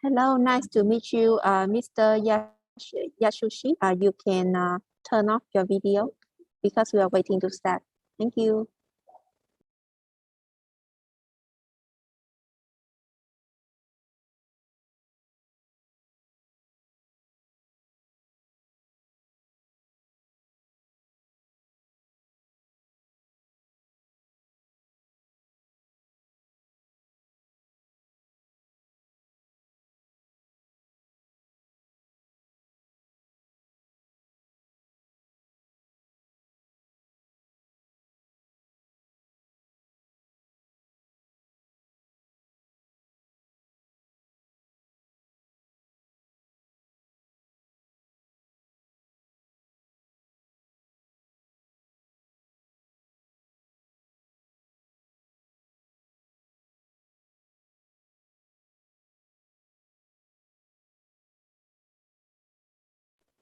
Hello, nice to meet you, Mr. Yasushi. You can turn off your video because we are waiting to start. Thank you.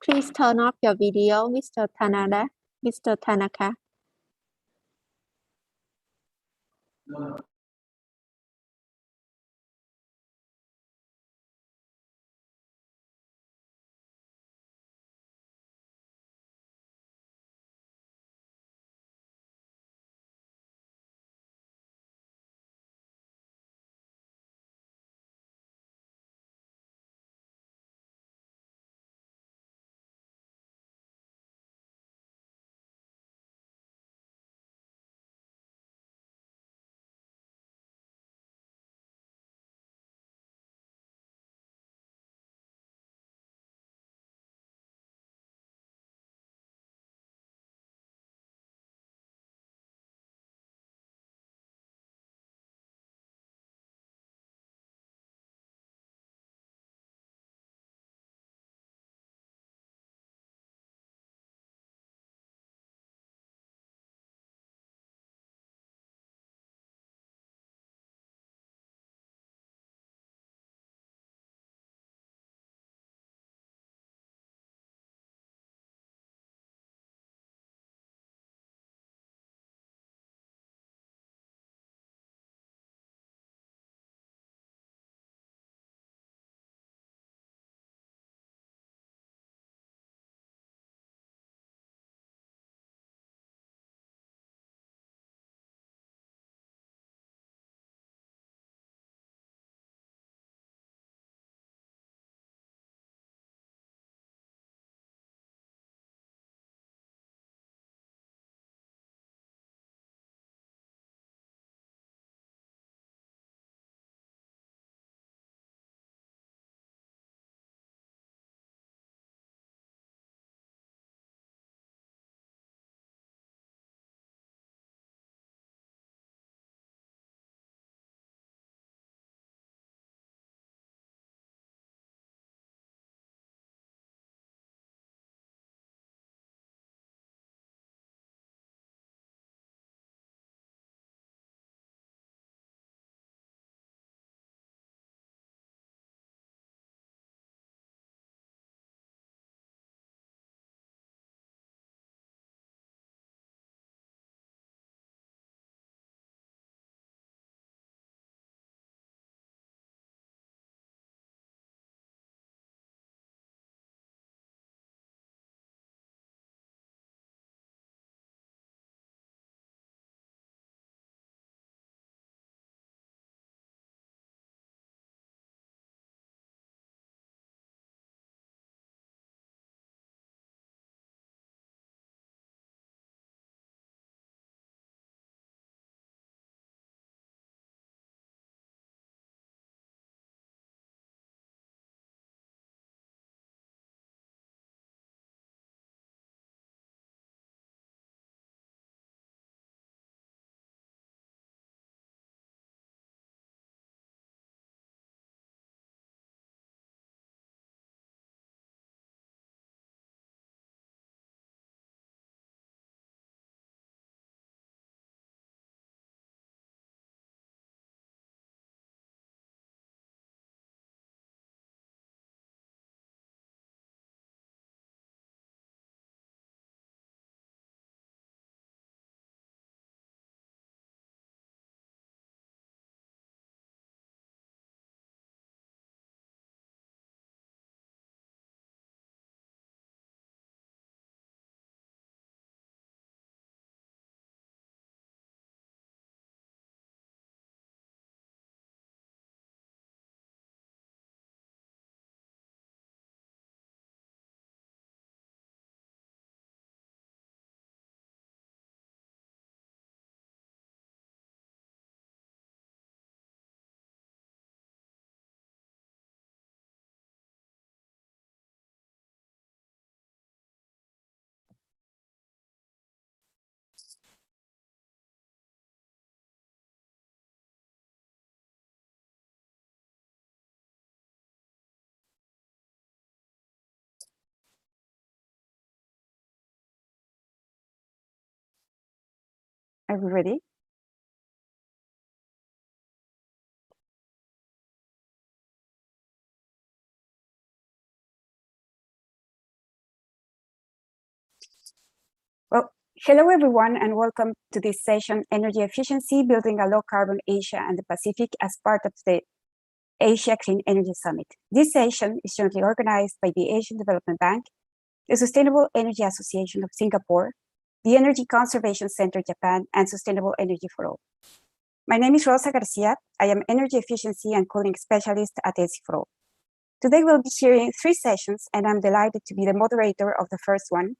Please turn off your video, Mr. Tanaka. Are we ready? Well, hello everyone, and welcome to this session, Energy Efficiency, Building a Low-Carbon Asia and the Pacific as part of the Asia Clean Energy Summit. This session is jointly organized by the Asian Development Bank, the Sustainable Energy Association of Singapore, the Energy Conservation Center Japan, and Sustainable Energy for All. My name is Rosa Garcia. I am Energy Efficiency and Cooling Specialist at ESI for All. Today we'll be hearing 3 sessions, and I'm delighted to be the moderator of the first one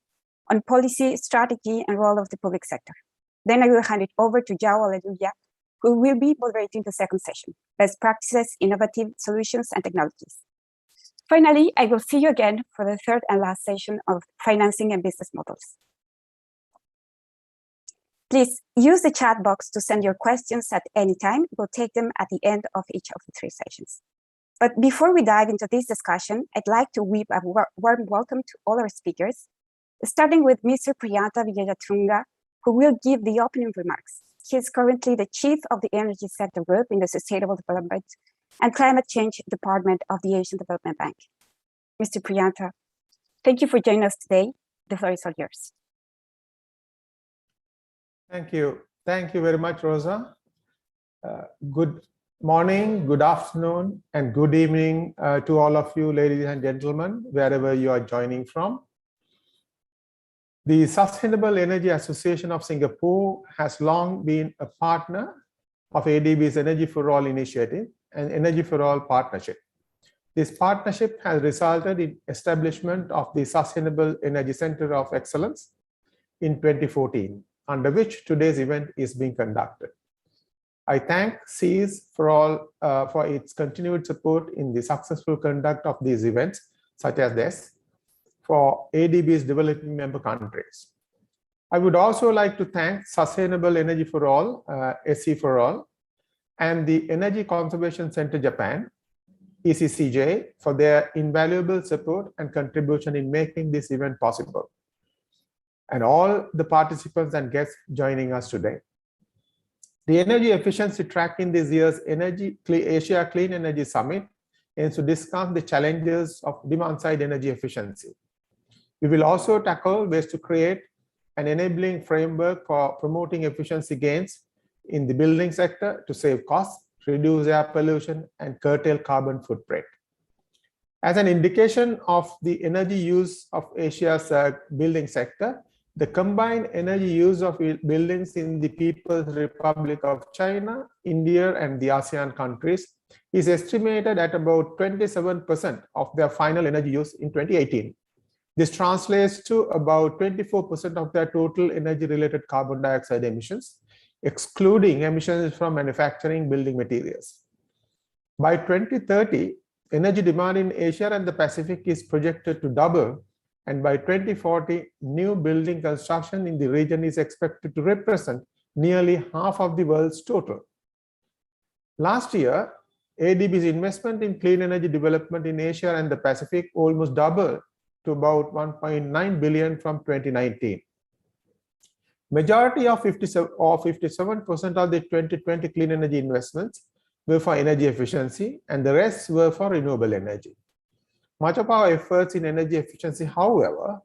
on policy, strategy, and role of the public sector. Then I will hand it over to João Aleluia, who will be moderating the second session, Best Practices, Innovative Solutions, and Technologies. Finally, I will see you again for the third and last session of Financing and Business Models. Please use the chat box to send your questions at any time. We'll take them at the end of each of the 3 sessions. But before we dive into this discussion, I'd like to wish a warm welcome to all our speakers, starting with Mr. Priyantha Wijeyatunga, who will give the opening remarks. He is currently the Chief of the Energy Sector Group in the Sustainable Development and Climate Change Department of the Asian Development Bank. Mr. Priyantha, thank you for joining us today. The floor is all yours. Thank you. Thank you very much, Rosa. Good morning, good afternoon, and good evening to all of you, ladies and gentlemen, wherever you are joining from. The Sustainable Energy Association of Singapore has long been a partner of ADB's Energy for All initiative and Energy for All partnership. This partnership has resulted in establishment of the Sustainable Energy Center of Excellence in 2014, under which today's event is being conducted. I thank SEAS for All for its continued support in the successful conduct of these events, such as this, for ADB's developing member countries. I would also like to thank Sustainable Energy for All, SE for All, and the Energy Conservation Center Japan, ECCJ, for their invaluable support and contribution in making this event possible, and all the participants and guests joining us today. The energy efficiency track in this year's Asia Clean Energy Summit aims to discuss the challenges of demand-side energy efficiency. We will also tackle ways to create an enabling framework for promoting efficiency gains in the building sector to save costs, reduce air pollution, and curtail carbon footprint. As an indication of the energy use of Asia's building sector, the combined energy use of buildings in the People's Republic of China, India, and the ASEAN countries is estimated at about 27% of their final energy use in 2018. This translates to about 24% of their total energy-related carbon dioxide emissions, excluding emissions from manufacturing building materials. By 2030, energy demand in Asia and the Pacific is projected to double, and by 2040, new building construction in the region is expected to represent nearly half of the world's total. Last year, ADB's investment in clean energy development in Asia and the Pacific almost doubled to about 1.9 billion from 2019. Majority of 57% of the 2020 clean energy investments were for energy efficiency, and the rest were for renewable energy. Much of our efforts in energy efficiency, however,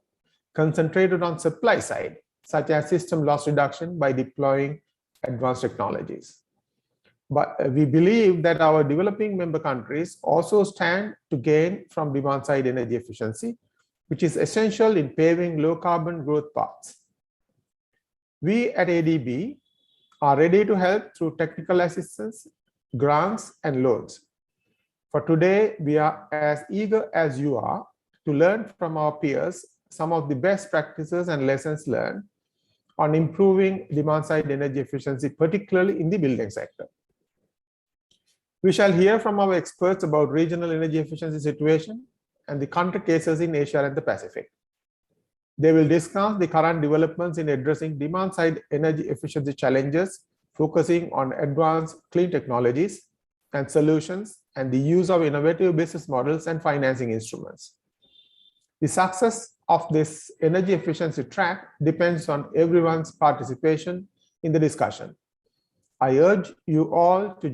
concentrated on supply side, such as system loss reduction by deploying advanced technologies. But we believe that our developing member countries also stand to gain from demand side energy efficiency, which is essential in paving low carbon growth paths. We at ADB are ready to help through technical assistance, grants, and loans. For today, we are as eager as you are to learn from our peers some of the best practices and lessons learned on improving demand-side energy efficiency, particularly in the building sector. We shall hear from our experts about regional energy efficiency situation and the country cases in Asia and the Pacific. They will discuss the current developments in addressing demand-side energy efficiency challenges, focusing on advanced clean technologies and solutions and the use of innovative business models and financing instruments. The success of this energy efficiency track depends on everyone's participation in the discussion. I urge you all to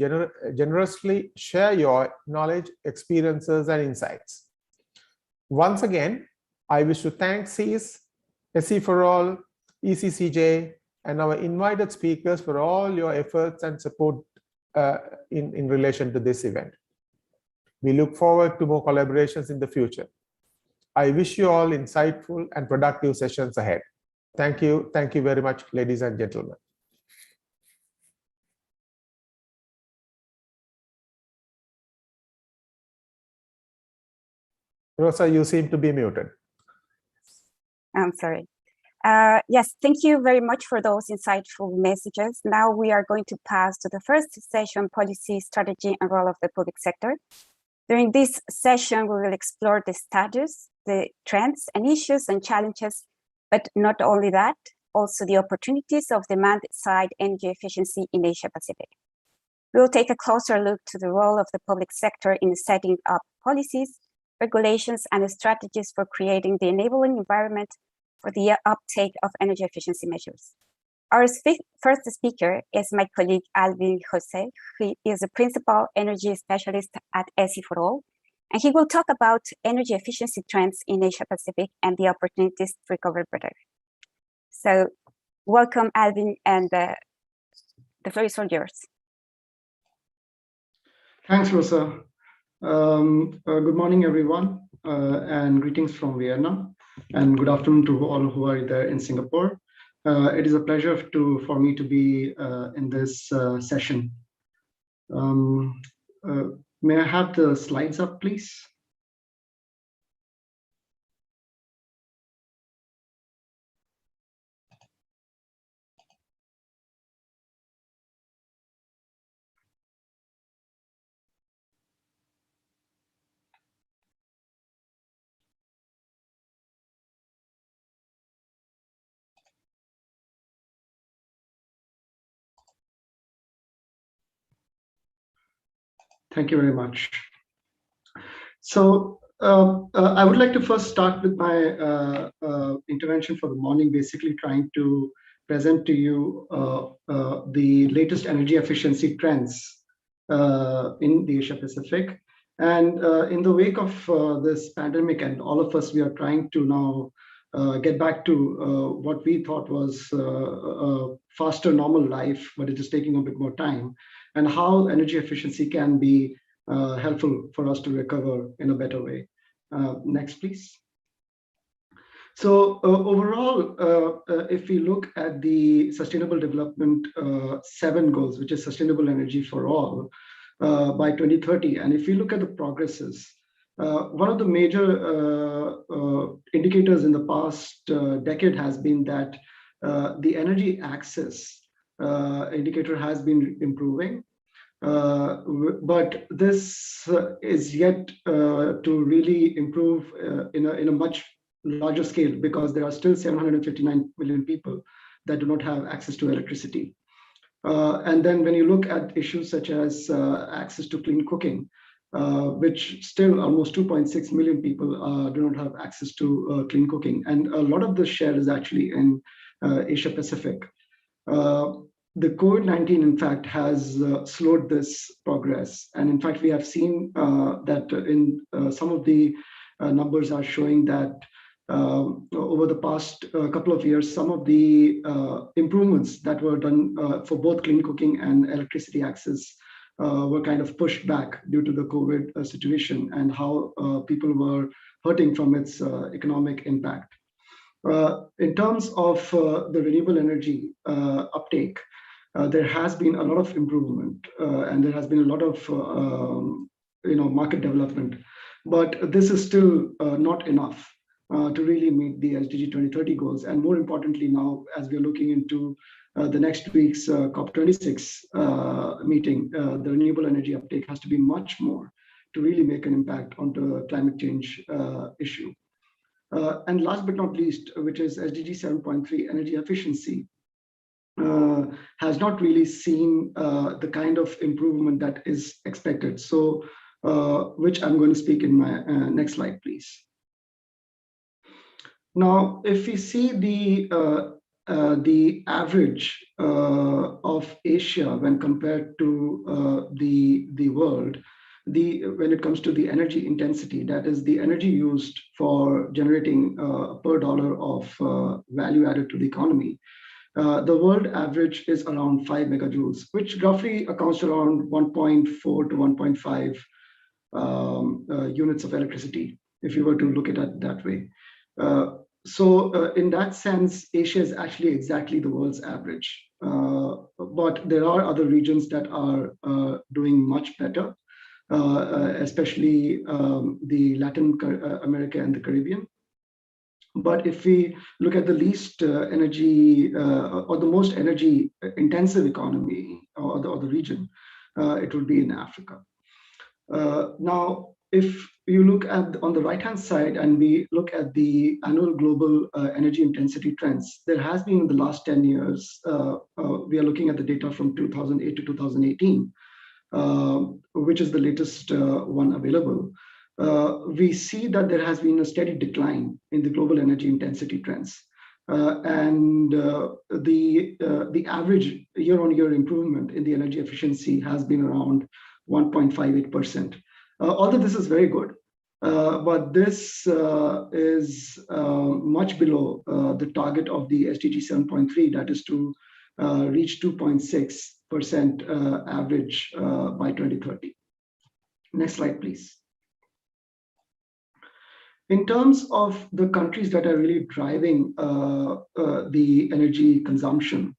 generously share your knowledge, experiences, and insights. Once again, I wish to thank SEAS, SE4All, ECCJ, and our invited speakers for all your efforts and support in relation to this event. We look forward to more collaborations in the future. I wish you all insightful and productive sessions ahead. Thank you. Thank you very much, ladies and gentlemen. Rosa, you seem to be muted. I'm sorry. Yes, thank you very much for those insightful messages. Now we are going to pass to the first session, policy, strategy, and role of the public sector. During this session, we will explore the status, the trends and issues and challenges, but not only that, also the opportunities of demand-side energy efficiency in Asia Pacific. We will take a closer look to the role of the public sector in setting up policies, regulations, and strategies for creating the enabling environment for the uptake of energy efficiency measures. Our first speaker is my colleague Alvin Jose, who is a principal energy specialist at SE4All, and he will talk about energy efficiency trends in Asia Pacific and the opportunities to recover better. So welcome, Alvin, and the floor is all yours. Thanks, Rosa. Good morning, everyone, and greetings from Vienna, and good afternoon to all who are there in Singapore. It is a pleasure for me to be in this session. May I have the slides up, please? Thank you very much. So I would like to first start with my intervention for the morning, basically trying to present to you the latest energy efficiency trends in the Asia Pacific. And in the wake of this pandemic, and all of us, we are trying to now get back to what we thought was a faster normal life, but it is taking a bit more time, and how energy efficiency can be helpful for us to recover in a better way. Next, please. So overall, if we look at the Sustainable Development 7 goals, which is sustainable energy for all by 2030, and if we look at the progresses, one of the major indicators in the past decade has been that the energy access indicator has been improving, but this is yet to really improve in a much larger scale, because there are still 759 million people that do not have access to electricity. And then when you look at issues such as access to clean cooking, which still almost 2.6 million people do not have access to clean cooking, and a lot of the share is actually in Asia Pacific. The COVID-19, in fact, has slowed this progress. And in fact, we have seen that in some of the numbers are showing that over the past couple of years, some of the improvements that were done for both clean cooking and electricity access were kind of pushed back due to the COVID situation and how people were hurting from its economic impact. In terms of the renewable energy uptake, there has been a lot of improvement and there has been a lot of market development, but this is still not enough to really meet the SDG 2030 goals. And more importantly now, as we're looking into the next week's COP26 meeting, the renewable energy uptake has to be much more to really make an impact on the climate change issue. And last but not least, which is SDG 7.3, energy efficiency, has not really seen the kind of improvement that is expected. So, which I'm going to speak in my next slide, please. Now, if we see the the average of Asia when compared to the world, when it comes to the energy intensity, that is the energy used for generating per dollar of value added to the economy, the world average is around 5 megajoules, which roughly accounts to around 1.4 to 1.5 units of electricity, if you were to look at it that way. So in that sense, Asia is actually exactly the world's average. But there are other regions that are doing much better, especially the Latin America and the Caribbean. But if we look at the least energy or the most energy intensive economy or the region, it would be in Africa. Now, if you look at on the right-hand side and we look at the annual global energy intensity trends, there has been in the last 10 years, we are looking at the data from 2008 to 2018, which is the latest one available. We see that there has been a steady decline in the global energy intensity trends. And the average year-on-year improvement in the energy efficiency has been around 1.58%. Although this is very good, but this is much below the target of the SDG 7.3, that is to reach 2.6% average by 2030. Next slide, please. In terms of the countries that are really driving the energy consumption,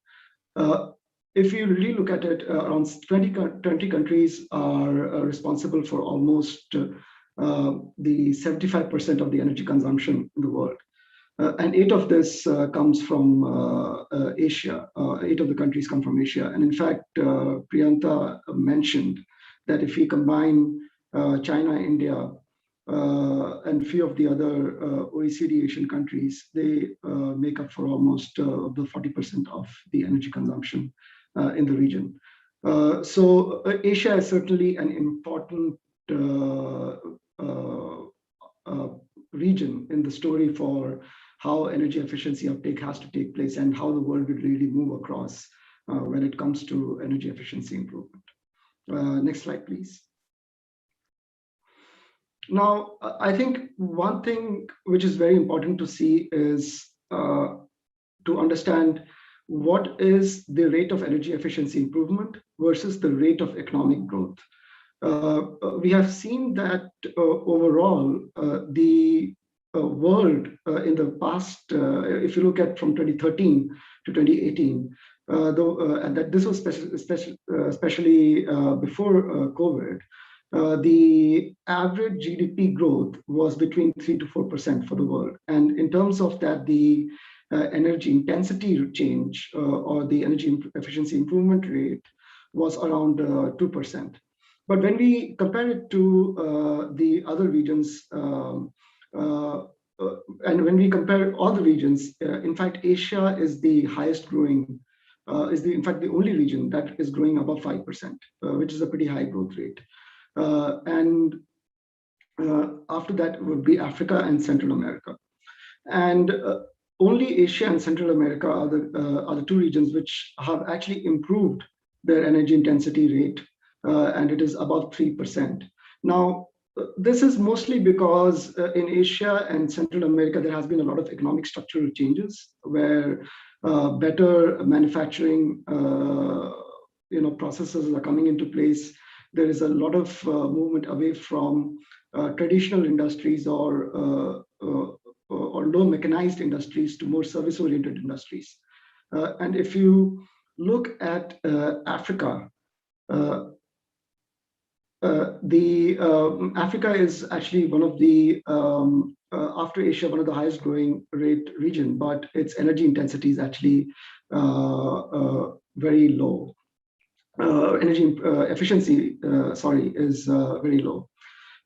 if you really look at it, around 20 countries are responsible for almost the 75% of the energy consumption in the world. And 8 of this comes from Asia. 8 of the countries come from Asia. And in fact, Priyanta mentioned that if we combine China, India, and a few of the other OECD Asian countries, they make up for almost the 40% of the energy consumption in the region. So Asia is certainly an important region in the story for how energy efficiency uptake has to take place and how the world will really move across when it comes to energy efficiency improvement. Next slide, please. Now, I think one thing which is very important to see is to understand what is the rate of energy efficiency improvement versus the rate of economic growth. We have seen that overall, the world in the past, if you look at from 2013 to 2018, and that this was especially before COVID, the average GDP growth was between 3 to 4% for the world. And in terms of that, the energy intensity change or the energy efficiency improvement rate was around 2%. But when we compare it to the other regions, and when we compare all the regions, in fact, Asia is the highest growing, in fact the only region that is growing above 5%, which is a pretty high growth rate. And after that would be Africa and Central America. And only Asia and Central America are the 2 regions which have actually improved their energy intensity rate, and it is above 3%. Now, this is mostly because in Asia and Central America, there has been a lot of economic structural changes where better manufacturing processes are coming into place. There is a lot of movement away from traditional industries or low mechanized industries to more service-oriented industries. And if you look at Africa, Africa is actually one of the, after Asia, one of the highest growing rate region, but its energy intensity is actually very low. Energy efficiency, is very low.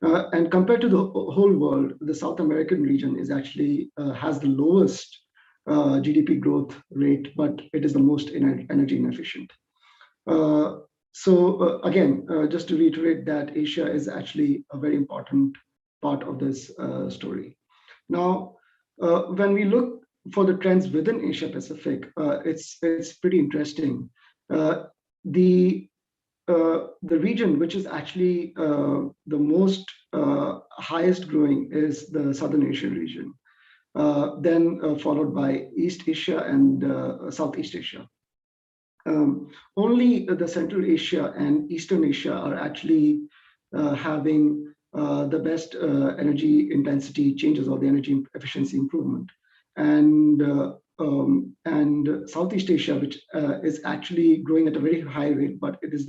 And compared to the whole world, the South American region is actually has the lowest GDP growth rate, but it is the most energy inefficient. So again, just to reiterate that Asia is actually a very important part of this story. Now, when we look for the trends within Asia Pacific, it's pretty interesting. The region which is actually the most highest growing is the Southern Asian region, then followed by East Asia and Southeast Asia. Only the Central Asia and Eastern Asia are actually having the best energy intensity changes or the energy efficiency improvement. And Southeast Asia, which is actually growing at a very high rate, but it is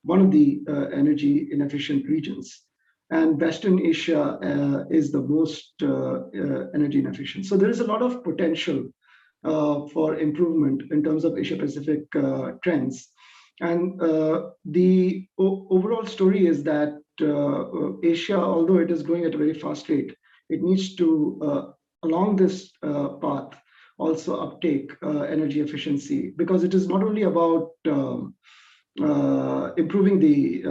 one of the energy inefficient regions. And Western Asia is the most energy inefficient. So there is a lot of potential for improvement in terms of Asia Pacific trends. And the overall story is that Asia, although it is growing at a very fast rate, it needs to, along this path, also uptake energy efficiency, because it is not only about improving the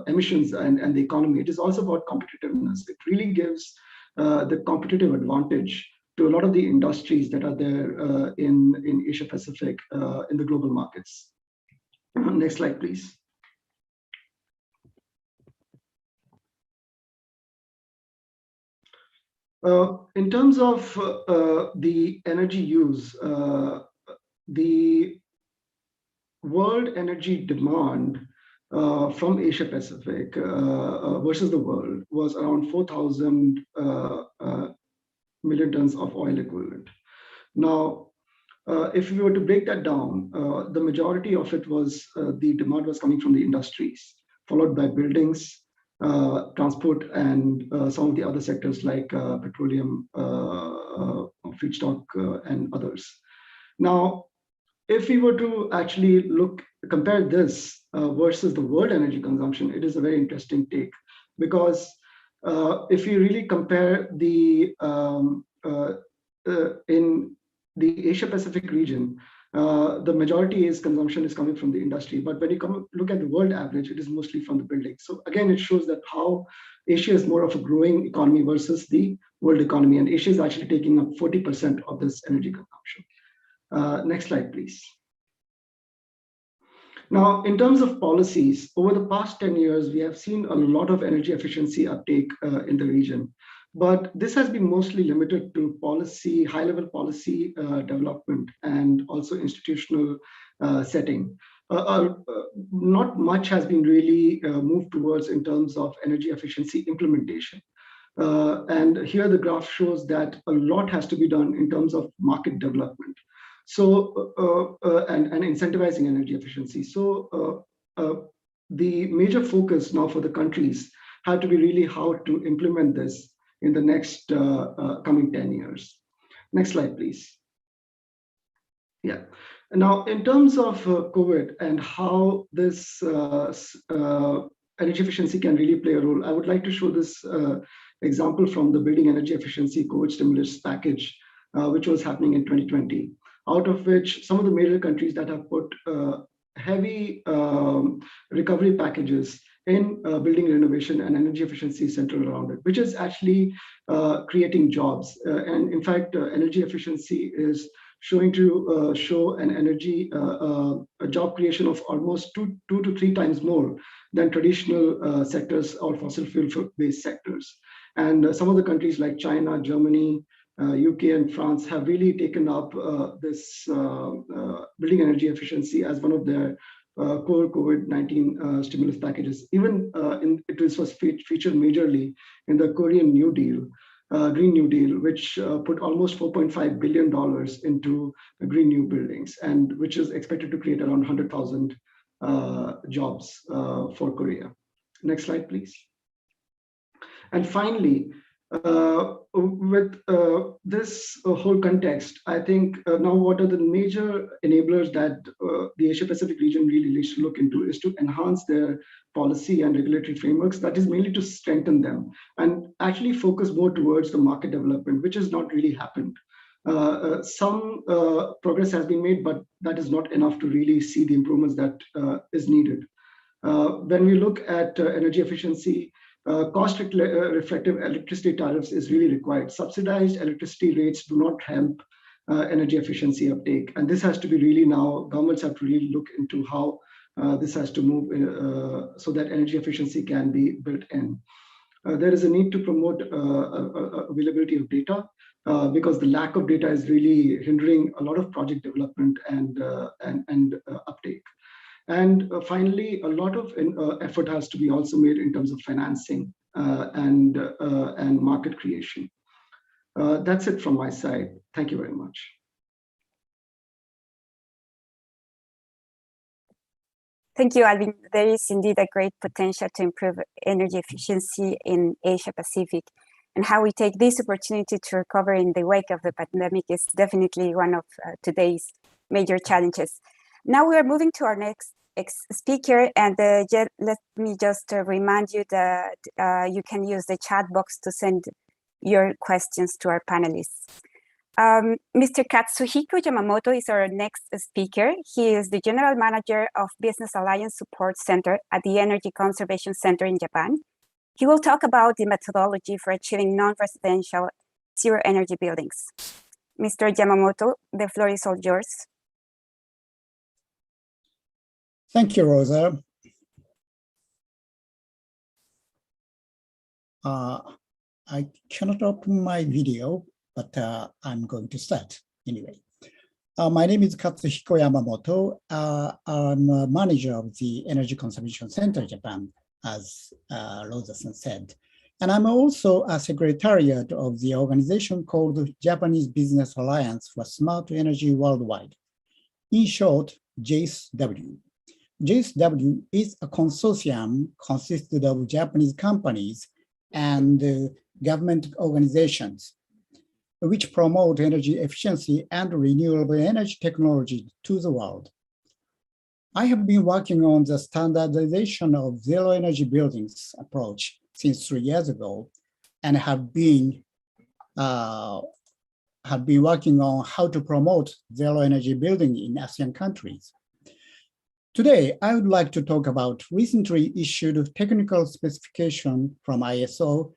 emissions and the economy, it is also about competitiveness. It really gives the competitive advantage to a lot of the industries that are there in Asia Pacific in the global markets. Next slide, please. In terms of the energy use, the world energy demand from Asia Pacific versus the world was around 4,000 million tons of oil equivalent. Now, if we were to break that down, the majority of it was the demand was coming from the industries, followed by buildings, transport, and some of the other sectors like petroleum, feedstock, and others. Now, if we were to actually compare this versus the world energy consumption, it is a very interesting take, because if you really compare the in the Asia Pacific region, the majority consumption is coming from the industry. But when you look at the world average, it is mostly from the building. So again, it shows that how Asia is more of a growing economy versus the world economy. And Asia is actually taking up 40% of this energy consumption. Next slide, please. Now, in terms of policies, over the past 10 years, we have seen a lot of energy efficiency uptake in the region. But this has been mostly limited to policy, high-level policy development, and also institutional setting. Not much has been really moved towards in terms of energy efficiency implementation. And here the graph shows that a lot has to be done in terms of market development. So, and incentivizing energy efficiency. So the major focus now for the countries had to be really how to implement this in the next coming 10 years. Next slide, please. Yeah. Now, in terms of COVID and how this energy efficiency can really play a role, I would like to show this example from the Building Energy Efficiency COVID Stimulus Package, which was happening in 2020, out of which some of the major countries that have put heavy recovery packages in building renovation and energy efficiency centered around it, which is actually creating jobs. And in fact, energy efficiency is showing to show an energy a job creation of almost two to three times more than traditional sectors or fossil fuel-based sectors. And some of the countries like China, Germany, UK, and France have really taken up this building energy efficiency as one of their core COVID-19 stimulus packages. Even it was featured majorly in the Korean New Deal, Green New Deal, which put almost $4.5 billion into green new buildings, and which is expected to create around 100,000 jobs for Korea. Next slide, please. And finally, with this whole context, I think now what are the major enablers that the Asia Pacific region really needs to look into is to enhance their policy and regulatory frameworks. That is mainly to strengthen them and actually focus more towards the market development, which has not really happened. Some progress has been made, but that is not enough to really see the improvements that is needed. When we look at energy efficiency, Cost-reflective electricity tariffs is really required. Subsidized electricity rates do not help energy efficiency uptake. And this has to be really now, governments have to really look into how this has to move so that energy efficiency can be built in. There is a need to promote availability of data because the lack of data is really hindering a lot of project development and uptake. And finally, a lot of effort has to be also made in terms of financing and market creation. That's it from my side. Thank you very much. Thank you, Alvin. There is indeed a great potential to improve energy efficiency in Asia Pacific, and how we take this opportunity to recover in the wake of the pandemic is definitely one of today's major challenges. Now we are moving to our next speaker, and let me just remind you that you can use the chat box to send your questions to our panelists. Mr. Katsuhiko Yamamoto is our next speaker. He is the General Manager of Business Alliance Support Center at the Energy Conservation Center in Japan. He will talk about the methodology for achieving non-residential zero energy buildings. Mr. Yamamoto, the floor is all yours. Thank you, Rosa. I cannot open my video, but I'm going to start anyway. My name is Katsuhiko Yamamoto. I'm a manager of the Energy Conservation Center Japan, as Rosa-san said. And I'm also a secretariat of the organization called Japanese Business Alliance for Smart Energy Worldwide. In short, JSW. JSW is a consortium consisted of Japanese companies and government organizations which promote energy efficiency and renewable energy technology to the world. I have been working on the standardization of zero energy buildings approach since 3 years ago, and have been working on how to promote zero energy building in ASEAN countries. Today, I would like to talk about recently issued technical specification from ISO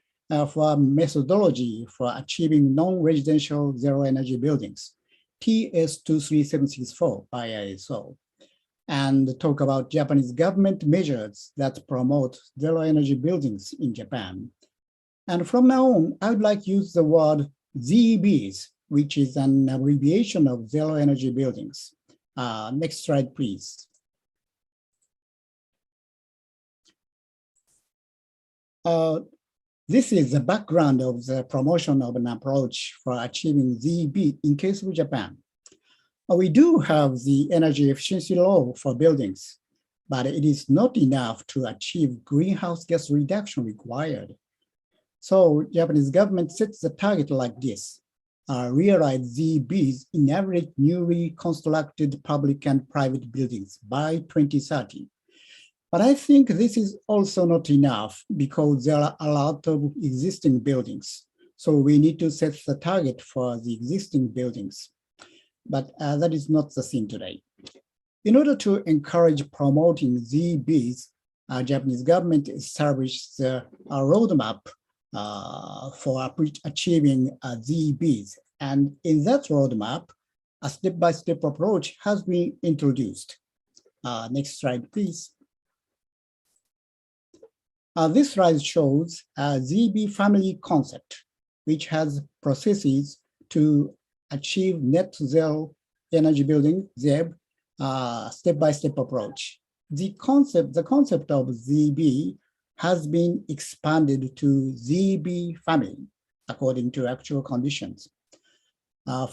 for methodology for achieving non-residential zero energy buildings, TS23764 by ISO, and talk about Japanese government measures that promote zero energy buildings in Japan. And from now on, I would like to use the word ZEBs, which is an abbreviation of zero energy buildings. Next slide, please. This is the background of the promotion of an approach for achieving ZEB in case of Japan. We do have the energy efficiency law for buildings, but it is not enough to achieve greenhouse gas reduction required. So Japanese government sets the target like this: realize ZEBs in every newly constructed public and private buildings by 2030. But I think this is also not enough because there are a lot of existing buildings. So we need to set the target for the existing buildings. But that is not the thing today. In order to encourage promoting ZEBs, Japanese government established a roadmap for achieving ZEBs. And in that roadmap, a step-by-step approach has been introduced. Next slide, please. This slide shows a ZEB family concept, which has processes to achieve net zero energy building, ZEB, step-by-step approach. The concept of ZEB has been expanded to ZEB family according to actual conditions.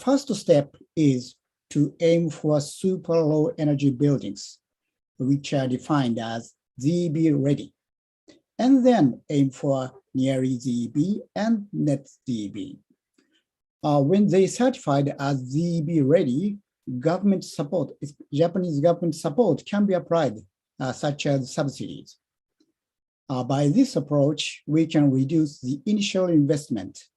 First step is to aim for super low energy buildings, which are defined as ZEB ready, and then aim for nearly ZEB and net ZEB. When they certified as ZEB ready, government support, Japanese government support can be applied, such as subsidies. By this approach, we can reduce the initial investment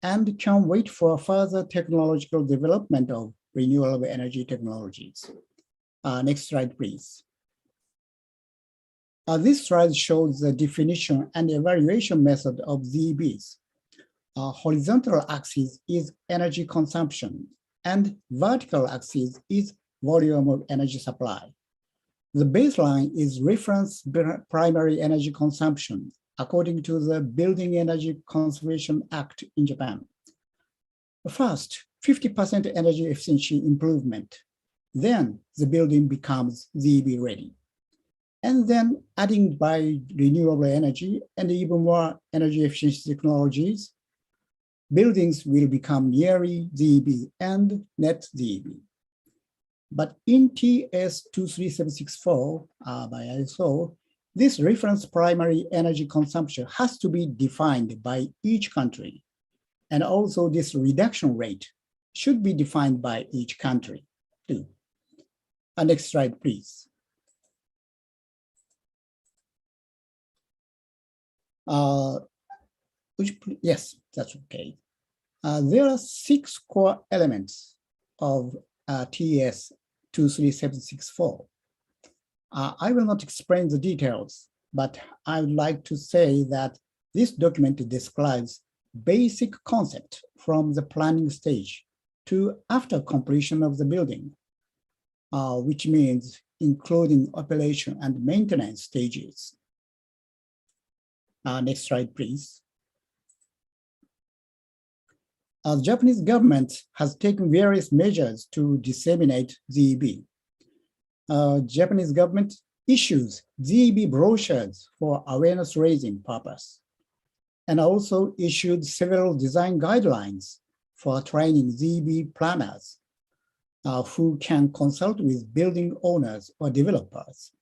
and can wait for further technological development of renewable energy technologies. Next slide, please. This slide shows the definition and evaluation method of ZEBs. Horizontal axis is energy consumption, and vertical axis is volume of energy supply. The baseline is reference primary energy consumption according to the Building Energy Conservation Act in Japan. First, 50% energy efficiency improvement. Then the building becomes ZEB ready. And then adding by renewable energy and even more energy efficiency technologies, buildings will become nearly ZEB and net ZEB. But in TS 23764 by ISO, this reference primary energy consumption has to be defined by each country. And also this reduction rate should be defined by each country too. Next slide, please. Yes, that's okay. There are 6 core elements of TS 23764. I will not explain the details, but I would like to say that this document describes basic concept from the planning stage to after completion of the building, which means including operation and maintenance stages. Next slide, please. The Japanese government has taken various measures to disseminate ZEB. Japanese government issues ZEB brochures for awareness raising purpose, and also issued several design guidelines for training ZEB planners who can consult with building owners or developers.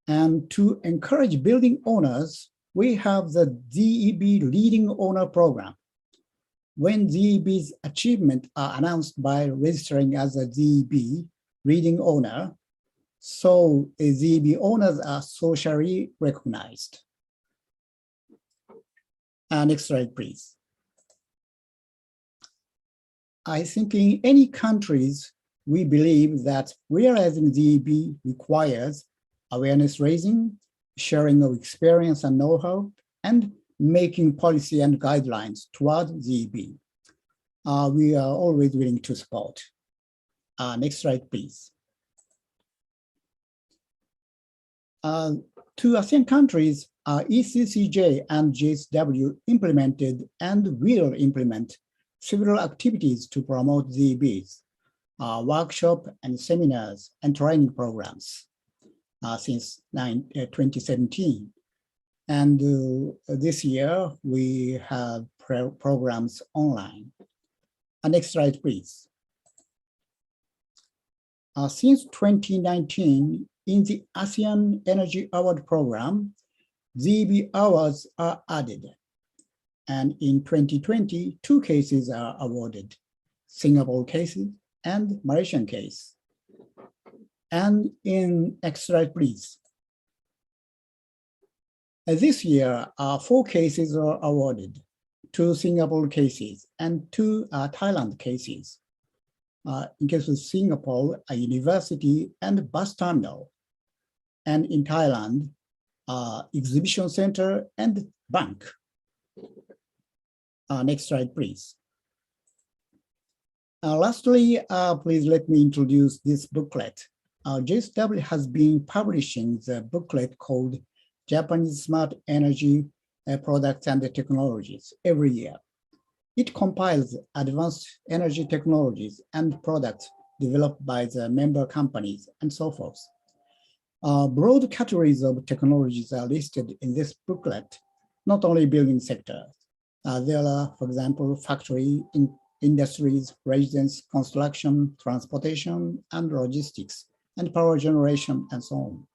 And to encourage building owners, we have the ZEB Leading Owner Program. When ZEB's achievements are announced by registering as a ZEB Leading Owner, so ZEB owners are socially recognized. Next slide, please. I think in any countries, we believe that realizing ZEB requires awareness raising, sharing of experience and know-how, and making policy and guidelines toward ZEB. We are always willing to support. Next slide, please. 2 ASEAN countries, ECCJ and JSW implemented and will implement several activities to promote ZEBs, workshop and seminars and training programs since 2017. And this year, we have programs online. Next slide, please. Since 2019, in the ASEAN Energy Award Program, ZEB awards are added. And in 2020, 2 cases are awarded, Singapore cases and Malaysian case. And in next slide, please. This year, 4 cases are awarded, 2 Singapore cases and 2 Thailand cases. In case of Singapore, a university and bus terminal. And in Thailand, exhibition center and bank. Next slide, please. Lastly, please let me introduce this booklet. JSW has been publishing the booklet called Japanese Smart Energy Products and Technologies every year. It compiles advanced energy technologies and products developed by the member companies and so forth. Broad categories of technologies are listed in this booklet, not only building sector. There are, for example, factory, industries, residence, construction, transportation, and logistics, and power generation, and so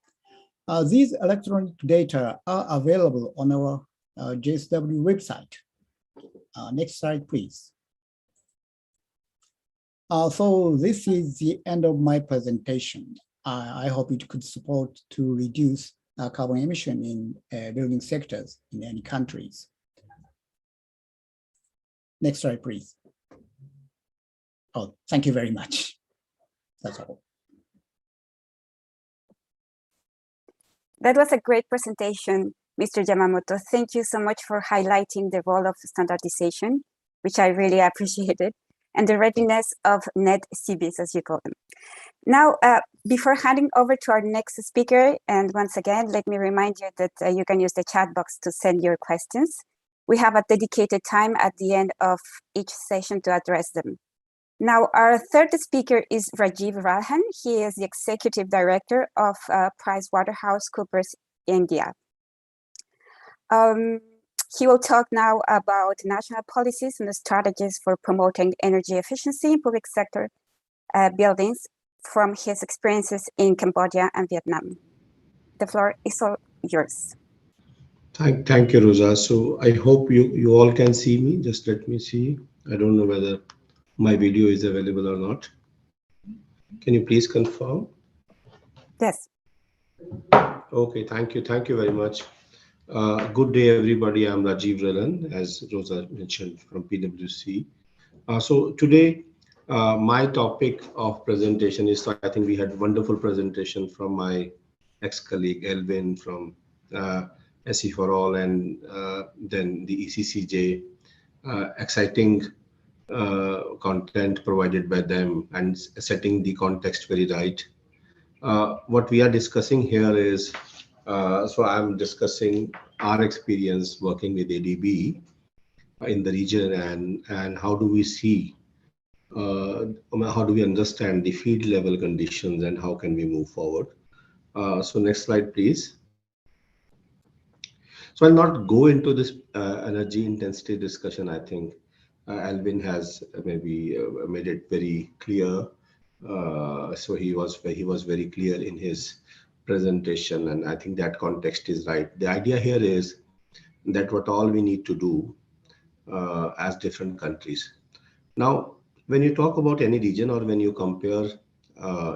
on. These electronic data are available on our JSW website. Next slide, please. So this is the end of my presentation. I hope it could support to reduce carbon emission in building sectors in any countries. Next slide, please. Oh, thank you very much. That's all. That was a great presentation, Mr. Yamamoto. Thank you so much for highlighting the role of standardization, which I really appreciated, and the readiness of net CVs, as you call them. Now, before handing over to our next speaker, and once again, let me remind you that you can use the chat box to send your questions. We have a dedicated time at the end of each session to address them. Now, our third speaker is Rajiv Ralhan. He is the Executive Director of PricewaterhouseCoopers India. He will talk now about national policies and the strategies for promoting energy efficiency in public sector buildings from his experiences in Cambodia and Vietnam. The floor is all yours. Thank you, Rosa. So I hope you all can see me. Just let me see. I don't know whether my video is available or not. Can you please confirm? Yes. Okay, thank you. Thank you very much. Good day, everybody. I'm Rajiv Ralhan, as Rosa mentioned, from PwC. So today, my topic of presentation is, so I think we had a wonderful presentation from my ex-colleague Elvin from SE for All, and then the ECCJ, exciting content provided by them and setting the context very right. What we are discussing here is, so I'm discussing our experience working with ADB in the region, and how do we see, how do we understand the field level conditions and how can we move forward. So next slide, please. So I'll not go into this energy intensity discussion. I think Alvin has maybe made it very clear. So he was very clear in his presentation, and I think that context is right. The idea here is that what all we need to do as different countries. Now, when you talk about any region or when you compare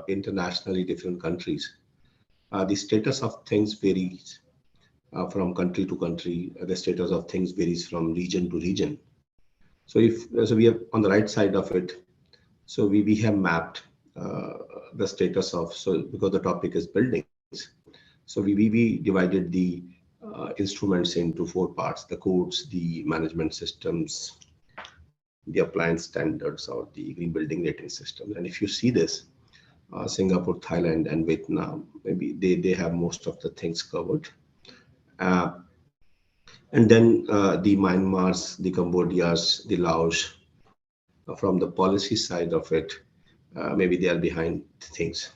internationally different countries, the status of things varies from country to country. The status of things varies from region to region. So we have on the right side of it, so we have mapped the status of, so because the topic is buildings, so we divided the instruments into 4 parts: the codes, the management systems, the appliance standards, or the green building rating system. And if you see this, Singapore, Thailand, and Vietnam, maybe they have most of the things covered. And then the Myanmar's, the Cambodia's, the Laos, from the policy side of it, maybe they are behind things.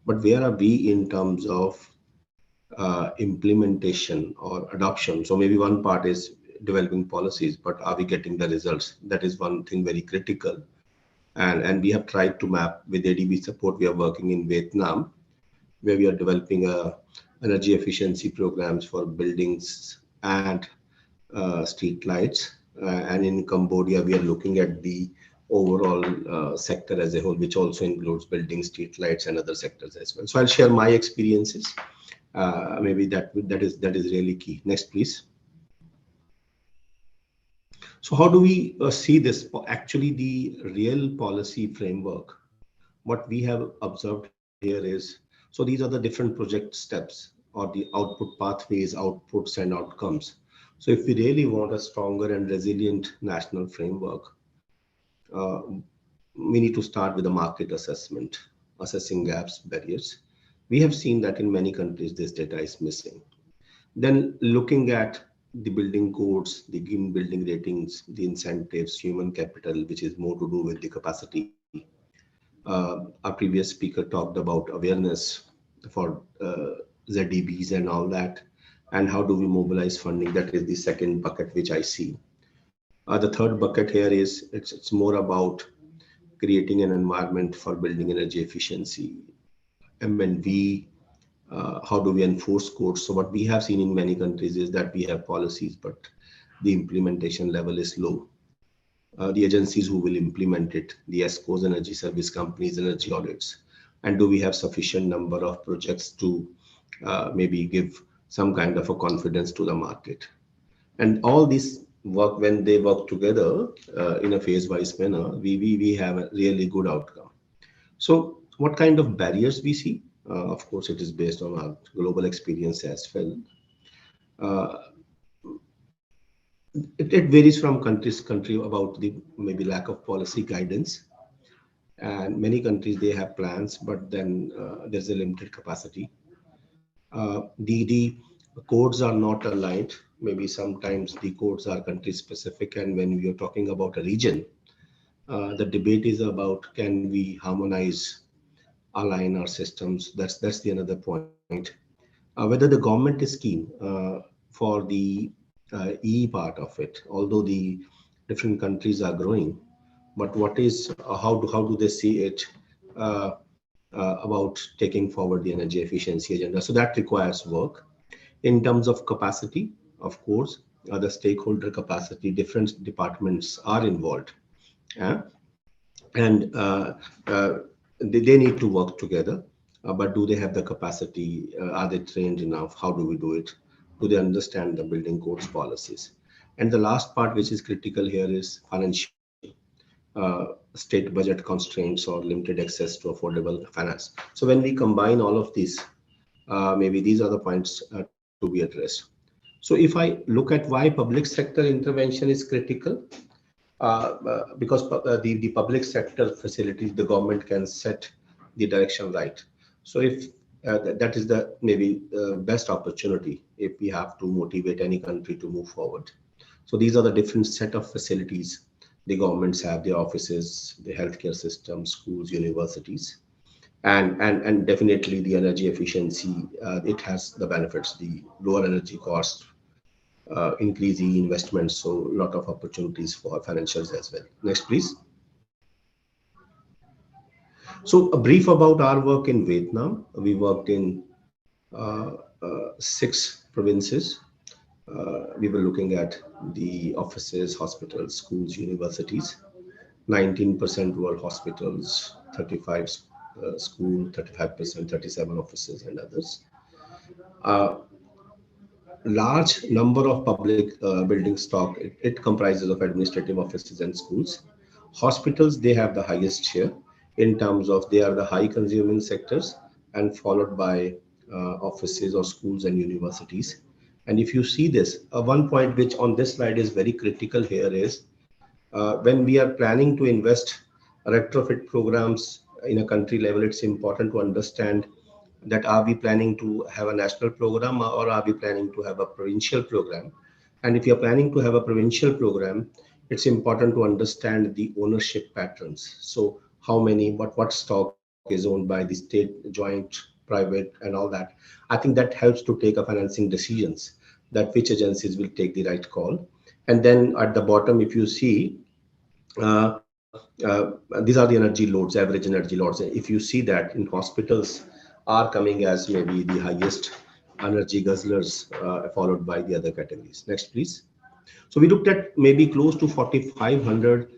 But where are we in terms of implementation or adoption? So maybe one part is developing policies, but are we getting the results? That is one thing very critical. And we have tried to map with ADB support. We are working in Vietnam, where we are developing energy efficiency programs for buildings and street lights. And in Cambodia, we are looking at the overall sector as a whole, which also includes building, street lights, and other sectors as well. So I'll share my experiences. Maybe that is really key. Next, please. So how do we see this? Actually, the real policy framework, what we have observed here is, so these are the different project steps or the output pathways, outputs, and outcomes. So if we really want a stronger and resilient national framework, we need to start with a market assessment, assessing gaps, barriers. We have seen that in many countries, this data is missing. Then looking at the building codes, the green building ratings, the incentives, human capital, which is more to do with the capacity. Our previous speaker talked about awareness for ZDBs and all that, and how do we mobilize funding? That is the second bucket which I see. The third bucket here is it's more about creating an environment for building energy efficiency. M&V, how do we enforce codes? So what we have seen in many countries is that we have policies, but the implementation level is low. The agencies who will implement it, the ESCOs, energy service companies, energy audits, and do we have sufficient number of projects to maybe give some kind of a confidence to the market? And all this work, when they work together in a phase-wise manner, we have a really good outcome. So what kind of barriers we see? Of course, it is based on our global experience as well. It varies from country to country about the maybe lack of policy guidance. And many countries, they have plans, but then there's a limited capacity. The codes are not aligned. Maybe sometimes the codes are country specific. And when we are talking about a region, the debate is about, can we harmonize, align our systems? That's the another point. Whether the government is keen for the E part of it, although the different countries are growing, but what is how do they see it about taking forward the energy efficiency agenda? So that requires work. In terms of capacity, of course, the stakeholder capacity, different departments are involved, and they need to work together. But do they have the capacity? Are they trained enough? How do we do it? Do they understand the building codes policies? And the last part, which is critical here, is financial. State budget constraints or limited access to affordable finance. So when we combine all of these, maybe these are the points to be addressed. So if I look at why public sector intervention is critical, because the public sector facilities, the government can set the direction right. So if that is the maybe best opportunity if we have to motivate any country to move forward. So these are the different set of facilities the governments have, the offices, the healthcare system, schools, universities, and definitely the energy efficiency. It has the benefits, the lower energy cost, increasing investments, so a lot of opportunities for financials as well. Next, please. So a brief about our work in Vietnam. We worked in 6 provinces. We were looking at the offices, hospitals, schools, universities. 19% were hospitals, 35 school, 35%, 37 offices and others. Large number of public building stock. It comprises of administrative offices and schools. Hospitals, they have the highest share in terms of they are the high consuming sectors, and followed by offices or schools and universities. And if you see this, one point which on this slide is very critical here is when we are planning to invest retrofit programs in a country level, it's important to understand that are we planning to have a national program or are we planning to have a provincial program? And if you're planning to have a provincial program, it's important to understand the ownership patterns. So how many, what stock is owned by the state, joint, private, and all that. I think that helps to take a financing decisions, that which agencies will take the right call. And then at the bottom, if you see, these are the energy loads, average energy loads. If you see that in hospitals are coming as maybe the highest energy guzzlers, followed by the other categories. Next, please. So we looked at maybe close to 4,500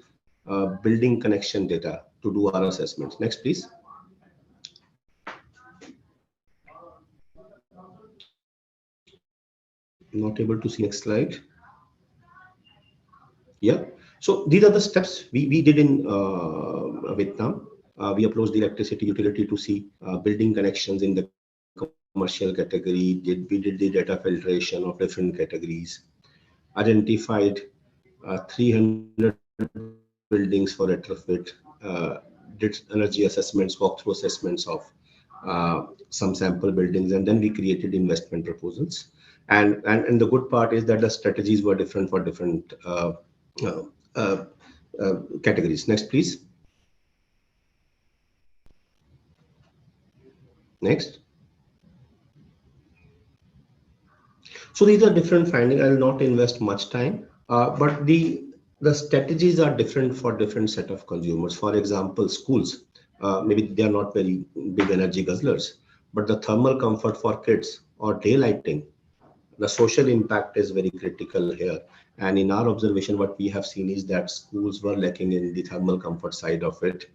building connection data to do our assessments. Next, please. Not able to see next slide. Yeah. So these are the steps we did in Vietnam. We approached the electricity utility to see building connections in the commercial category. We did the data filtration of different categories. Identified 300 buildings for retrofit. Did energy assessments, walkthrough assessments of some sample buildings, and then we created investment proposals. And the good part is that the strategies were different for different categories. Next, please. Next. So these are different findings. I will not invest much time, but the strategies are different for different set of consumers. For example, schools, maybe they are not very big energy guzzlers, but the thermal comfort for kids or daylighting, the social impact is very critical here. And in our observation, what we have seen is that schools were lacking in the thermal comfort side of it.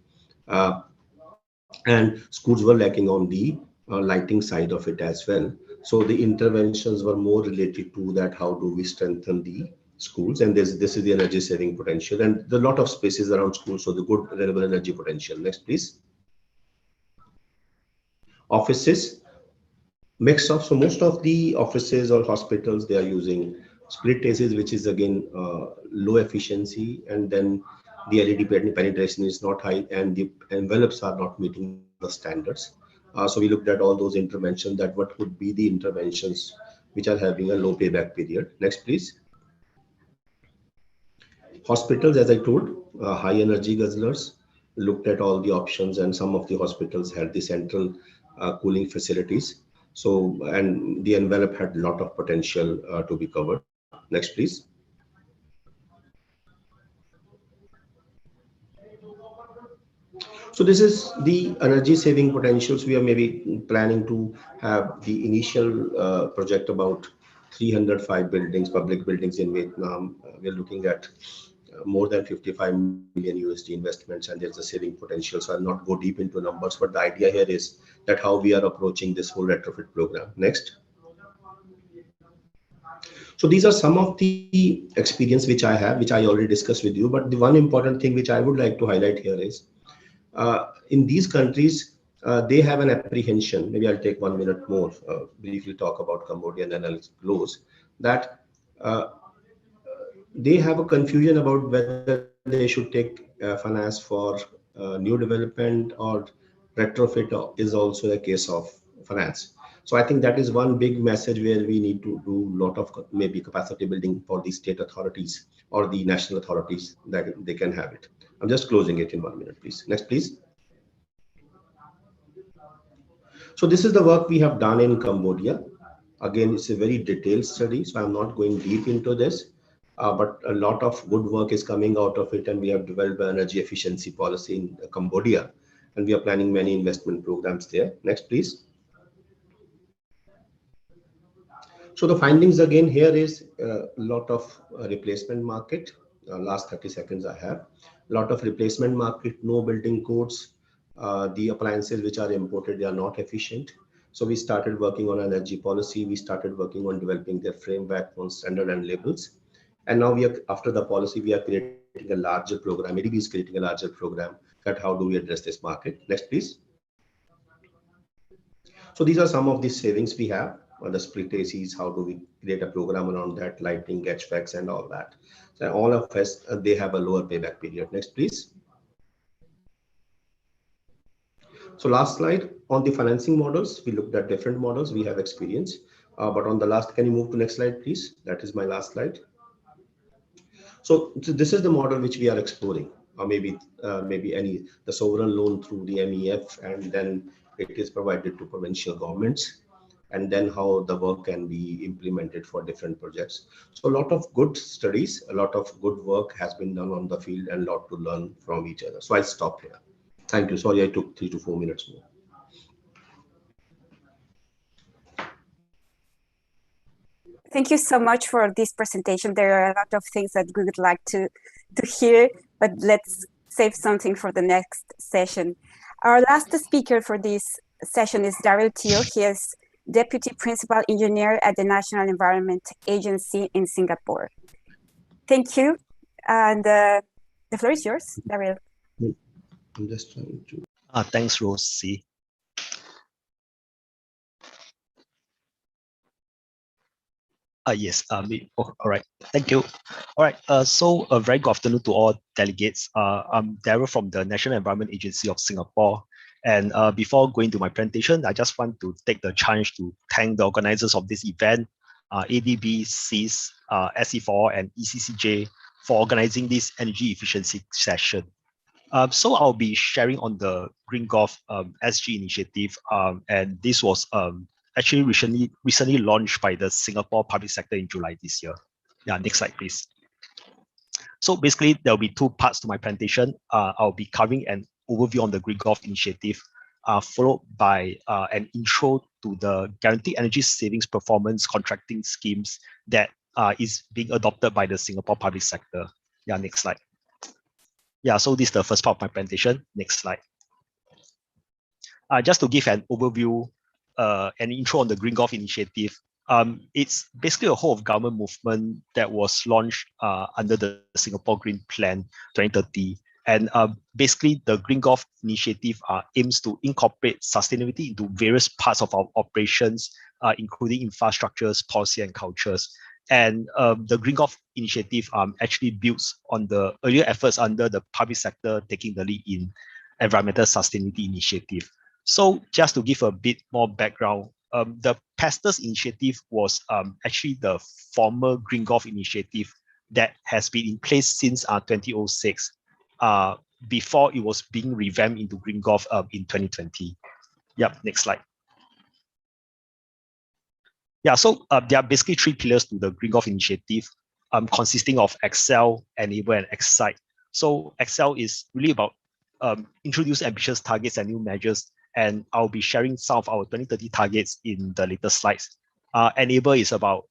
And schools were lacking on the lighting side of it as well. So the interventions were more related to that. How do we strengthen the schools? And this is the energy saving potential. And there are a lot of spaces around schools, so the good renewable energy potential. Next, please. Offices, mix of, so most of the offices or hospitals, they are using split ACs, which is again low efficiency, and then the LED penetration is not high, and the envelopes are not meeting the standards. So we looked at all those interventions, that what would be the interventions which are having a low payback period. Next, please. Hospitals, as I told, high energy guzzlers, looked at all the options, and some of the hospitals had the central cooling facilities. So, and the envelope had a lot of potential to be covered. Next, please. So this is the energy saving potentials. We are maybe planning to have the initial project about 305 buildings, public buildings in Vietnam. We're looking at more than 55 million USD investments, and there's a saving potential. So I'll not go deep into numbers, but the idea here is that how we are approaching this whole retrofit program. Next. So these are some of the experience which I have, which I already discussed with you. But the one important thing which I would like to highlight here is in these countries, they have an apprehension. Maybe I'll take 1 minute more, briefly talk about Cambodia, and then I'll close. That they have a confusion about whether they should take finance for new development or retrofit is also a case of finance. So I think that is one big message where we need to do a lot of maybe capacity building for the state authorities or the national authorities, that they can have it. I'm just closing it in 1 minute, please. Next, please. So this is the work we have done in Cambodia. Again, it's a very detailed study, so I'm not going deep into this, but a lot of good work is coming out of it, and we have developed an energy efficiency policy in Cambodia, and we are planning many investment programs there. Next, please. So the findings again here is a lot of replacement market. Last 30 seconds I have. A lot of replacement market, no building codes. The appliances which are imported, they are not efficient. So we started working on energy policy. We started working on developing their framework on standard and labels. And now we are, after the policy, we are creating a larger program. ADB is creating a larger program that how do we address this market. Next, please. So these are some of the savings we have. The split ACs, how do we create a program around that, lighting, HVACs, and all that. So all of us, they have a lower payback period. Next, please. So last slide on the financing models, we looked at different models we have experience, but on the last, can you move to next slide, please? That is my last slide. So this is the model which we are exploring, or maybe the sovereign loan through the MEF, and then it is provided to provincial governments, and then how the work can be implemented for different projects. So a lot of good studies, a lot of good work has been done on the field, and a lot to learn from each other. So I'll stop here. Thank you. Sorry, I took 3 to 4 minutes more. Thank you so much for this presentation. There are a lot of things that we would like to hear, but let's save something for the next session. Our last speaker for this session is Daryl Teo. He is Deputy Principal Engineer at the National Environment Agency in Singapore. Thank you. And the floor is yours, Daryl. I'm just trying to. Thanks, Rosie. Yes, all right, thank you. All right, so a very good afternoon to all delegates. I'm Daryl from the National Environment Agency of Singapore. And before going to my presentation, I just want to take the chance to thank the organizers of this event, ADB, CIS, SE4, and ECCJ for organizing this energy efficiency session. So I'll be sharing on the Green Gulf SG initiative, and this was actually recently launched by the Singapore public sector in July this year. Yeah, next slide, please. So basically, there'll be 2 parts to my presentation. I'll be covering an overview on the Green Gulf initiative, followed by an intro to the Guaranteed Energy Savings Performance contracting schemes that is being adopted by the Singapore public sector. Yeah, next slide. Yeah, so this is the first part of my presentation. Next slide. Just to give an overview, an intro on the Green Gulf initiative. It's basically a whole of government movement that was launched under the Singapore Green Plan 2030. And basically, the Green Golf initiative aims to incorporate sustainability into various parts of our operations, including infrastructures, policy, and cultures. And the Green Golf initiative actually builds on the earlier efforts under the public sector taking the lead in environmental sustainability initiative. So just to give a bit more background, the PESTES initiative was actually the former Green Golf initiative that has been in place since 2006, before it was being revamped into Green Golf in 2020. Yep, next slide. Yeah, so there are basically 3 pillars to the Green Golf initiative, consisting of Excel, Enable, and Excite. So Excel is really about introduce ambitious targets and new measures, and I'll be sharing some of our 2030 targets in the later slides. Enable is about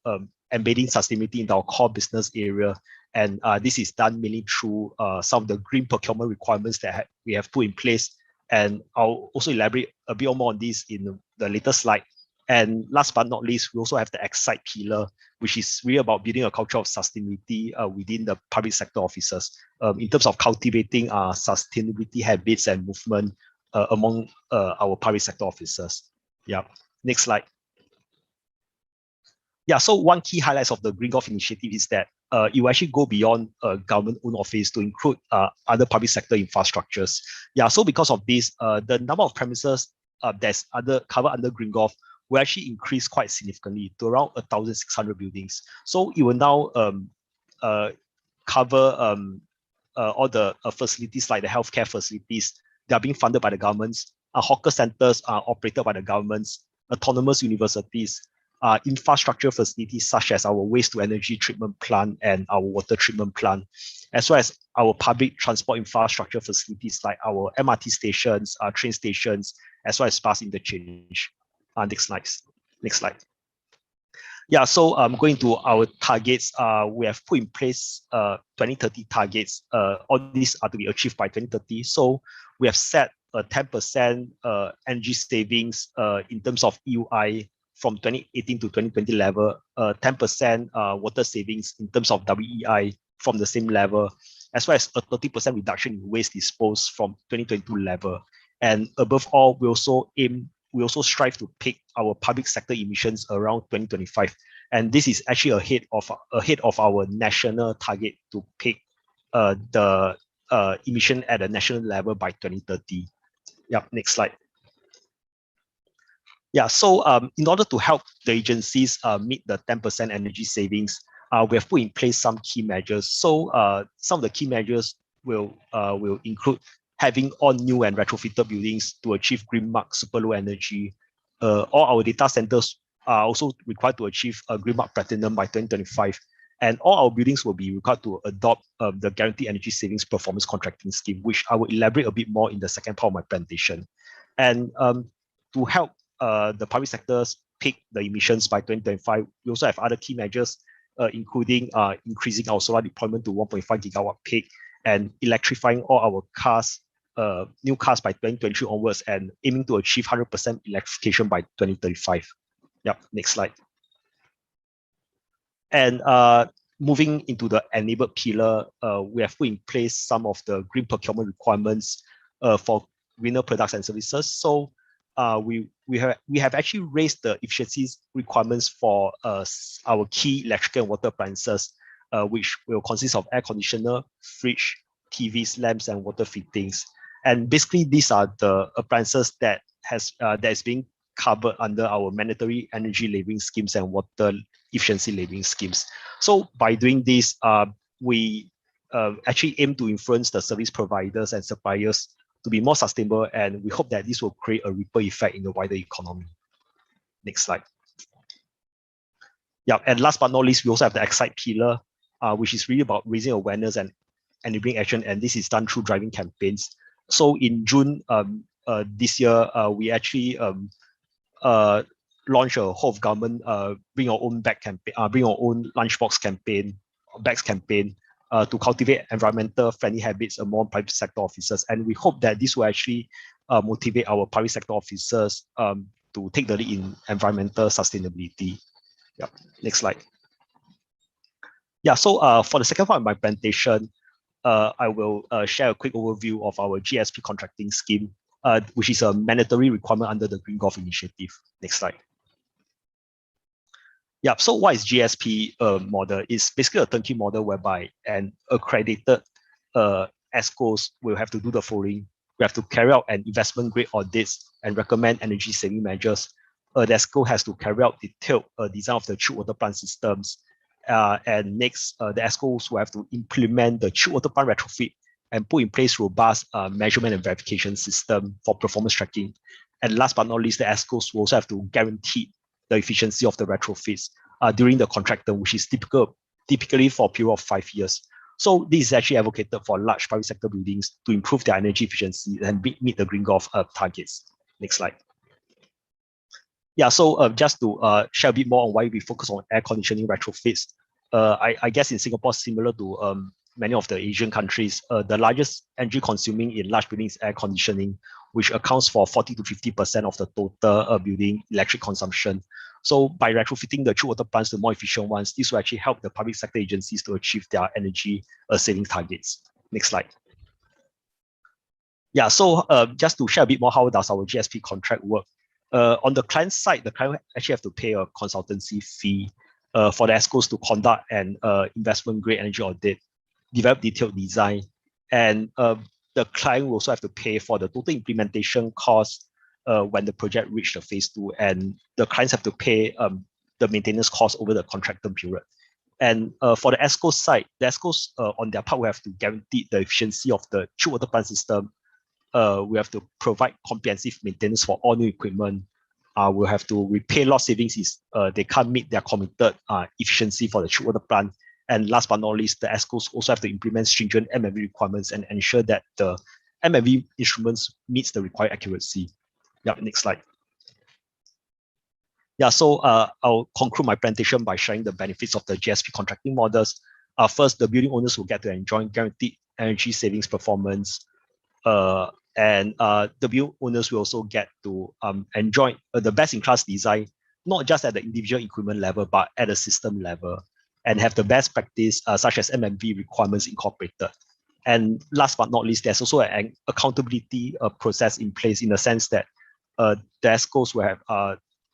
embedding sustainability into our core business area, and this is done mainly through some of the green procurement requirements that we have put in place, and I'll also elaborate a bit more on this in the later slide. And last but not least, we also have the Excite pillar, which is really about building a culture of sustainability within the public sector officers, in terms of cultivating sustainability habits and movement among our public sector officers. Yeah, next slide. Yeah, so one key highlights of the Green Golf initiative is that it will actually go beyond government-owned office to include other public sector infrastructures. Yeah, so because of this, the number of premises that's covered under Green Golf will actually increase quite significantly to around 1,600 buildings. So it will now cover all the facilities like the healthcare facilities that are being funded by the governments, hawker centers are operated by the governments, autonomous universities, infrastructure facilities such as our waste to energy treatment plant and our water treatment plant, as well as our public transport infrastructure facilities like our MRT stations, train stations, as well as bus interchange. Next slide. Next slide. Yeah, so going to our targets, we have put in place 2030 targets. All these are to be achieved by 2030. So we have set a 10% energy savings in terms of EUI from 2018 to 2020 level, 10% water savings in terms of WEI from the same level, as well as a 30% reduction in waste disposed from 2022 level. And above all, we also strive to peak our public sector emissions around 2025. And this is actually ahead of our national target to peak the emission at a national level by 2030. Yeah, next slide. Yeah, so in order to help the agencies meet the 10% energy savings, we have put in place some key measures. So some of the key measures will include having all new and retrofitted buildings to achieve Green Mark Super Low Energy. All our data centers are also required to achieve a Green Mark Platinum by 2025. And all our buildings will be required to adopt the Guaranteed Energy Savings Performance Contracting Scheme, which I will elaborate a bit more in the second part of my presentation. And to help the public sectors peak the emissions by 2025, we also have other key measures, including increasing our solar deployment to 1.5 gigawatt peak and electrifying all our cars, new cars by 2023 onwards, and aiming to achieve 100% electrification by 2035. Yep, next slide. And moving into the enabled pillar, we have put in place some of the green procurement requirements for greener products and services. So we have actually raised the efficiencies requirements for our key electrical and water appliances, which will consist of air conditioner, fridge, TVs, lamps, and water fittings. And basically, these are the appliances that is being covered under our mandatory energy labeling schemes and water efficiency labeling schemes. So by doing this, we actually aim to influence the service providers and suppliers to be more sustainable, and we hope that this will create a ripple effect in the wider economy. Next slide. Yeah, and last but not least, we also have the Excite pillar, which is really about raising awareness and enabling action, and this is done through driving campaigns. So in June this year, we actually launched a whole of government bring your own bag campaign, bring your own lunchbox campaign, bags campaign, to cultivate environmental friendly habits among private sector officers. And we hope that this will actually motivate our private sector officers to take the lead in environmental sustainability. Yeah, next slide. Yeah, so for the second part of my presentation, I will share a quick overview of our GSP contracting scheme, which is a mandatory requirement under the Green Gulf Initiative. Next slide. Yeah, so what is GSP model? It's basically a turnkey model whereby an accredited ESCOs will have to do the following. We have to carry out an investment grade audits and recommend energy saving measures. The ESCO has to carry out detailed design of the chilled water plant systems. And next, the ESCOs will have to implement the chilled water plant retrofit and put in place robust measurement and verification system for performance tracking. And last but not least, the ESCOs will also have to guarantee the efficiency of the retrofits during the contract term, which is typically for a period of 5 years. So this is actually advocated for large private sector buildings to improve their energy efficiency and meet the Green Gulf targets. Next slide. Yeah, so just to share a bit more on why we focus on air conditioning retrofits. I guess in Singapore, similar to many of the Asian countries, the largest energy consuming in large buildings is air conditioning, which accounts for 40 to 50% of the total building electric consumption. So by retrofitting the chilled water plants to more efficient ones, this will actually help the public sector agencies to achieve their energy saving targets. Next slide. Yeah, so just to share a bit more, how does our GSP contract work? On the client side, the client actually have to pay a consultancy fee for the ESCOs to conduct an investment grade energy audit, develop detailed design, and the client will also have to pay for the total implementation cost when the project reached the phase 2, and the clients have to pay the maintenance cost over the contract term period. And for the ESCO side, the ESCOs on their part will have to guarantee the efficiency of the chilled water plant system. We have to provide comprehensive maintenance for all new equipment. We'll have to repay lost savings if they can't meet their committed efficiency for the chilled water plant. And last but not least, the ESCOs also have to implement stringent MFV requirements and ensure that the MFV instruments meets the required accuracy. Yeah, next slide. Yeah, so I'll conclude my presentation by sharing the benefits of the GSP contracting models. First, the building owners will get to enjoy guaranteed energy savings performance. And the building owners will also get to enjoy the best-in-class design, not just at the individual equipment level, but at a system level, and have the best practice such as MFV requirements incorporated. And last but not least, there's also an accountability process in place in the sense that the ESCOs will have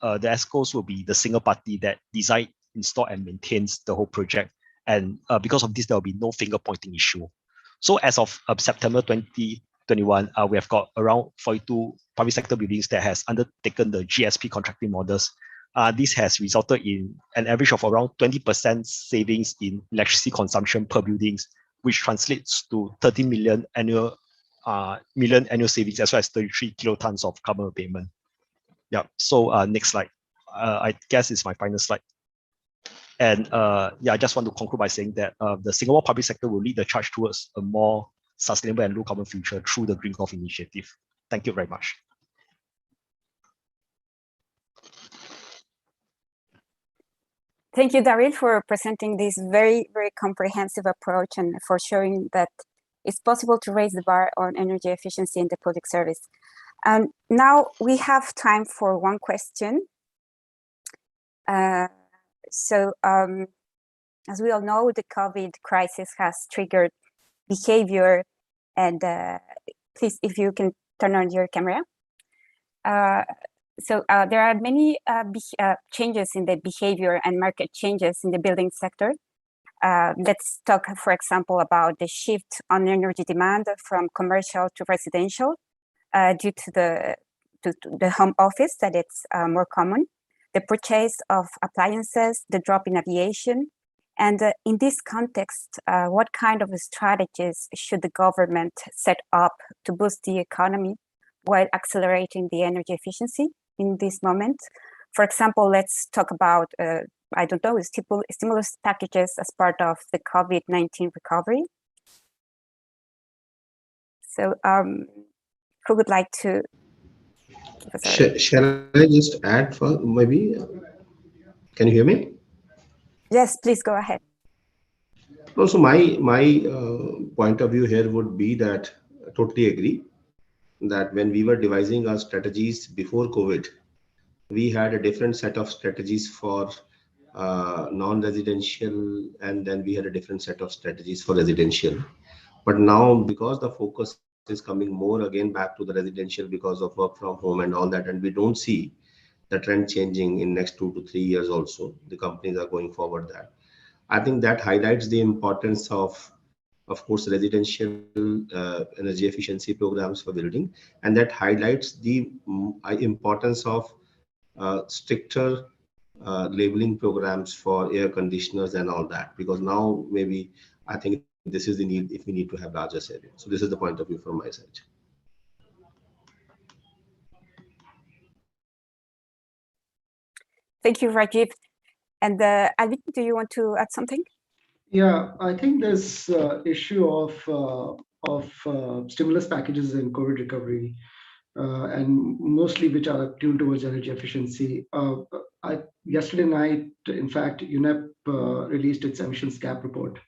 the ESCOs will be the single party that design, install, and maintains the whole project. And because of this, there will be no finger pointing issue. So as of September 2021, we have got around 42 public sector buildings that has undertaken the GSP contracting models. This has resulted in an average of around 20% savings in electricity consumption per buildings, which translates to 30 million annual savings, as well as 33 kilotons of carbon abatement. Yeah. So next slide. I guess it's my final slide. And yeah, I just want to conclude by saying that the Singapore public sector will lead the charge towards a more sustainable and low carbon future through the Green Gulf Initiative. Thank you very much. Thank you, Daryl, for presenting this very, very comprehensive approach and for showing that it's possible to raise the bar on energy efficiency in the public service. And now we have time for one question. So as we all know, the COVID crisis has triggered behavior, and please, if you can turn on your camera. So there are many changes in the behavior and market changes in the building sector. Let's talk, for example, about the shift on energy demand from commercial to residential due to the home office, that it's more common, the purchase of appliances, the drop in aviation. And in this context, what kind of strategies should the government set up to boost the economy while accelerating the energy efficiency in this moment? For example, let's talk about, I don't know, stimulus packages as part of the COVID-19 recovery. So who would like to? Shall I just add for maybe? Can you hear me? Yes, please go ahead. Also, my point of view here would be that I totally agree that when we were devising our strategies before COVID, we had a different set of strategies for non-residential, and then we had a different set of strategies for residential. But now, because the focus is coming more again back to the residential because of work from home and all that, and we don't see the trend changing in next 2 to 3 years also, the companies are going forward that. I think that highlights the importance of course, residential energy efficiency programs for building, and that highlights the importance of stricter labeling programs for air conditioners and all that, because now maybe I think this is the need if we need to have larger area. So this is the point of view from my side. Thank you, Rajiv. And Alvin, do you want to add something? Yeah, I think this issue of stimulus packages in COVID recovery, and mostly which are tuned towards energy efficiency. Yesterday night, in fact, UNEP released its emissions gap report,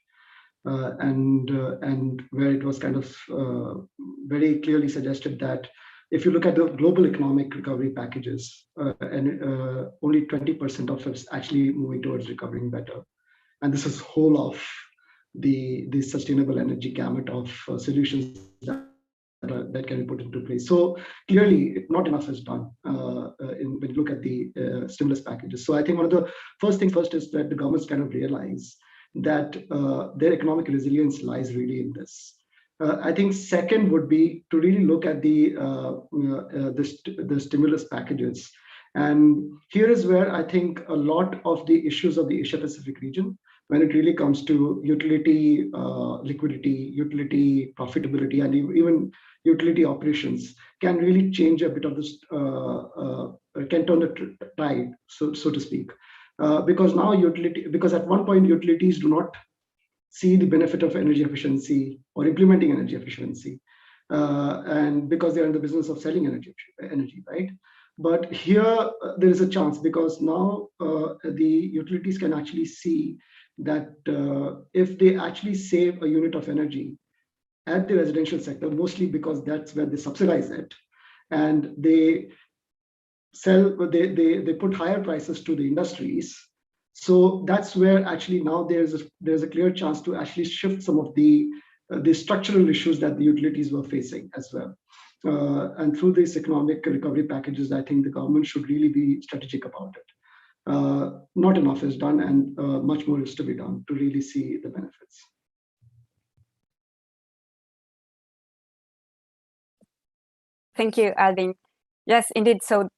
and where it was kind of very clearly suggested that if you look at the global economic recovery packages, and only 20% of it's actually moving towards recovering better. And this is whole of the sustainable energy gamut of solutions that can be put into place. So clearly, not enough is done when you look at the stimulus packages. So I think one of the first things first is that the governments kind of realize that their economic resilience lies really in this. I think second would be to really look at the stimulus packages. And here is where I think a lot of the issues of the Asia Pacific region, when it really comes to utility liquidity, utility profitability, and even utility operations, can really change a bit of this, can turn the tide, so to speak. Because now because at one point utilities do not see the benefit of energy efficiency or implementing energy efficiency, and because they're in the business of selling energy, right? But here there is a chance, because now the utilities can actually see that if they actually save a unit of energy at the residential sector, mostly because that's where they subsidize it, and they put higher prices to the industries. So that's where actually now there's a clear chance to actually shift some of the structural issues that the utilities were facing as well. And through these economic recovery packages, I think the government should really be strategic about it. Not enough is done, and much more is to be done to really see the benefits. Thank you, Alvin. Yes, indeed. So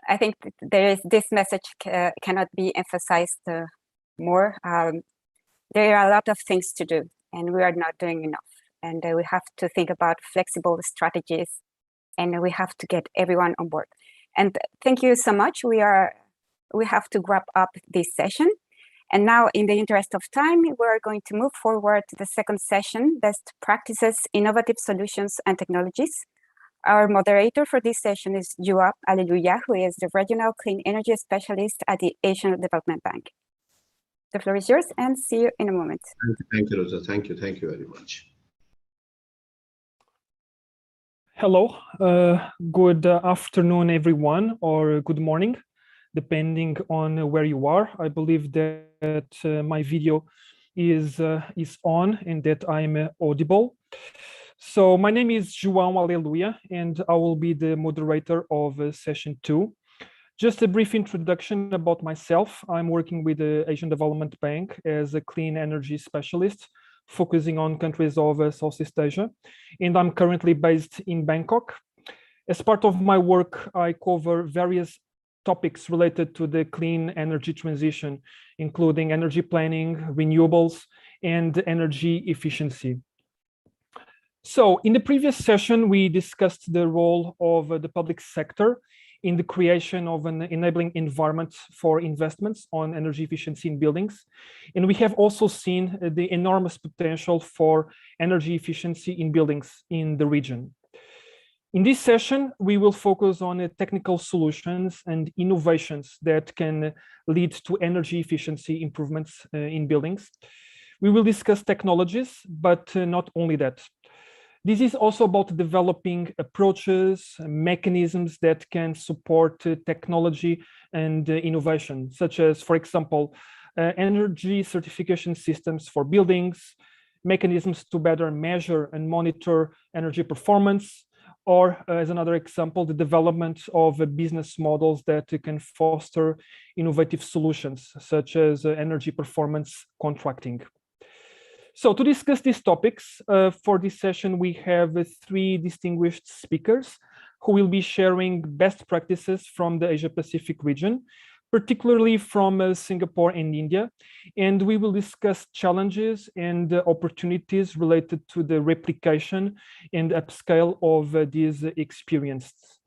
I think this message cannot be emphasized more. There are a lot of things to do, and we are not doing enough. And we have to think about flexible strategies, and we have to get everyone on board. And thank you so much. We have to wrap up this session. And now, in the interest of time, we're going to move forward to the second session, Best Practices, Innovative Solutions and Technologies. Our moderator for this session is Juha Alleluia, who is the Regional Clean Energy Specialist at the Asian Development Bank. The floor is yours, and see you in a moment. Thank you, Rosa. Thank you very much. Hello, good afternoon, everyone, or good morning, depending on where you are. I believe that my video is on and that I'm audible. So my name is João Alleluia, and I will be the moderator of session 2. Just a brief introduction about myself. I'm working with the Asian Development Bank as a clean energy specialist, focusing on countries of Southeast Asia, and I'm currently based in Bangkok. As part of my work, I cover various topics related to the clean energy transition, including energy planning, renewables, and energy efficiency. So in the previous session, we discussed the role of the public sector in the creation of an enabling environment for investments on energy efficiency in buildings. And we have also seen the enormous potential for energy efficiency in buildings in the region. In this session, we will focus on technical solutions and innovations that can lead to energy efficiency improvements in buildings. We will discuss technologies, but not only that. This is also about developing approaches, mechanisms that can support technology and innovation, such as, for example, energy certification systems for buildings, mechanisms to better measure and monitor energy performance, or as another example, the development of business models that can foster innovative solutions, such as energy performance contracting. So to discuss these topics, for this session, we have 3 distinguished speakers who will be sharing best practices from the Asia-Pacific region, particularly from Singapore and India. And we will discuss challenges and opportunities related to the replication and upscale of these experiences.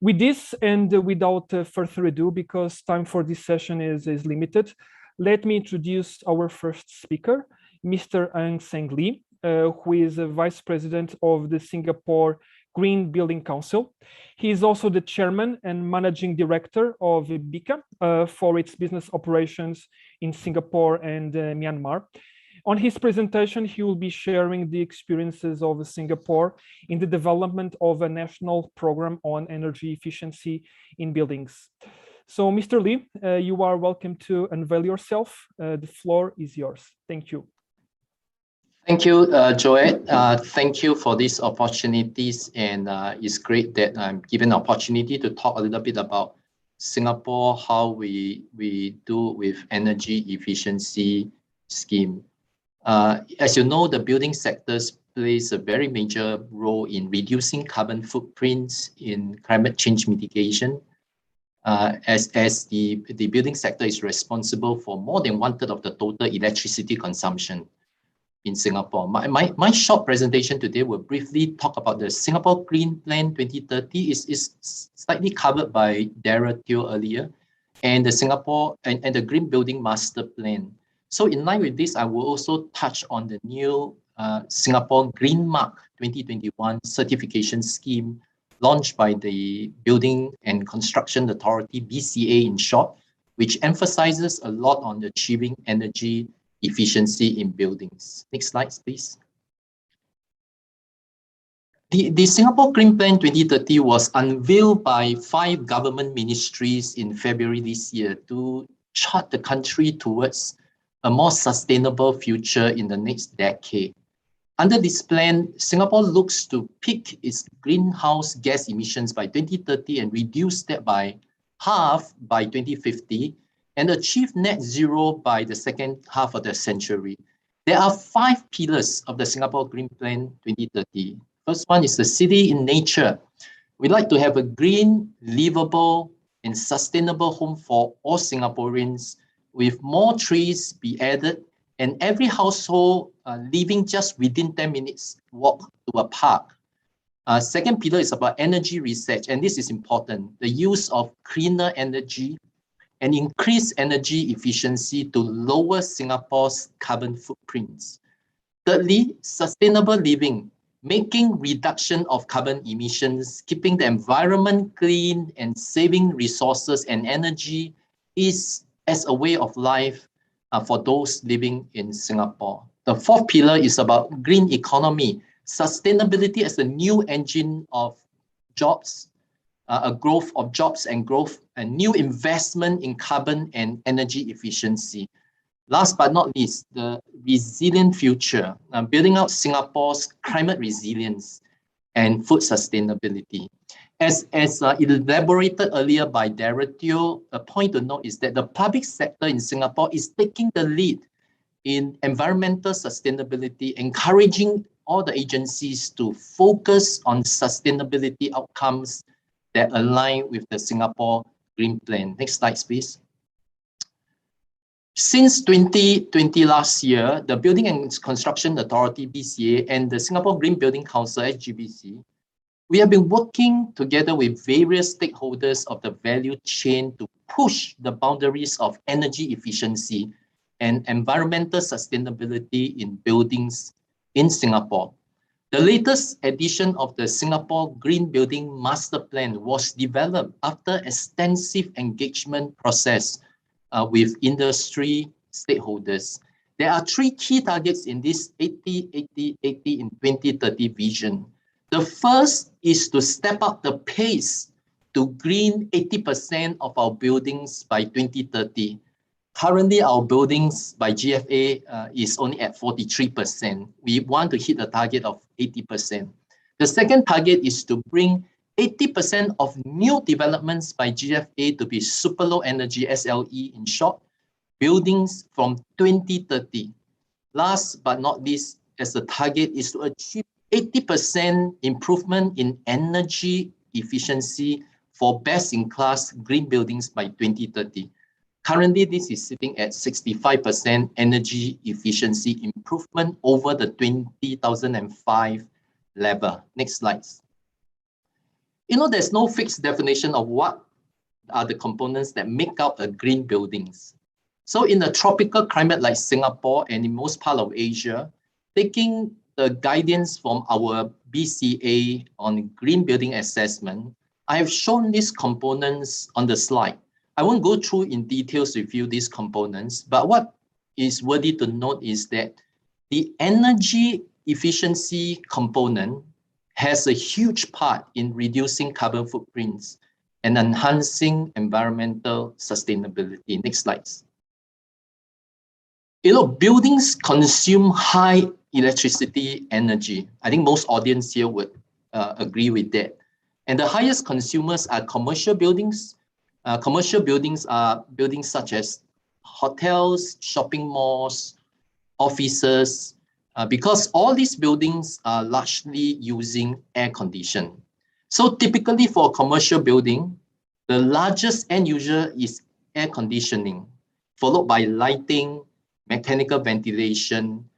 With this, and without further ado, because time for this session is limited, let me introduce our first speaker, Mr. Ang Seng Lee, who is a Vice President of the Singapore Green Building Council. He is also the Chairman and Managing Director of BICA for its business operations in Singapore and Myanmar. On his presentation, he will be sharing the experiences of Singapore in the development of a national program on energy efficiency in buildings. So, Mr. Lee, you are welcome to unveil yourself. The floor is yours. Thank you. Thank you, Joette. Thank you for these opportunities, and it's great that I'm given the opportunity to talk a little bit about Singapore, how we do with energy efficiency scheme. As you know, the building sectors plays a very major role in reducing carbon footprints in climate change mitigation, as the building sector is responsible for more than 1/3 of the total electricity consumption in Singapore. My short presentation today will briefly talk about the Singapore Green Plan 2030. Is slightly covered by Darrell Teo earlier, and the Singapore and the Green Building Master Plan. So in line with this, I will also touch on the new Singapore Green Mark 2021 certification scheme launched by the Building and Construction Authority, BCA in short, which emphasizes a lot on achieving energy efficiency in buildings. Next slide, please. The Singapore Green Plan 2030 was unveiled by 5 government ministries in February this year to chart the country towards a more sustainable future in the next decade. Under this plan, Singapore looks to peak its greenhouse gas emissions by 2030 and reduce that by half by 2050, and achieve net zero by the second half of the century. There are 5 pillars of the Singapore Green Plan 2030. First one is the city in nature. We like to have a green, livable, and sustainable home for all Singaporeans, with more trees be added, and every household living just within 10 minutes walk to a park. Second pillar is about energy research, and this is important. The use of cleaner energy and increase energy efficiency to lower Singapore's carbon footprints. Thirdly, sustainable living, making reduction of carbon emissions, keeping the environment clean, and saving resources and energy is as a way of life for those living in Singapore. The fourth pillar is about green economy, sustainability as a new engine of jobs, a growth of jobs and growth, and new investment in carbon and energy efficiency. Last but not least, the resilient future, building out Singapore's climate resilience and food sustainability. As elaborated earlier by Darrell Teo, a point to note is that the public sector in Singapore is taking the lead in environmental sustainability, encouraging all the agencies to focus on sustainability outcomes that align with the Singapore Green Plan. Next slide, please. Since 2020 last year, the Building and Construction Authority, BCA, and the Singapore Green Building Council, SGBC, we have been working together with various stakeholders of the value chain to push the boundaries of energy efficiency and environmental sustainability in buildings in Singapore. The latest edition of the Singapore Green Building Master Plan was developed after extensive engagement process with industry stakeholders. There are 3 key targets in this 80-80-80 in 2030 vision. The first is to step up the pace to green 80% of our buildings by 2030. Currently, our buildings by GFA is only at 43%. We want to hit a target of 80%. The second target is to bring 80% of new developments by GFA to be super low energy, SLE in short, buildings from 2030. Last but not least, as the target is to achieve 80% improvement in energy efficiency for best-in-class green buildings by 2030. Currently, this is sitting at 65% energy efficiency improvement over the 2005 level. Next slide. You know, there's no fixed definition of what are the components that make up a green buildings. So in a tropical climate like Singapore and in most part of Asia, taking the guidance from our BCA on green building assessment, I have shown these components on the slide. I won't go through in details with you these components, but what is worthy to note is that the energy efficiency component has a huge part in reducing carbon footprints and enhancing environmental sustainability. Next slide. You know, buildings consume high electricity energy. I think most audience here would agree with that. And the highest consumers are commercial buildings. Commercial buildings are buildings such as hotels, shopping malls, offices, because all these buildings are largely using air conditioning. So typically for a commercial building, the largest end user is air conditioning, followed by lighting, mechanical ventilation,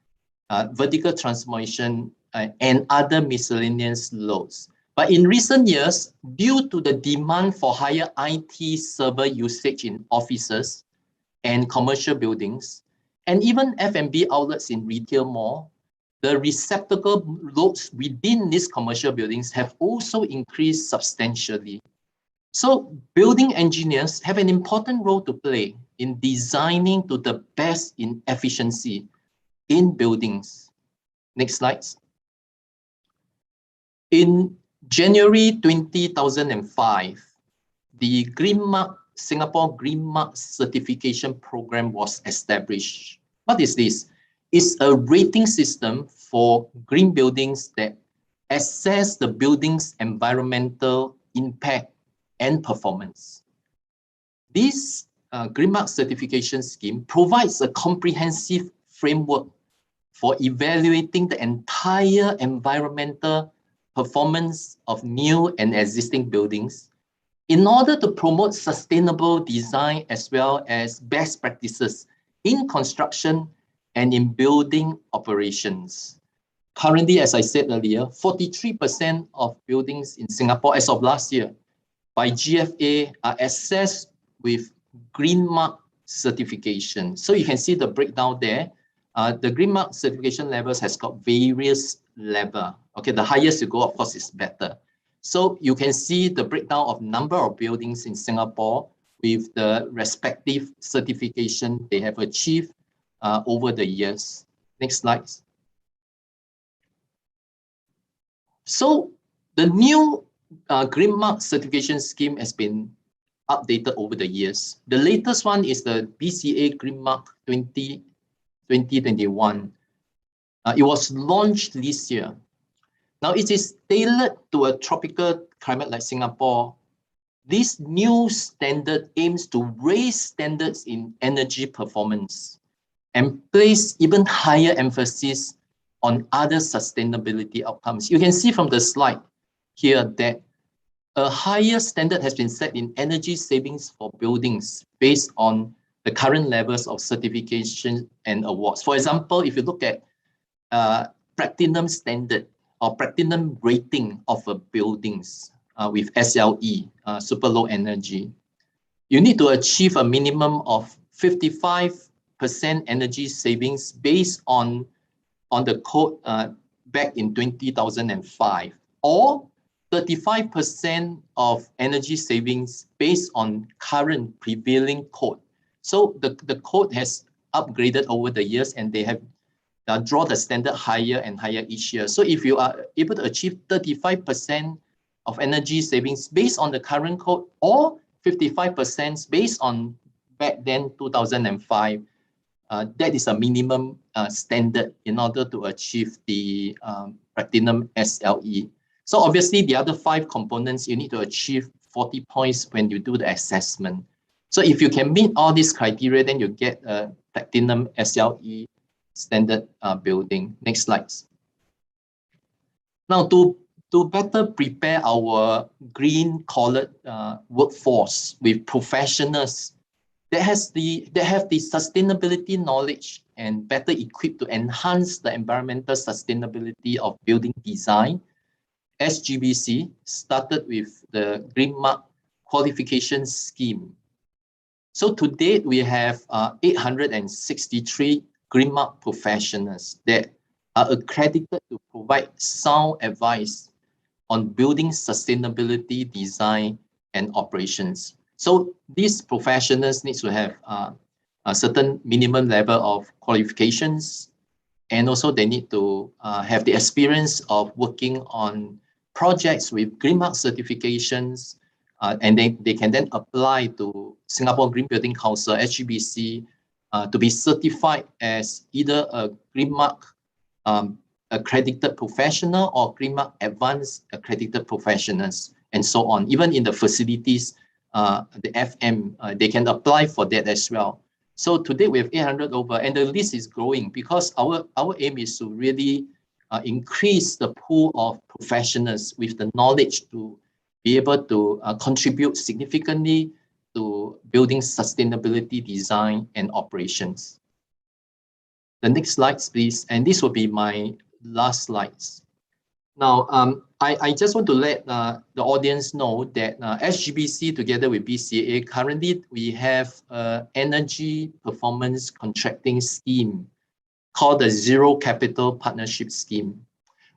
vertical transmission, and other miscellaneous loads. But in recent years, due to the demand for higher IT server usage in offices and commercial buildings, and even F&B outlets in retail mall, the receptacle loads within these commercial buildings have also increased substantially. So building engineers have an important role to play in designing to the best in efficiency in buildings. Next slide. In January 2005, the Singapore Green Mark certification program was established. What is this? It's a rating system for green buildings that assess the building's environmental impact and performance. This Green Mark certification scheme provides a comprehensive framework for evaluating the entire environmental performance of new and existing buildings in order to promote sustainable design as well as best practices in construction and in building operations. Currently, as I said earlier, 43% of buildings in Singapore as of last year by GFA are assessed with Green Mark certification. So you can see the breakdown there. The Green Mark certification levels has got various levels. Okay, the highest you go, of course, is better. So you can see the breakdown of number of buildings in Singapore with the respective certification they have achieved over the years. Next slide. So the new Green Mark certification scheme has been updated over the years. The latest one is the BCA Green Mark 2021. It was launched this year. Now it is tailored to a tropical climate like Singapore. This new standard aims to raise standards in energy performance and place even higher emphasis on other sustainability outcomes. You can see from the slide here that a higher standard has been set in energy savings for buildings based on the current levels of certification and awards. For example, if you look at platinum standard or platinum rating of buildings with SLE, super low energy, you need to achieve a minimum of 55% energy savings based on the code back in 2005, or 35% of energy savings based on current prevailing code. So the code has upgraded over the years and they have drawn the standard higher and higher each year. So if you are able to achieve 35% of energy savings based on the current code or 55% based on back then, 2005, that is a minimum standard in order to achieve the platinum SLE. So obviously the other 5 components, you need to achieve 40 points when you do the assessment. So if you can meet all these criteria, then you get a platinum SLE standard building. Next slides. Now to better prepare our green-collar workforce with professionals that have the sustainability knowledge and better equipped to enhance the environmental sustainability of building design, SGBC started with the Green Mark qualification scheme. So to date, we have 863 Green Mark professionals that are accredited to provide sound advice on building sustainability, design, and operations. So these professionals need to have a certain minimum level of qualifications, and also they need to have the experience of working on projects with Green Mark certifications, and they can then apply to Singapore Green Building Council, SGBC, to be certified as either a Green Mark accredited professional or Green Mark advanced accredited professionals, and so on. Even in the facilities, the FM, they can apply for that as well. So today we have 800 over, and the list is growing because our aim is to really increase the pool of professionals with the knowledge to be able to contribute significantly to building sustainability design and operations. The next slides, please. And this will be my last slides. Now, I just want to let the audience know that SGBC together with BCAA, currently we have an energy performance contracting scheme called the Zero Capital Partnership Scheme.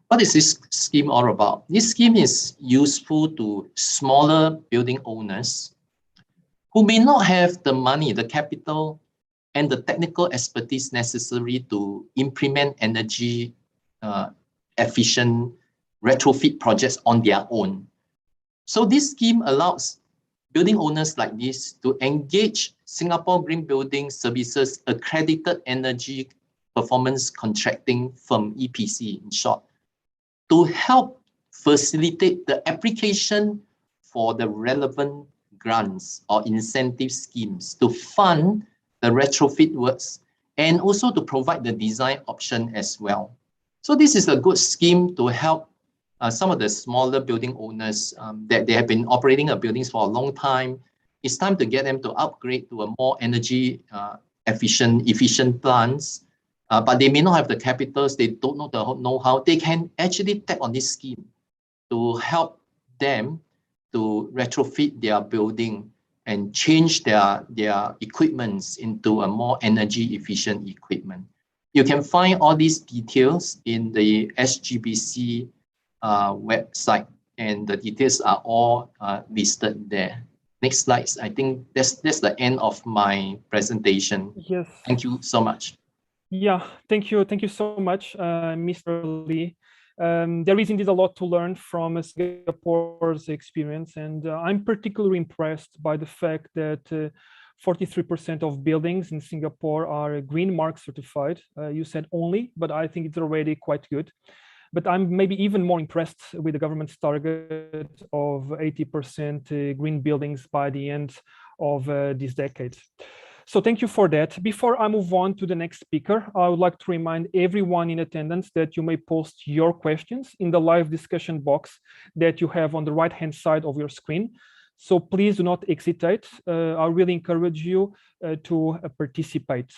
What is this scheme all about? This scheme is useful to smaller building owners who may not have the money, the capital, and the technical expertise necessary to implement energy efficient retrofit projects on their own. So this scheme allows building owners like this to engage Singapore Green Building Services accredited energy performance contracting firm, EPC in short, to help facilitate the application for the relevant grants or incentive schemes to fund the retrofit works and also to provide the design option as well. So this is a good scheme to help some of the smaller building owners that they have been operating buildings for a long time. It's time to get them to upgrade to a more energy efficient plants, but they may not have the capitals, they don't know the know-how. They can actually tap on this scheme to help them to retrofit their building and change their equipments into a more energy efficient equipment. You can find all these details in the SGBC website, and the details are all listed there. Next slides. I think that's the end of my presentation. Yes. Thank you so much. Yeah, thank you so much, Mr. Lee. There is indeed a lot to learn from Singapore's experience, and I'm particularly impressed by the fact that 43% of buildings in Singapore are Green Mark certified. You said only, but I think it's already quite good. But I'm maybe even more impressed with the government's target of 80% green buildings by the end of this decade. So thank you for that. Before I move on to the next speaker, I would like to remind everyone in attendance that you may post your questions in the live discussion box that you have on the right-hand side of your screen. So please do not hesitate. I really encourage you to participate.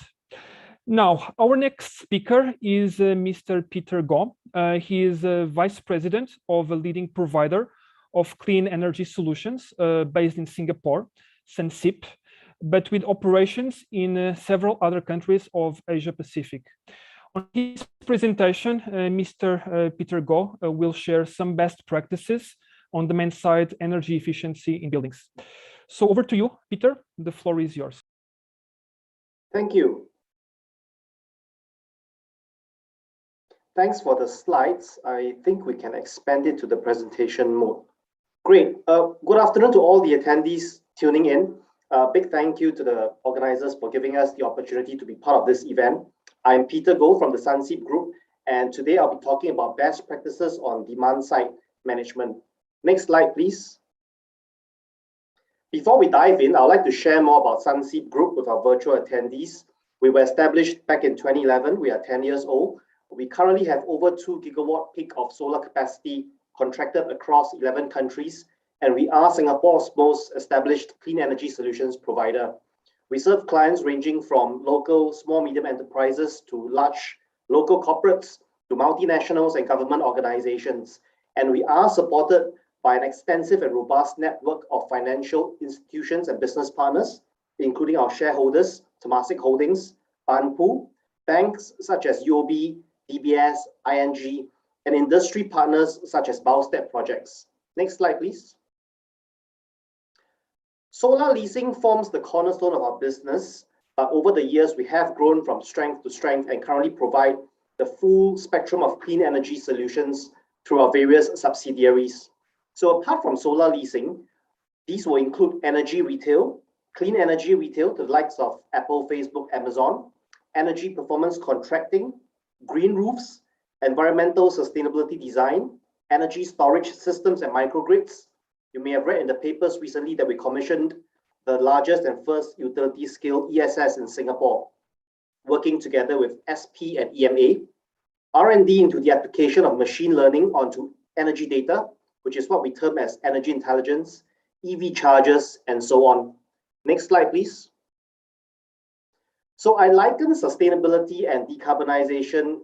Now, our next speaker is Mr. Peter Goh. He is Vice President of a leading provider of clean energy solutions based in Singapore, SENSIP, but with operations in several other countries of Asia Pacific. On his presentation, Mr. Peter Goh will share some best practices on demand side energy efficiency in buildings. So over to you, Peter. The floor is yours. Thank you. Thanks for the slides. I think we can expand it to the presentation mode. Great. Good afternoon to all the attendees tuning in. Big thank you to the organizers for giving us the opportunity to be part of this event. I'm Peter Goh from the Sunseap Group, and today I'll be talking about best practices on demand-side management. Next slide, please. Before we dive in, I'd like to share more about Sunseap Group with our virtual attendees. We were established back in 2011. We are 10 years old. We currently have over 2 gigawatt peak of solar capacity contracted across 11 countries, and we are Singapore's most established clean energy solutions provider. We serve clients ranging from local small medium enterprises to large local corporates to multinationals and government organizations. And we are supported by an extensive and robust network of financial institutions and business partners, including our shareholders, Temasek Holdings, Banpu, banks such as UOB, DBS, ING, and industry partners such as Baostep Projects. Next slide, please. Solar leasing forms the cornerstone of our business, but over the years, we have grown from strength to strength and currently provide the full spectrum of clean energy solutions through our various subsidiaries. So apart from solar leasing, these will include energy retail, clean energy retail to the likes of Apple, Facebook, Amazon, energy performance contracting, green roofs, environmental sustainability design, energy storage systems and microgrids. You may have read in the papers recently that we commissioned the largest and first utility scale ESS in Singapore, working together with SP and EMA, R&D into the application of machine learning onto energy data, which is what we term as energy intelligence, EV chargers, and so on. Next slide, please. So I liken sustainability and decarbonization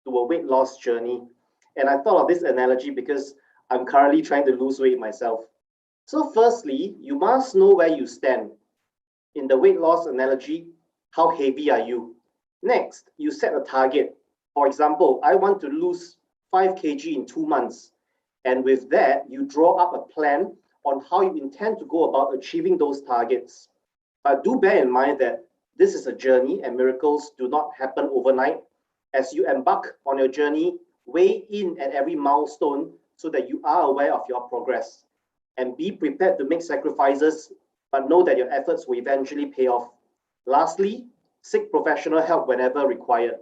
to a weight loss journey. And I thought of this analogy because I'm currently trying to lose weight myself. So firstly, you must know where you stand. In the weight loss analogy, how heavy are you? Next, you set a target. For example, I want to lose 5 kg in 2 months. And with that, you draw up a plan on how you intend to go about achieving those targets. But do bear in mind that this is a journey and miracles do not happen overnight. As you embark on your journey, weigh in at every milestone so that you are aware of your progress. And be prepared to make sacrifices, but know that your efforts will eventually pay off. Lastly, seek professional help whenever required.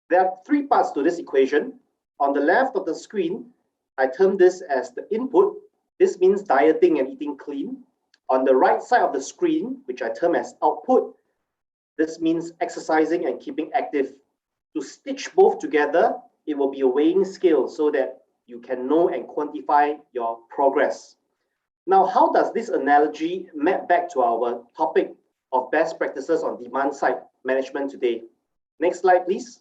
There are 3 parts to this equation. On the left of the screen, I term this as the input. This means dieting and eating clean. On the right side of the screen, which I term as output, this means exercising and keeping active. To stitch both together, it will be a weighing scale so that you can know and quantify your progress. Now, how does this analogy map back to our topic of best practices on demand-side management today? Next slide, please.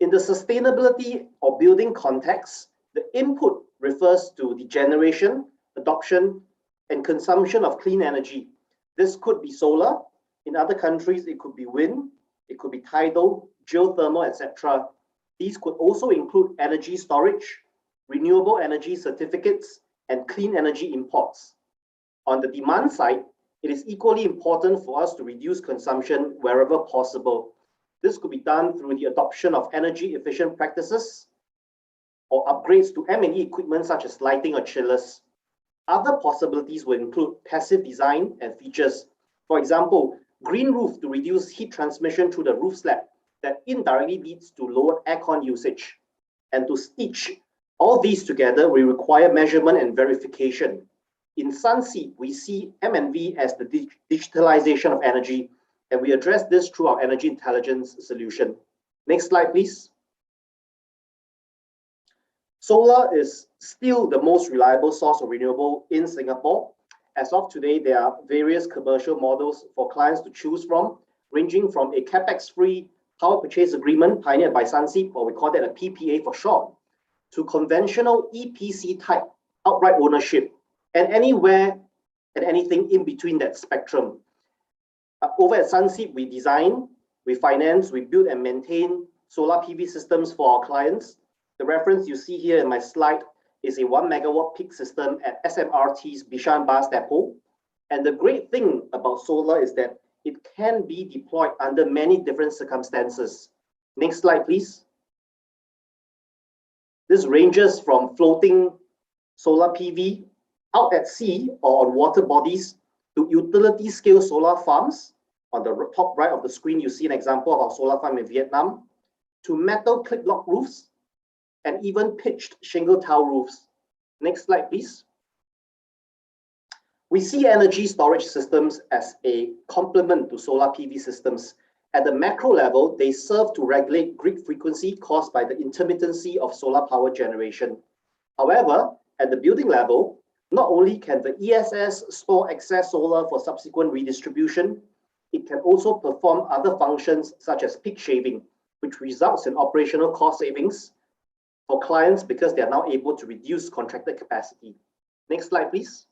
In the sustainability or building context, the input refers to the generation, adoption, and consumption of clean energy. This could be solar. In other countries, it could be wind, it could be tidal, geothermal, etc. These could also include energy storage, renewable energy certificates, and clean energy imports. On the demand side, it is equally important for us to reduce consumption wherever possible. This could be done through the adoption of energy efficient practices or upgrades to M&E equipment such as lighting or chillers. Other possibilities will include passive design and features. For example, green roof to reduce heat transmission through the roof slab that indirectly leads to lower aircon usage. And to stitch all these together, we require measurement and verification. In Sunseap, we see M&V as the digitalization of energy, and we address this through our energy intelligence solution. Next slide, please. Solar is still the most reliable source of renewable in Singapore. As of today, there are various commercial models for clients to choose from, ranging from a capex-free power purchase agreement pioneered by Sunseap, or we call that a PPA for short, to conventional EPC type outright ownership, and anywhere and anything in between that spectrum. Over at Sunseap, we design, we finance, we build and maintain solar PV systems for our clients. The reference you see here in my slide is a 1 megawatt peak system at SMRT's Bishan Bus Depot. And the great thing about solar is that it can be deployed under many different circumstances. Next slide, please. This ranges from floating solar PV out at sea or on water bodies to utility scale solar farms. On the top right of the screen, you see an example of our solar farm in Vietnam, to metal clip lock roofs, and even pitched shingle tile roofs. Next slide, please. We see energy storage systems as a complement to solar PV systems. At the macro level, they serve to regulate grid frequency caused by the intermittency of solar power generation. However, at the building level, not only can the ESS store excess solar for subsequent redistribution, it can also perform other functions such as peak shaving, which results in operational cost savings for clients because they are now able to reduce contracted capacity. Next slide, please.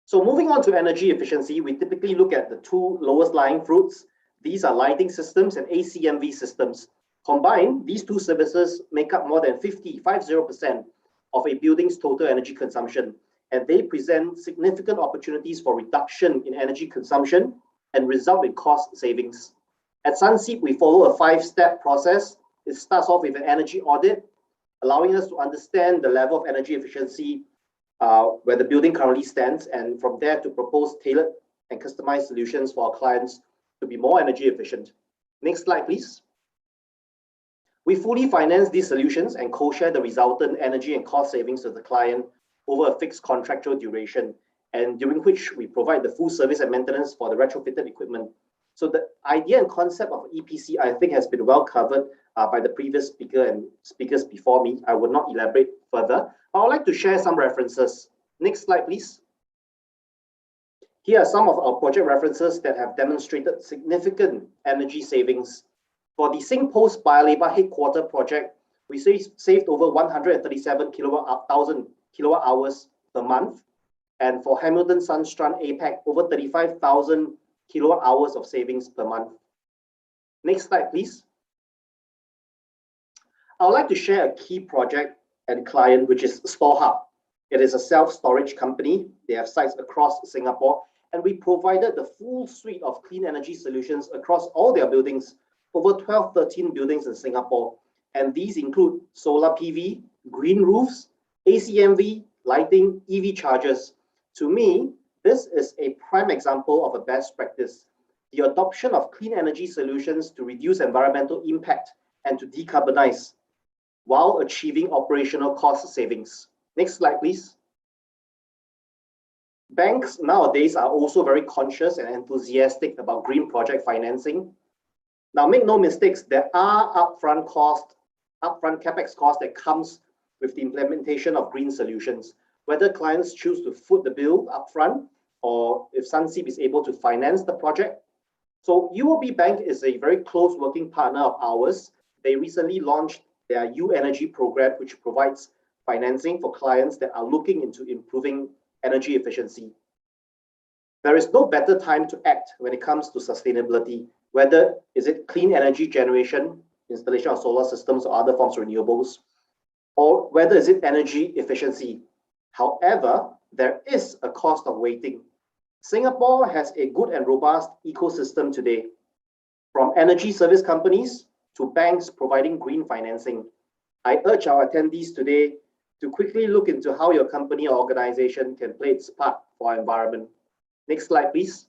So moving on to energy efficiency, we typically look at the two lowest lying fruits. These are lighting systems and ACMV systems. Combined, these two services make up more than 50% of a building's total energy consumption, and they present significant opportunities for reduction in energy consumption and result in cost savings. At Sunseap, we follow a 5-step process. It starts off with an energy audit, allowing us to understand the level of energy efficiency where the building currently stands, and from there to propose tailored and customized solutions for our clients to be more energy efficient. Next slide, please. We fully finance these solutions and co-share the resultant energy and cost savings to the client over a fixed contractual duration, and during which we provide the full service and maintenance for the retrofitted equipment. So the idea and concept of EPC, I think, has been well covered by the previous speaker and speakers before me. I would not elaborate further. I would like to share some references. Next slide, please. Here are some of our project references that have demonstrated significant energy savings. For the SingPost Paya Lebar headquarter project, we saved over 137,000 kilowatt hours per month. And for Hamilton Sundstrand APAC, over 35,000 kilowatt hours of savings per month. Next slide, please. I would like to share a key project and client, which is StoreHub. It is a self-storage company. They have sites across Singapore, and we provided the full suite of clean energy solutions across all their buildings, over 12, 13 buildings in Singapore. And these include solar PV, green roofs, ACMV, lighting, EV chargers. To me, this is a prime example of a best practice, the adoption of clean energy solutions to reduce environmental impact and to decarbonize while achieving operational cost savings. Next slide, please. Banks nowadays are also very conscious and enthusiastic about green project financing. Now, make no mistakes, there are upfront capex costs that comes with the implementation of green solutions, whether clients choose to foot the bill upfront or if Sunseap is able to finance the project. So UOB Bank is a very close working partner of ours. They recently launched their U Energy program, which provides financing for clients that are looking into improving energy efficiency. There is no better time to act when it comes to sustainability, whether is it clean energy generation, installation of solar systems or other forms of renewables, or whether is it energy efficiency. However, there is a cost of waiting. Singapore has a good and robust ecosystem today, from energy service companies to banks providing green financing. I urge our attendees today to quickly look into how your company or organization can play its part for our environment. Next slide, please.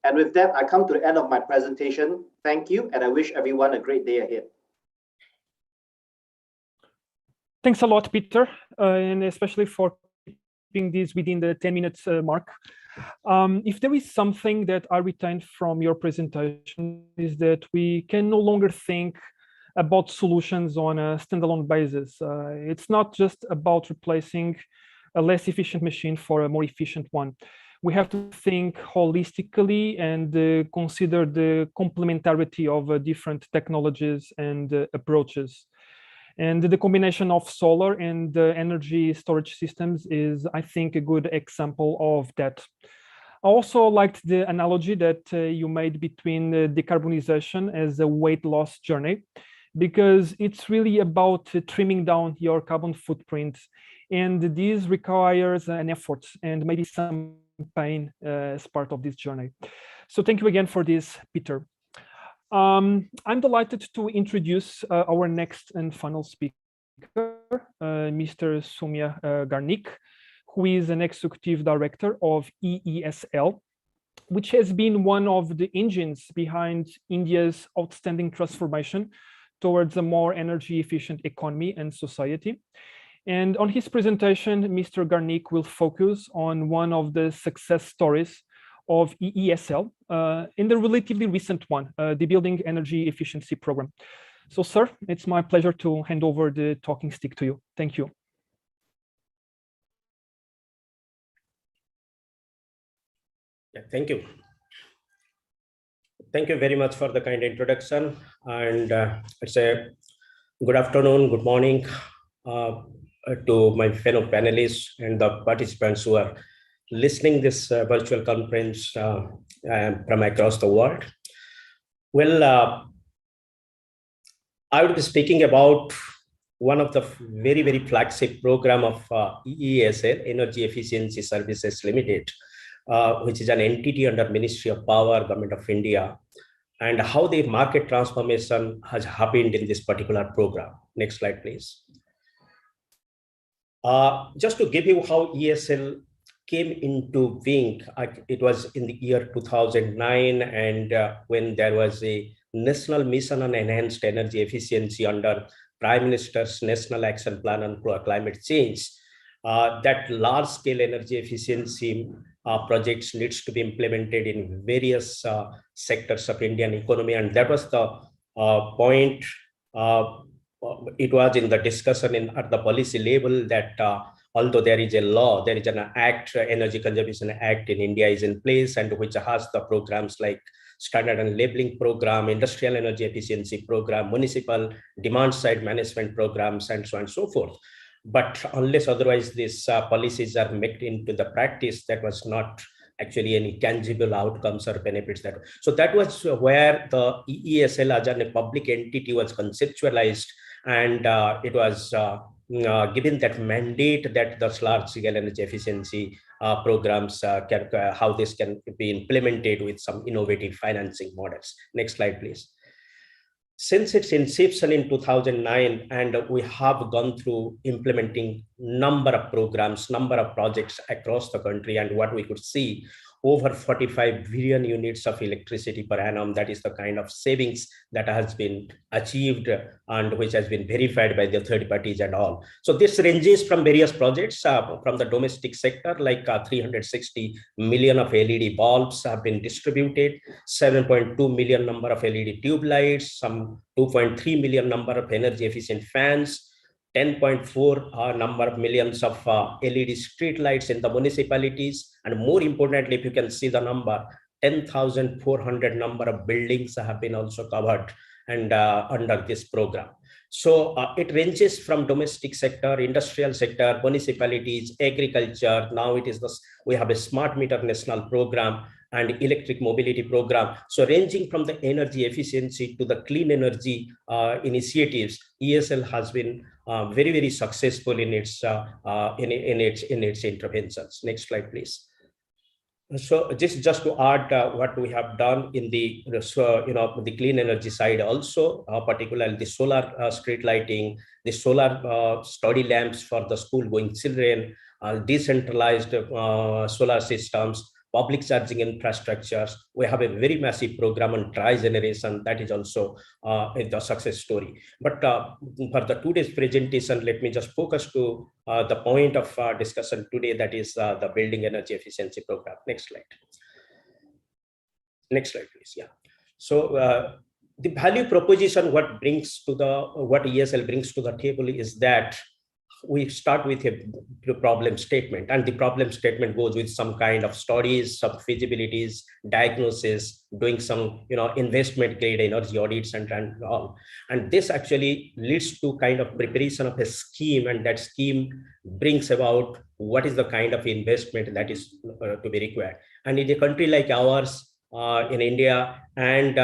And with that, I come to the end of my presentation. Thank you, and I wish everyone a great day ahead. Thanks a lot, Peter, and especially for keeping this within the 10 minutes mark. If there is something that I retained from your presentation is that we can no longer think about solutions on a standalone basis. It's not just about replacing a less efficient machine for a more efficient one. We have to think holistically and consider the complementarity of different technologies and approaches. And the combination of solar and energy storage systems is, I think, a good example of that. I also liked the analogy that you made between decarbonization as a weight loss journey, because it's really about trimming down your carbon footprint. And this requires an effort and maybe some pain as part of this journey. So thank you again for this, Peter. I'm delighted to introduce our next and final speaker, Mr. Soumya Garnik, who is an executive director of EESL, which has been one of the engines behind India's outstanding transformation towards a more energy efficient economy and society. And on his presentation, Mr. Garnik will focus on one of the success stories of EESL in the relatively recent one, the Building Energy Efficiency Program. So, sir, it's my pleasure to hand over the talking stick to you. Thank you. Yeah, thank you. Thank you very much for the kind introduction. And it's a good afternoon, good morning to my fellow panelists and the participants who are listening this virtual conference from across the world. Well, I will be speaking about one of the very, very flagship program of EESL, Energy Efficiency Services Limited, which is an entity under Ministry of Power, Government of India, and how the market transformation has happened in this particular program. Next slide, please. Just to give you how EESL came into being, it was in the year 2009, and when there was a National Mission on Enhanced Energy Efficiency under Prime Minister's National Action Plan on Climate Change, that large-scale energy efficiency projects needs to be implemented in various sectors of Indian economy, and that was the point. It was in the discussion at the policy level that although there is a law, there is an act, Energy Conservation Act in India is in place, and which has the programs like Standard and Labeling Program, Industrial Energy Efficiency Program, Municipal Demand Side Management Programs, and so on and so forth. But unless otherwise these policies are made into the practice, that was not actually any tangible outcomes or benefits. So that was where the EESL as a public entity was conceptualized, and it was given that mandate that the large-scale energy efficiency programs, how this can be implemented with some innovative financing models. Next slide, please. Since its inception in 2009, and we have gone through implementing number of programs, number of projects across the country, and what we could see, over 45 billion units of electricity per annum. That is the kind of savings that has been achieved and which has been verified by the third parties and all. So this ranges from various projects from the domestic sector, like 360 million of LED bulbs have been distributed, 7.2 million number of LED tube lights, some 2.3 million number of energy efficient fans, 10.4 number of millions of LED street lights in the municipalities, and more importantly, if you can see the number, 10,400 number of buildings have been also covered and under this program. So it ranges from domestic sector, industrial sector, municipalities, agriculture. Now it is we have a smart meter national program and electric mobility program. So ranging from the energy efficiency to the clean energy initiatives, EESL has been very, very successful in its interventions. Next slide, please. So just to add what we have done in the the clean energy side also, particularly the solar street lighting, the solar study lamps for the school going children, decentralized solar systems, public charging infrastructures. We have a very massive program on tri-generation that is also the success story. But for the today's presentation, let me just focus to the point of discussion today, that is the Building Energy Efficiency Program. Next slide. Next slide, please. Yeah. So the value proposition, what EESL brings to the table is that we start with a problem statement, and the problem statement goes with some kind of studies, some feasibilities, diagnosis, doing some investment grade energy audits and all. And this actually leads to kind of preparation of a scheme, and that scheme brings about what is the kind of investment that is to be required. And in a country like ours, in India, and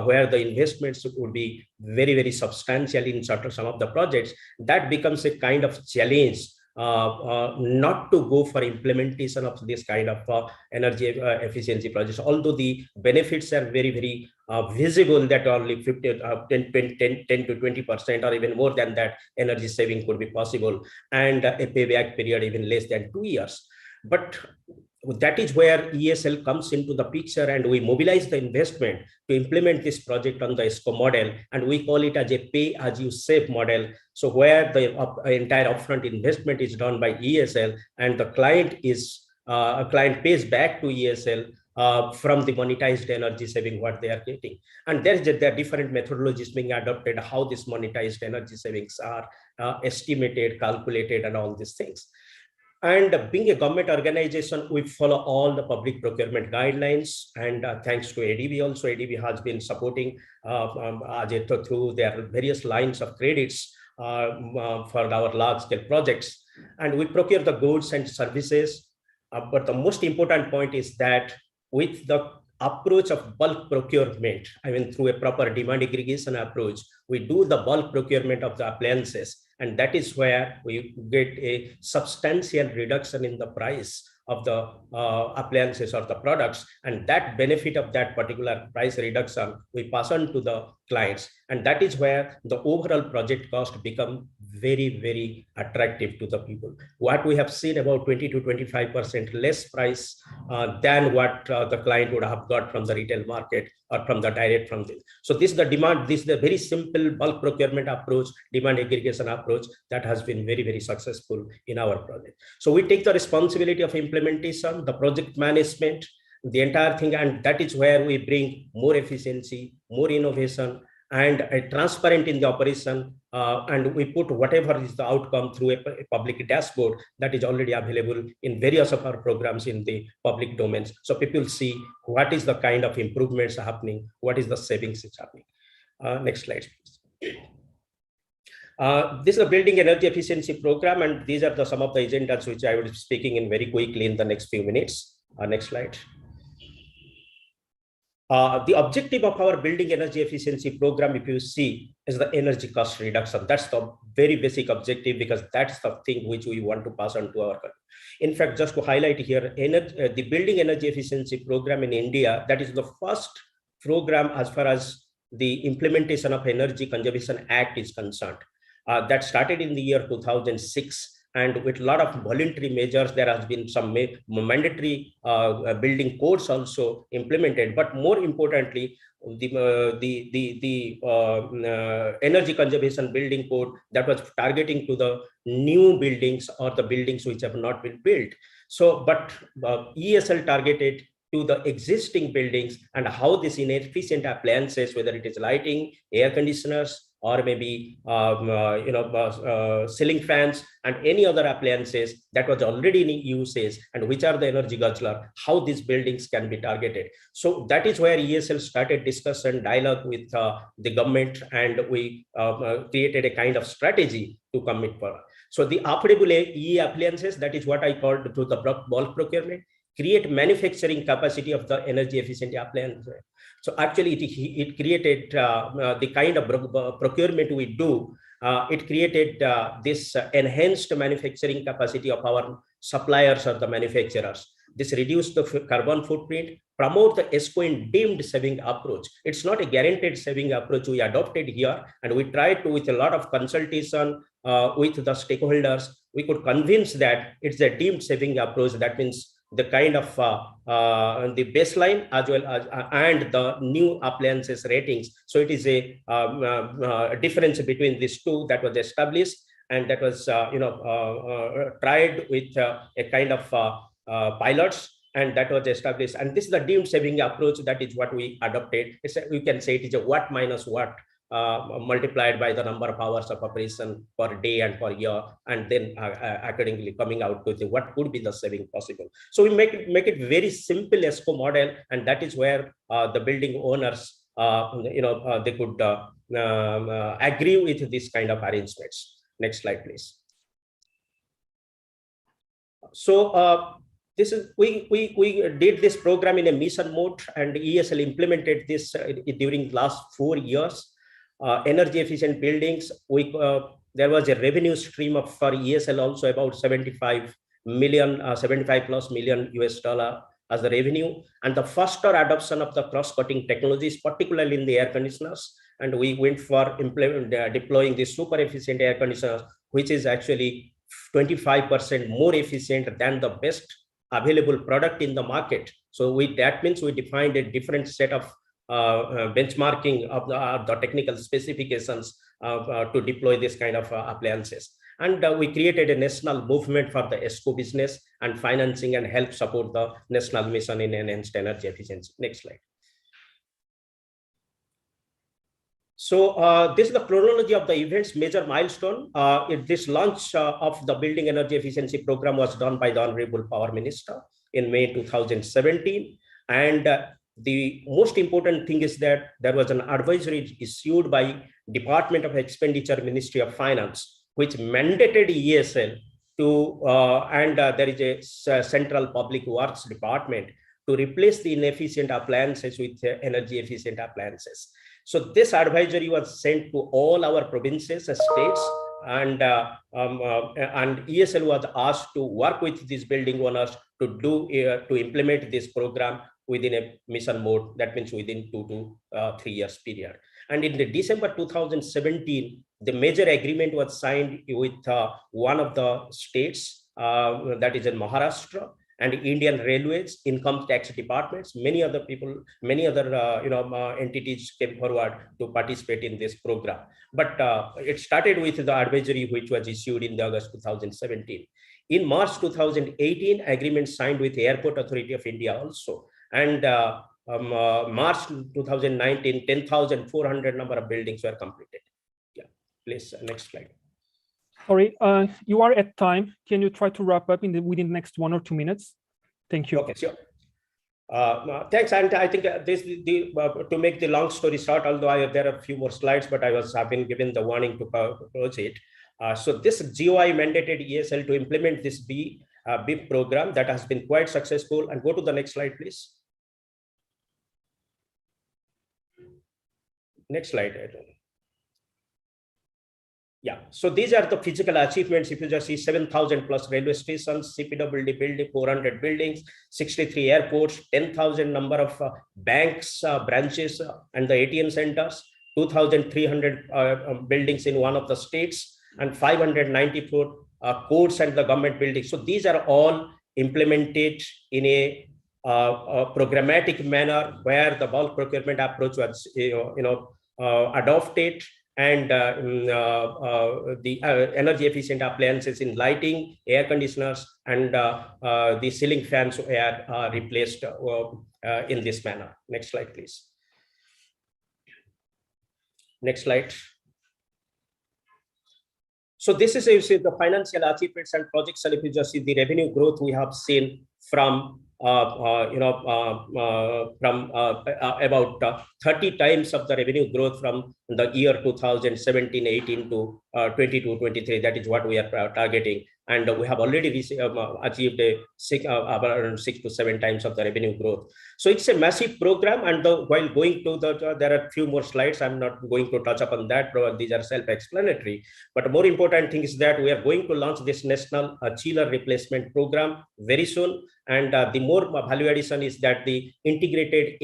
where the investments would be very, very substantial in some of the projects, that becomes a kind of challenge not to go for implementation of this kind of energy efficiency projects, although the benefits are very, very visible, that only 10 to 20% or even more than that energy saving could be possible, and a payback period even less than 2 years. But that is where ESL comes into the picture, and we mobilize the investment to implement this project on the ESCO model, and we call it as a pay-as-you-save model. So where the entire upfront investment is done by ESL, and the client pays back to ESL from the monetized energy saving what they are getting. And there are different methodologies being adopted, how this monetized energy savings are estimated, calculated, and all these things. And being a government organization, we follow all the public procurement guidelines. And thanks to ADB also, ADB has been supporting Ajeto through their various lines of credits for our large scale projects. And we procure the goods and services. But the most important point is that with the approach of bulk procurement, I mean, through a proper demand aggregation approach, we do the bulk procurement of the appliances. And that is where we get a substantial reduction in the price of the appliances or the products. And that benefit of that particular price reduction, we pass on to the clients. And that is where the overall project cost become very, very attractive to the people. What we have seen about 20 to 25% less price than what the client would have got from the retail market or from the direct from this. So this is the demand, this is the very simple bulk procurement approach, demand aggregation approach that has been very, very successful in our project. So we take the responsibility of implementation, the project management, the entire thing, and that is where we bring more efficiency, more innovation, and a transparent in the operation, and we put whatever is the outcome through a public dashboard that is already available in various of our programs in the public domains. So people see what is the kind of improvements happening, what is the savings is happening. Next slide, please. This is a building energy efficiency program, and these are some of the agendas which I will be speaking in very quickly in the next few minutes. Next slide. The objective of our building energy efficiency program, if you see, is the energy cost reduction. That's the very basic objective, because that's the thing which we want to pass on to our country. In fact, just to highlight here, the building energy efficiency program in India, that is the first program as far as the implementation of Energy Conservation Act is concerned. That started in the year 2006. And with a lot of voluntary measures, there has been some mandatory building codes also implemented. But more importantly, the energy conservation building code that was targeting to the new buildings or the buildings which have not been built. So, but ESL targeted to the existing buildings and how this inefficient appliances, whether it is lighting, air conditioners, or maybe ceiling fans and any other appliances that was already in usage, and which are the energy guzzler, how these buildings can be targeted. So that is where ESL started discussion, dialogue with the government, and we created a kind of strategy to commit for. So the affordable EE appliances, that is what I called through the bulk procurement, create manufacturing capacity of the energy efficient appliances. So actually it created the kind of procurement we do. It created this enhanced manufacturing capacity of our suppliers or the manufacturers. This reduced the carbon footprint, promote the ESCO in deemed saving approach. It's not a guaranteed saving approach we adopted here, and we tried to, with a lot of consultation with the stakeholders, we could convince that it's a deemed saving approach. That means the kind of the baseline as well as and the new appliances ratings. So it is a difference between these two that was established, and that was tried with a kind of pilots, and that was established. And this is the deemed saving approach. That is what we adopted. You can say it is a watt minus watt multiplied by the number of hours of operation per day and per year, and then accordingly coming out to what could be the saving possible. So we make it very simple ESCO model, and that is where the building owners they could agree with this kind of arrangements. Next slide, please. So this is we did this program in a mission mode, and ESL implemented this during the last 4 years. Energy efficient buildings, we there was a revenue stream of for ESL also about 75 plus million US dollar as the revenue, and the faster adoption of the cross-cutting technologies, particularly in the air conditioners. And we went for deploying the super efficient air conditioners, which is actually 25% more efficient than the best available product in the market. So that means we defined a different set of benchmarking of the technical specifications to deploy this kind of appliances. And we created a national movement for the ESCO business and financing and help support the national mission in enhanced energy efficiency. Next slide. So this is the chronology of the event's major milestone. This launch of the Building Energy Efficiency Program was done by the Honorable Power Minister in May 2017. And the most important thing is that there was an advisory issued by Department of Expenditure, Ministry of Finance, which mandated ESL to, there is a Central Public Works Department to replace the inefficient appliances with energy efficient appliances. So this advisory was sent to all our provinces and states, and ESL was asked to work with these building owners to implement this program within a mission mode. That means within 2 to 3 years period. And in the December 2017, the major agreement was signed with one of the states, that is in Maharashtra, and Indian Railways, income tax departments, many other people, many other entities came forward to participate in this program. But it started with the advisory which was issued in August 2017. In March 2018, agreement signed with the Airport Authority of India also. And March 2019, 10,400 number of buildings were completed. Yeah, please, next slide. Sorry, you are at time. Can you try to wrap up within the next 1 or 2 minutes? Thank you. Okay, sure. Thanks. And I think to make the long story short, although there are a few more slides, but I've been given the warning to close it. So this GOI mandated ESL to implement this BIP program that has been quite successful. And go to the next slide, please. Next slide. Yeah, so these are the physical achievements. If you just see 7,000 plus railway stations, CPWD building, 400 buildings, 63 airports, 10,000 number of banks, branches, and the ATM centers, 2,300 buildings in one of the states, and 594 courts and the government buildings. So these are all implemented in a programmatic manner where the bulk procurement approach was adopted, and the energy efficient appliances in lighting, air conditioners, and the ceiling fans were replaced in this manner. Next slide, please. Next slide. So this is the financial achievements and projects. And if you just see the revenue growth we have seen from about 30 times of the revenue growth from the year 2017-18 to 22-23. That is what we are targeting, and we have already achieved around 6 to 7 times of the revenue growth. So it's a massive program, and while going to there are a few more slides. I'm not going to touch upon that. These are self-explanatory. But more important thing is that we are going to launch this national chiller replacement program very soon. And the more value addition is that the integrated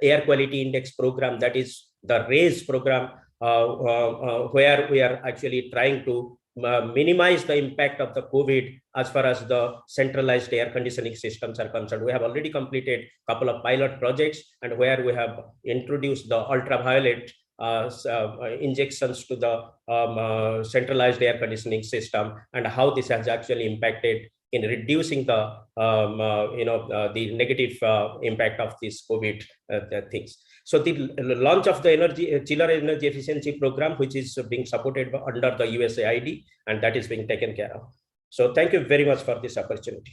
air quality index program, that is the RAISE program, where we are actually trying to minimize the impact of the COVID as far as the centralized air conditioning systems are concerned. We have already completed a couple of pilot projects, and where we have introduced the ultraviolet injections to the centralized air conditioning system, and how this has actually impacted in reducing the the negative impact of these COVID things. So the launch of the chiller energy efficiency program, which is being supported under the USAID, and that is being taken care of. So thank you very much for this opportunity.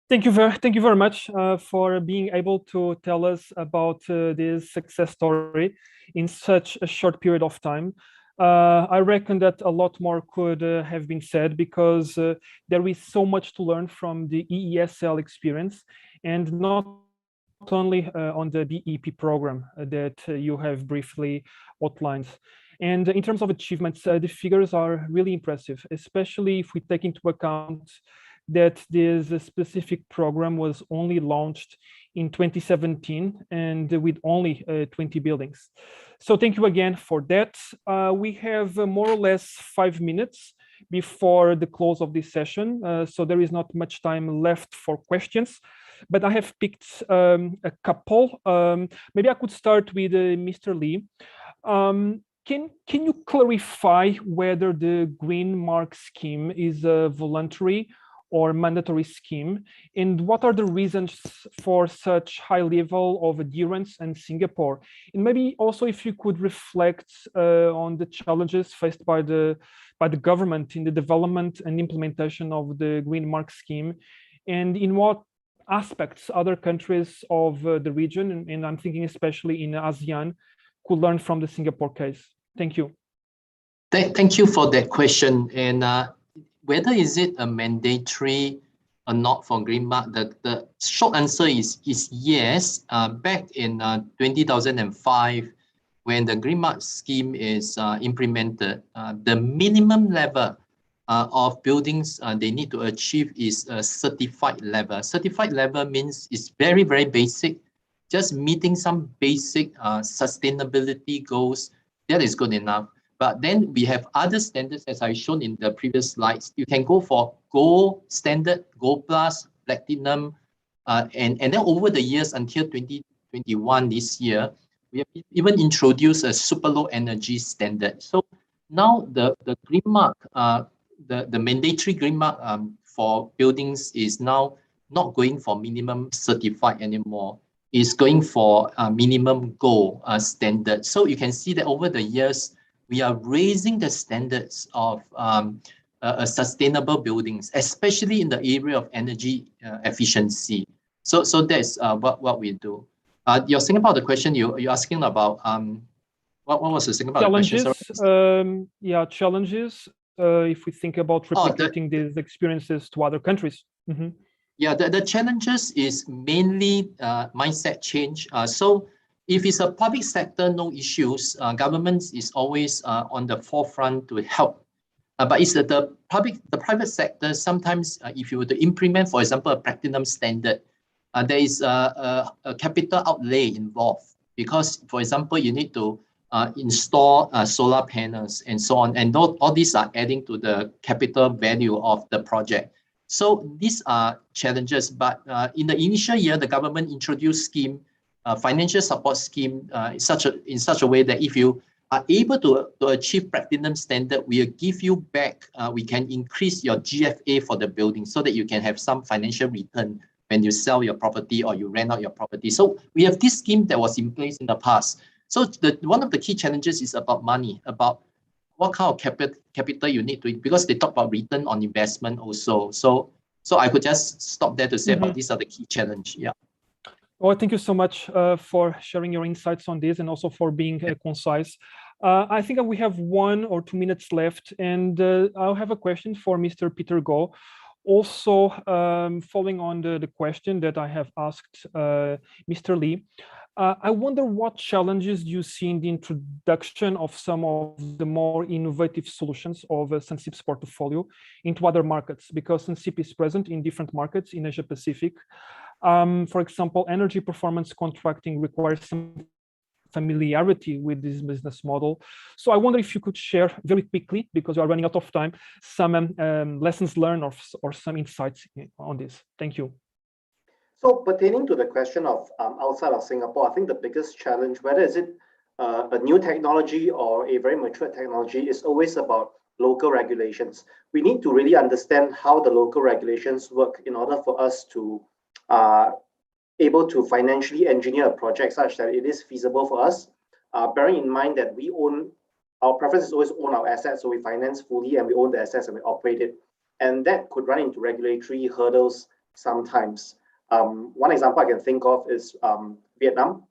Thank you very much for being able to tell us about this success story in such a short period of time. I reckon that a lot more could have been said, because there is so much to learn from the EESL experience, and not only on the DEP program that you have briefly outlined. And in terms of achievements, the figures are really impressive, especially if we take into account that this specific program was only launched in 2017 and with only 20 buildings. So thank you again for that. We have more or less 5 minutes before the close of this session, so there is not much time left for questions, but I have picked a couple. Maybe I could start with Mr. Lee. Can you clarify whether the Green Mark scheme is a voluntary or mandatory scheme, and what are the reasons for such high level of adherence in Singapore? And maybe also if you could reflect on the challenges faced by the government in the development and implementation of the Green Mark scheme, and in what aspects other countries of the region, and I'm thinking especially in ASEAN, could learn from the Singapore case. Thank you. Thank you for that question. And whether is it a mandatory or not for Green Mark, the short answer is yes. Back in 2005, when the Green Mark scheme is implemented, the minimum level of buildings they need to achieve is a certified level. Certified level means it's very, very basic. Just meeting some basic sustainability goals, that is good enough. But then we have other standards, as I shown in the previous slides. You can go for Gold standard, Gold Plus, Platinum, and then over the years until 2021 this year, we have even introduced a super low energy standard. So now the Green Mark, the mandatory Green Mark for buildings is now not going for minimum certified anymore. It's going for minimum Gold standard. So you can see that over the years, we are raising the standards of sustainable buildings, especially in the area of energy efficiency. So that's what we do. You're saying about the question you're asking about. What was the second about challenges? The question? Yeah, challenges. If we think about replicating these experiences to other countries. Mm-hmm. Yeah, the challenges is mainly mindset change. So if it's a public sector, no issues. Government is always on the forefront to help. But it's the private sector. Sometimes, if you were to implement, for example, a platinum standard, there is a capital outlay involved because, for example, you need to install solar panels and so on, and all these are adding to the capital value of the project. So these are challenges. But in the initial year, the government introduced scheme. Financial support scheme in such a way that if you are able to achieve platinum standard, we'll give you back, we can increase your GFA for the building so that you can have some financial return when you sell your property or you rent out your property. So we have this scheme that was in place in the past. So one of the key challenges is about money, about what kind of capital you need to, because they talk about return on investment also. So I could just stop there to say about these are the key challenge. Yeah. Well, thank you so much for sharing your insights on this and also for being concise. I think we have 1 or 2 minutes left, and I'll have a question for Mr. Peter Goh. Also, following on the question that I have asked Mr. Lee, I wonder what challenges you see in the introduction of some of the more innovative solutions of Sunseap's portfolio into other markets, because Sunseap is present in different markets in Asia Pacific. For example, energy performance contracting requires some familiarity with this business model. So I wonder if you could share very quickly, because we are running out of time, some lessons learned or some insights on this. Thank you. So pertaining to the question of outside of Singapore, I think the biggest challenge, whether is it a new technology or a very mature technology, is always about local regulations. We need to really understand how the local regulations work in order for us to able to financially engineer a project such that it is feasible for us, bearing in mind that we own, our preference is always own our assets, so we finance fully and we own the assets and we operate it. And that could run into regulatory hurdles sometimes. One example I can think of is Vietnam,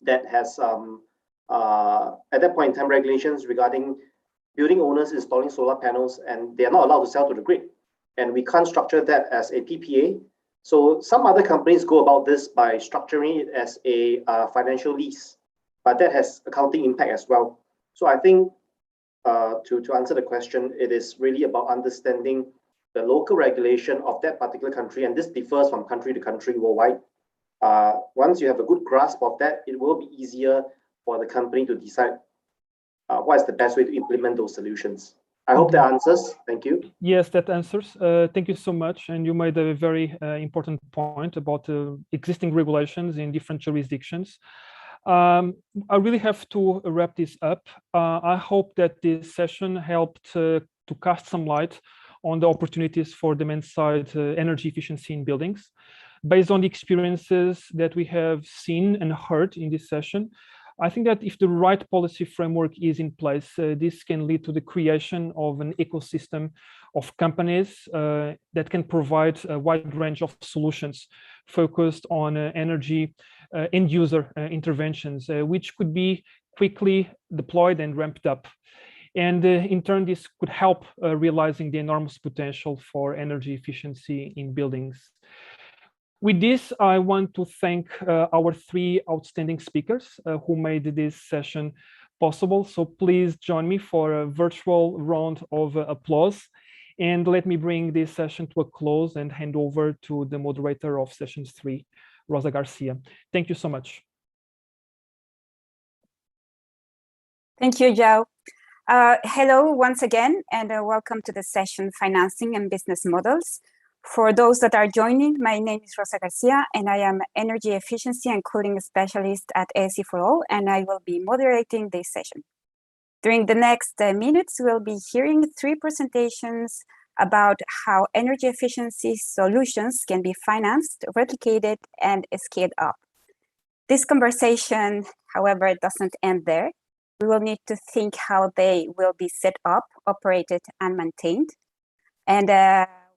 that has, at that point in time, regulations regarding building owners installing solar panels, and they are not allowed to sell to the grid. And we can't structure that as a PPA. So some other companies go about this by structuring it as a financial lease, but that has accounting impact as well. So I think to answer the question, it is really about understanding the local regulation of that particular country, and this differs from country to country worldwide. Once you have a good grasp of that, it will be easier for the company to decide what is the best way to implement those solutions. I hope that answers. Thank you. Yes, that answers. Thank you so much. And you made a very important point about existing regulations in different jurisdictions. I really have to wrap this up. I hope that this session helped to cast some light on the opportunities for demand-side energy efficiency in buildings. Based on the experiences that we have seen and heard in this session, I think that if the right policy framework is in place, this can lead to the creation of an ecosystem of companies that can provide a wide range of solutions focused on energy end user interventions, which could be quickly deployed and ramped up. And in turn, this could help realizing the enormous potential for energy efficiency in buildings. With this, I want to thank our three outstanding speakers who made this session possible. So please join me for a virtual round of applause. And let me bring this session to a close and hand over to the moderator of sessions 3, Rosa Garcia. Thank you so much. Thank you, Joe. Hello once again, and welcome to the session Financing and Business Models. For those that are joining, my name is Rosa Garcia, and I am Energy Efficiency and Cooling Specialist at ESG4All, and I will be moderating this session. During the next minutes, we'll be hearing 3 presentations about how energy efficiency solutions can be financed, replicated, and scaled up. This conversation, however, doesn't end there. We will need to think how they will be set up, operated, and maintained. And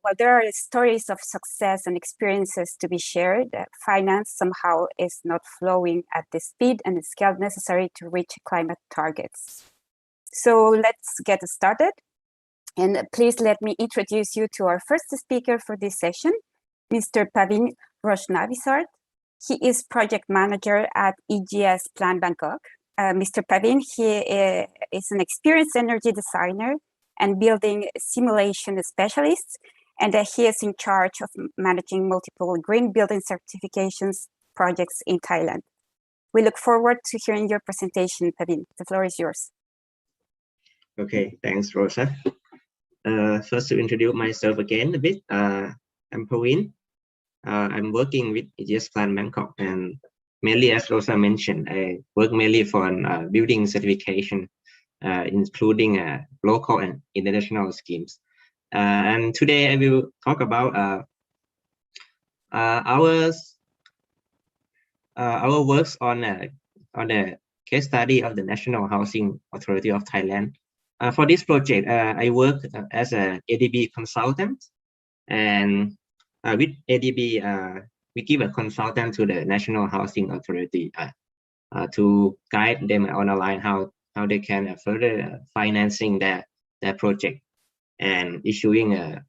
while there are stories of success and experiences to be shared, finance somehow is not flowing at the speed and the scale necessary to reach climate targets. So let's get started. And please let me introduce you to our first speaker for this session, Mr. Pavin Roshnavisart. He is project manager at EGS Plan Bangkok. Mr. Pavin, he is an experienced energy designer and building simulation specialist, and he is in charge of managing multiple green building certifications projects in Thailand. We look forward to hearing your presentation, Pavin. The floor is yours. Okay, thanks, Rosa. First, to introduce myself again a bit, I'm Pavin. I'm working with EGS Plan Bangkok, and mainly, as Rosa mentioned, I work mainly for building certification, including local and international schemes. And today I will talk about our works on a case study of the National Housing Authority of Thailand. For this project, I work as an ADB consultant, and with ADB, we give a consultant to the National Housing Authority to guide them on the line how they can further financing their project and issuing a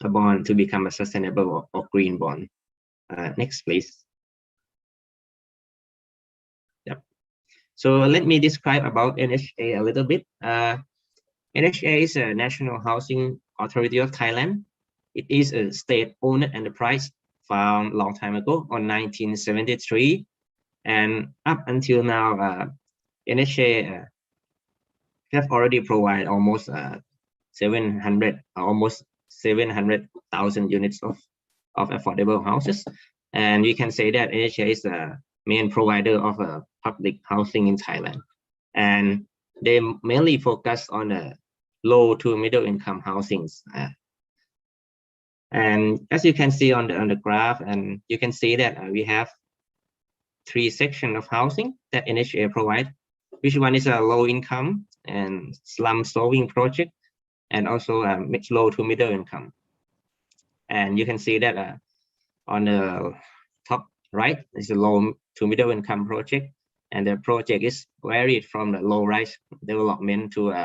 bond to become a sustainable or green bond. Next, please. Yep. So let me describe about NHA a little bit. NHA is a National Housing Authority of Thailand. It is a state-owned enterprise found a long time ago on 1973, and up until now, NHA have already provided almost 700,000 units of affordable houses, and we can say that NHA is the main provider of public housing in Thailand, and they mainly focus on low to middle income housings. And as you can see on the graph, and you can see that we have 3 sections of housing that NHA provide, which one is a low income and slum solving project, and also low to middle income. And you can see that on the top right is a low to middle income project, and the project is varied from the low rise development to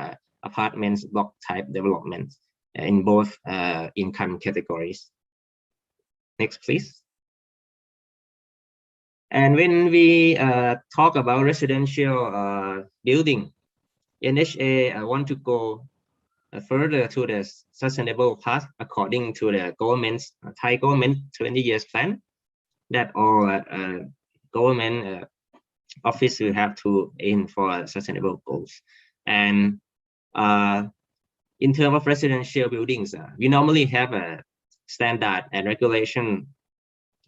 apartments block type development in both income categories. Next, please. And when we talk about residential building, NHA want to go further to the sustainable path according to the government's Thai government 20 years plan that all government office will have to aim for sustainable goals. And in terms of residential buildings, we normally have a standard and regulation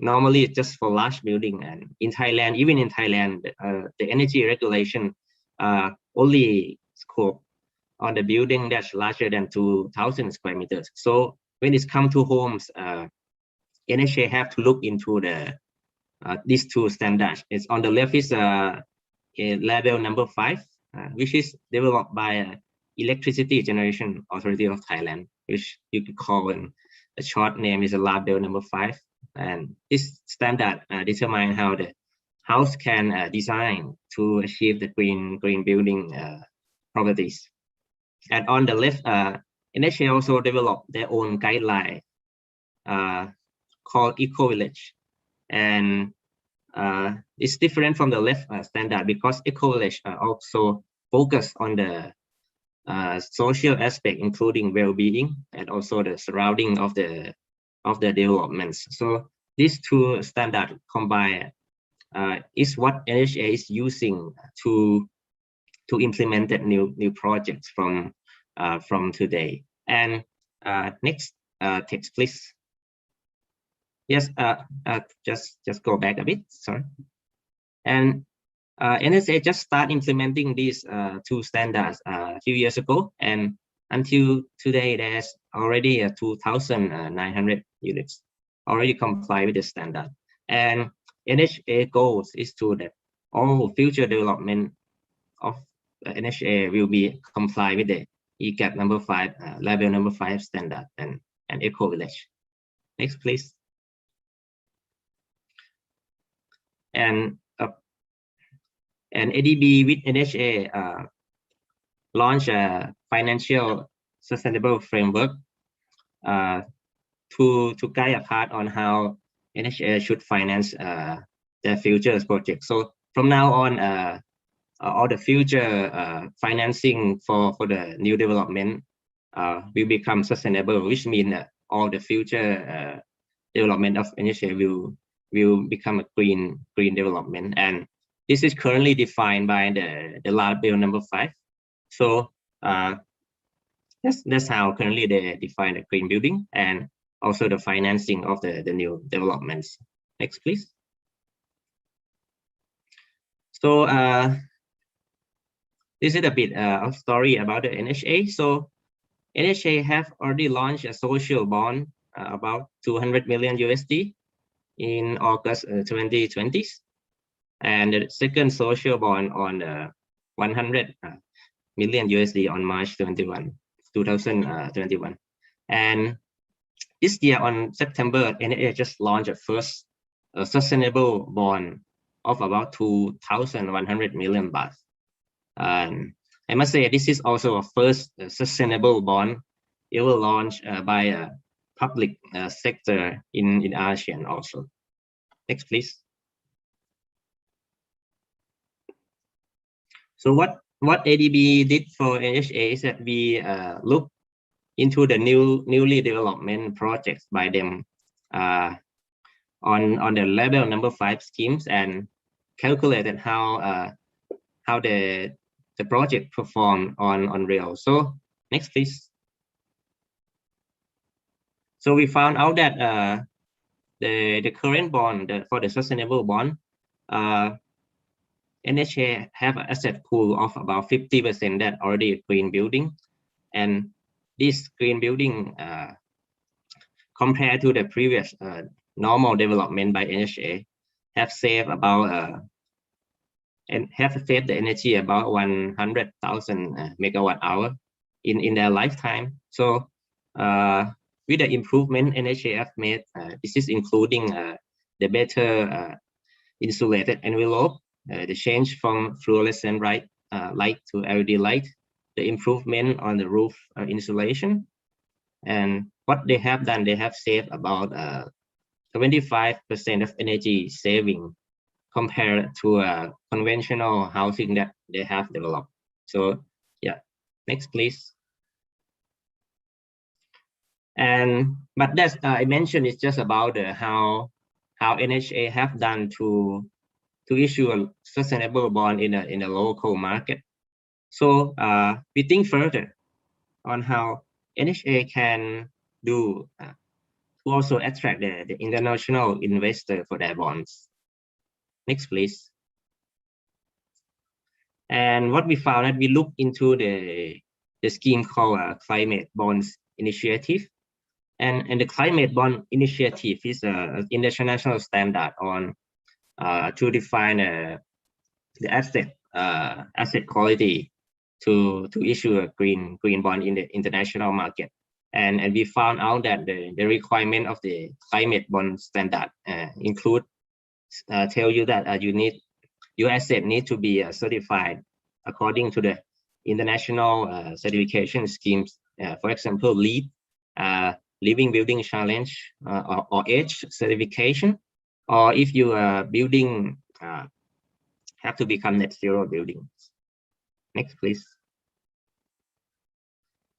normally just for large building. And in Thailand, even in Thailand, the energy regulation only scope on the building that's larger than 2,000 square meters. So when it comes to homes, NHA have to look into the these two standards. It's on the left is a level number 5, which is developed by Electricity Generation Authority of Thailand, which you could call in a short name is a label number 5. And this standard determines how the house can design to achieve the green building properties. And on the left, NHA also developed their own guideline called Eco Village. And it's different from the left standard because Eco Village also focus on the social aspect, including well-being and also the surrounding of the developments. So these two standards combined is what NHA is using to implement that new projects from today. And next text, please. Yes, just go back a bit. Sorry. And NHA just started implementing these two standards a few years ago, and until today, there's already 2,900 units already comply with the standard. And NHA goals is to that all future development of NHA will be comply with the EGAP number 5, level number 5 standard and Eco Village. Next, please. And ADB with NHA launched a financial sustainable framework to guide a path on how NHA should finance their future projects. So from now on, all the future financing for the new development will become sustainable, which means that all the future development of NHA will become a green development. And this is currently defined by the label number 5. So that's how currently they define a green building and also the financing of the new developments. Next, please. So this is a bit of story about the NHA. So NHA have already launched a social bond about 200 million USD in August 2020, and the second social bond on 100 million USD on March 2021. And this year on September, NHA just launched a first sustainable bond of about 2,100 million baht. And I must say this is also a first sustainable bond ever launched by a public sector in ASEAN also. Next, please. So what ADB did for NHA is that we look into the newly development projects by them on the level number 5 schemes and calculated how the project performed on real. So next, please. So we found out that the current bond for the sustainable bond, NHA have an asset pool of about 50% that already a green building, and this green building compared to the previous normal development by NHA have saved about and have saved the energy about 100,000 megawatt hour in their lifetime. So with the improvement NHA have made, this is including the better insulated envelope, the change from fluorescent light to LED light, the improvement on the roof insulation. And what they have done, they have saved about 25% of energy saving compared to conventional housing that they have developed. So yeah, Next, please. But that's I mentioned it's just about how NHA have done to issue a sustainable bond in a local market. So we think further on how NHA can do to also attract the international investor for their bonds. Next, please. And what we found that we looked into the scheme called Climate Bonds Initiative. And the Climate Bond Initiative is an international standard on to define the asset quality to issue a green bond in the international market. And we found out that the requirement of the climate bond standard include tell you that your asset need to be certified according to the international certification schemes. For example, LEED, Living Building Challenge, or EDGE certification, or if you are building have to become net zero buildings. Next, please.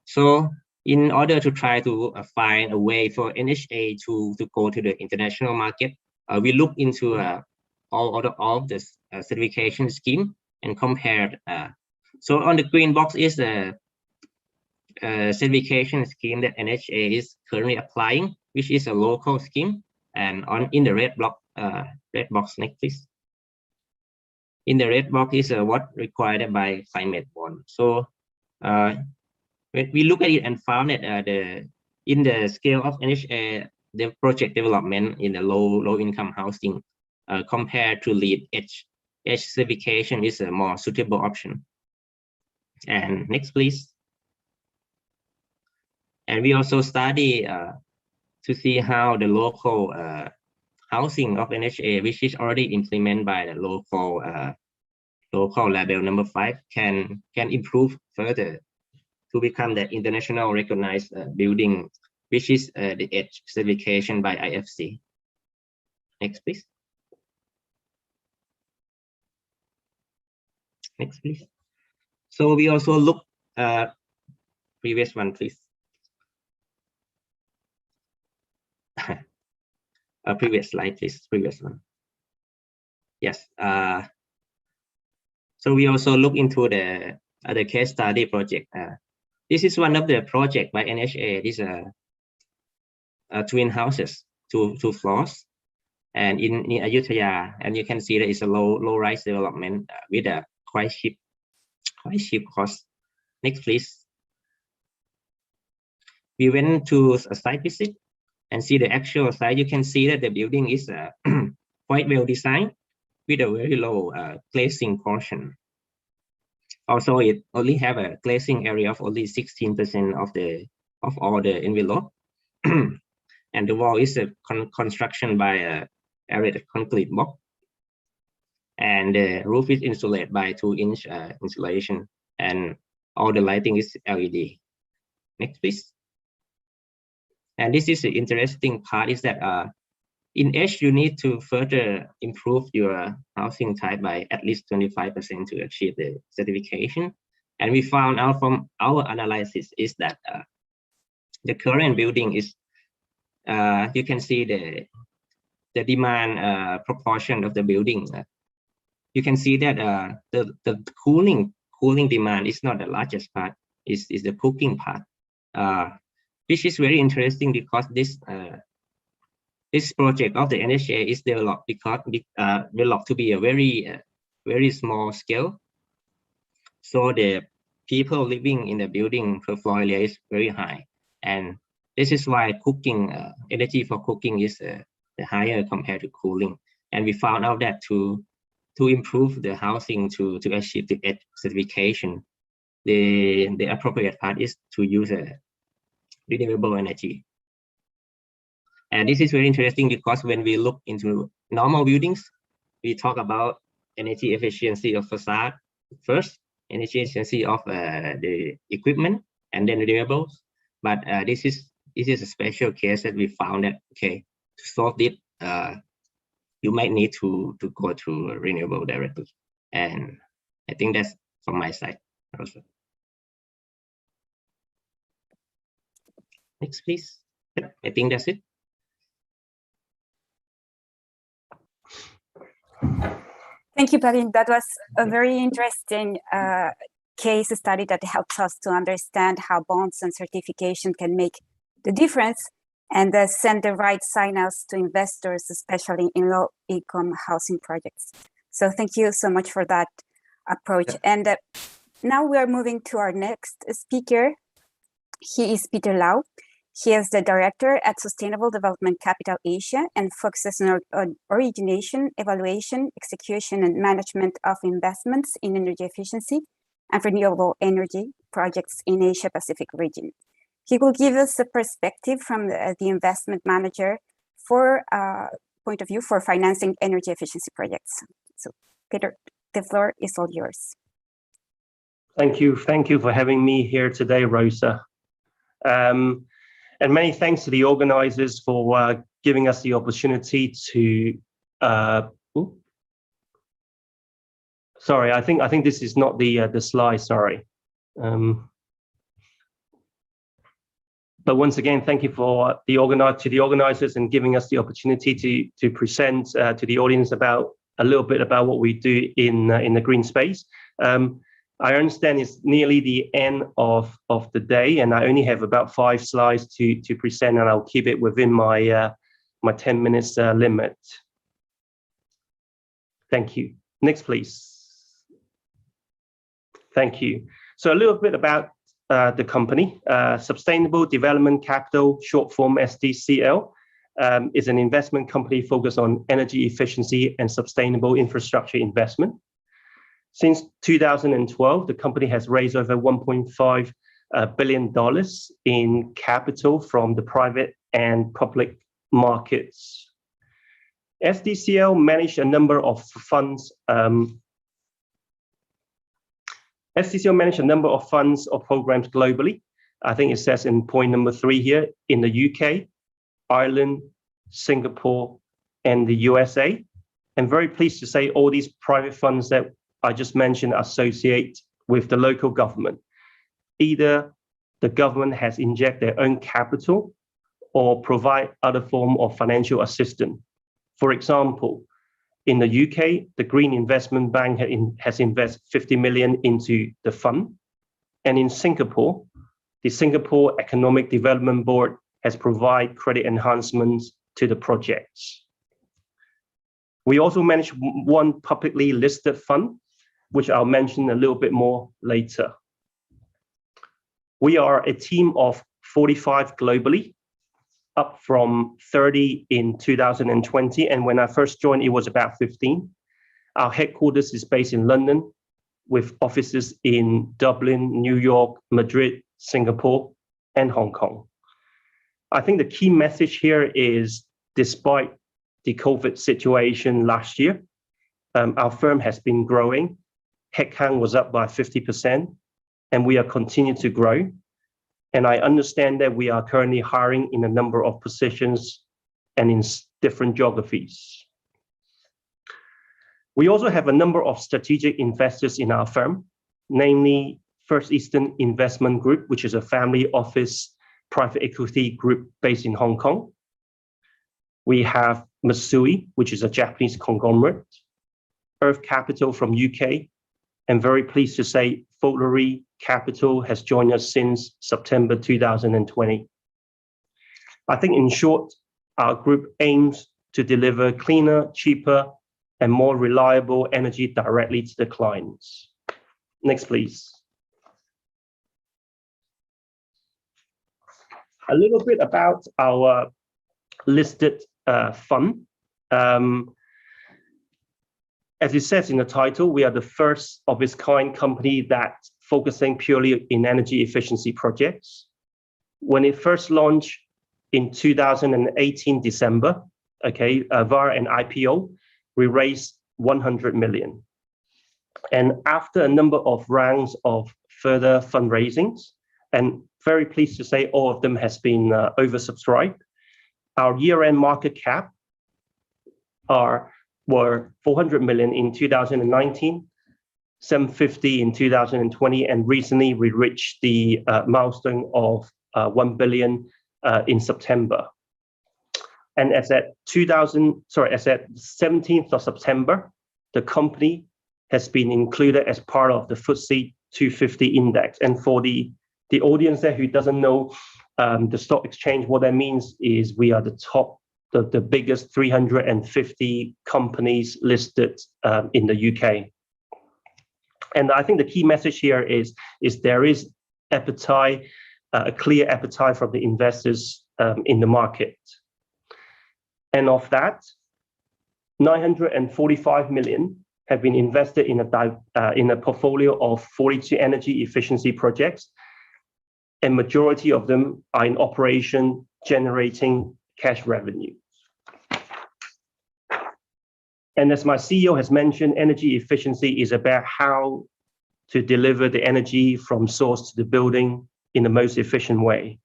So in order to try to find a way for NHA to go to the international market, we look into all of the certification scheme and compared. So on the green box is the certification scheme that NHA is currently applying, which is a local scheme, and in the red box, next please. In the red box is what required by climate bond. So when we look at it and found that in the scale of NHA, the project development in the low income housing compared to LEED EDGE certification is a more suitable option. And next, please. And we also study to see how the local housing of NHA, which is already implemented by the local label number 5, can improve further to become the international recognized building, which is the EDGE certification by IFC. Next, please. Next, please. So we also look previous one, please. Previous slide, please. Previous one. Yes. So we also look into the other case study project. This is one of the project by NHA. This twin houses, two floors, and in Ayutthaya, and you can see that it's a low-rise development with a quite cheap cost. Next, please. We went to a site visit and see the actual site. You can see that the building is quite well designed with a very low glazing portion. Also, it only have a glazing area of only 16% of all the envelope, and the wall is a construction by a arid concrete block, and the roof is insulated by 2-inch insulation, and all the lighting is LED. Next, please. And this is the interesting part is that in EDGE, you need to further improve your housing type by at least 25% to achieve the certification. And we found out from our analysis is that the current building is, you can see the demand proportion of the building. You can see that the cooling demand is not the largest part, is the cooking part, which is very interesting because this project of the NHA is developed to be a very small scale. So the people living in the building per floor area is very high, and this is why cooking energy for cooking is the higher compared to cooling. And we found out that to improve the housing to achieve the EDGE certification, the appropriate part is to use a renewable energy. And this is very interesting because when we look into normal buildings, we talk about energy efficiency of facade first, energy efficiency of the equipment, and then renewables. But this is a special case that we found that, okay, to solve it, you might need to go to renewable directly. And I think that's from my side also. Next, please. Yep, I think that's it. Thank you, Praveen. That was a very interesting case study that helps us to understand how bonds and certification can make the difference and send the right signals to investors, especially in low-income housing projects. So thank you so much for that approach. Yeah. And now we are moving to our next speaker. He is Peter Lau. He is the director at Sustainable Development Capital Asia and focuses on origination, evaluation, execution, and management of investments in energy efficiency and renewable energy projects in Asia Pacific region. He will give us a perspective from the investment manager for point of view for financing energy efficiency projects. So Peter, the floor is all yours. Thank you. Thank you for having me here today, Rosa. And many thanks to the organizers for giving us the opportunity to. Sorry, I think this is not the slide. Sorry. But once again, thank you for the organizers and giving us the opportunity to present to the audience about a little bit about what we do in the green space. I understand it's nearly the end of the day, and I only have about 5 slides to present, and I'll keep it within my 10 minutes limit. Thank you. Next, please. Thank you. So a little bit about the company. Sustainable Development Capital, short form SDCL, is an investment company focused on energy efficiency and sustainable infrastructure investment. Since 2012, the company has raised over $1.5 billion in capital from the private and public markets. SDCL managed a number of funds. SDCL managed a number of funds or programs globally. I think it says in point number 3 here, in the UK, Ireland, Singapore, and the USA. I'm very pleased to say all these private funds that I just mentioned associate with the local government. Either the government has injected their own capital or provide other form of financial assistance. For example, in the UK, the Green Investment Bank has invested 50 million into the fund. And in Singapore, the Singapore Economic Development Board has provided credit enhancements to the projects. We also manage one publicly listed fund, which I'll mention a little bit more later. We are a team of 45 globally, up from 30 in 2020. And when I first joined, it was about 15. Our headquarters is based in London, with offices in Dublin, New York, Madrid, Singapore, and Hong Kong. I think the key message here is, despite the COVID situation last year, our firm has been growing. Headcount was up by 50%, and we are continuing to grow. And I understand that we are currently hiring in a number of positions and in different geographies. We also have a number of strategic investors in our firm, namely First Eastern Investment Group, which is a family office private equity group based in Hong Kong. We have Mitsui, which is a Japanese conglomerate, Earth Capital from UK, and very pleased to say Foolery Capital has joined us since September 2020. I think in short, our group aims to deliver cleaner, cheaper, and more reliable energy directly to the clients. Next, please. A little bit about our listed fund. As it says in the title, we are the first of its kind company that's focusing purely in energy efficiency projects. When it first launched in 2018 December, via an IPO, we raised 100 million. And after a number of rounds of further fundraisings, and very pleased to say all of them has been oversubscribed, our year-end market cap were 400 million in 2019, 750 in 2020, and recently we reached the milestone of 1 billion in September. And as at 17th of September, the company has been included as part of the FTSE 250 index. And for the audience there who doesn't know the stock exchange, what that means is we are the top, the biggest 350 companies listed in the UK. And I think the key message here is there is appetite, a clear appetite from the investors in the market. And of that, 945 million have been invested in a portfolio of 42 energy efficiency projects, and majority of them are in operation, generating cash revenue. And as my CEO has mentioned, energy efficiency is about how to deliver the energy from source to the building in the most efficient way.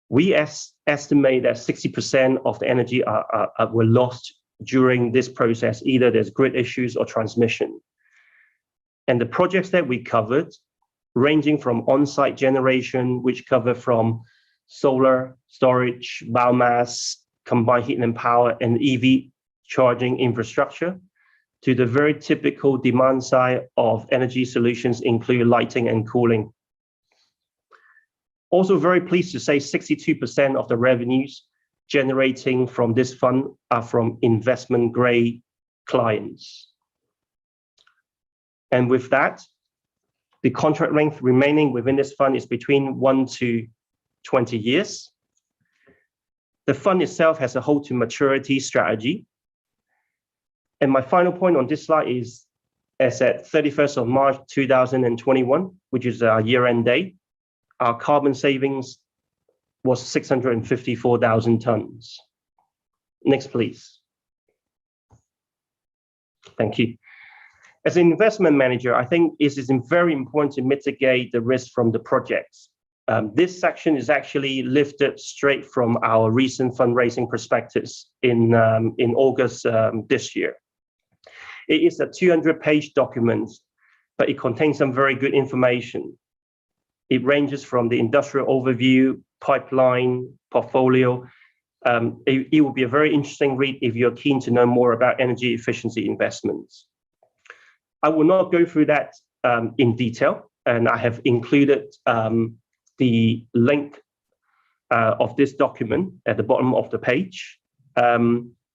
We estimate that 60% of the energy were lost during this process. Either there's grid issues or transmission. And the projects that we covered, ranging from on-site generation, which cover from solar, storage, biomass, combined heat and power, and EV charging infrastructure, to the very typical demand side of energy solutions, include lighting and cooling. Also very pleased to say 62% of the revenues generating from this fund are from investment grade clients. And with that, the contract length remaining within this fund is between 1 to 20 years. The fund itself has a hold to maturity strategy. And my final point on this slide is, as at 31st of March 2021, which is our year-end date, our carbon savings was 654,000 tons. Next, please. Thank you. As an investment manager, I think it is very important to mitigate the risk from the projects. This section is actually lifted straight from our recent fundraising prospectus in August this year. It is a 200-page document, but it contains some very good information. It ranges from the industrial overview, pipeline, portfolio. It will be a very interesting read if you're keen to know more about energy efficiency investments. I will not go through that in detail, and I have included the link of this document at the bottom of the page.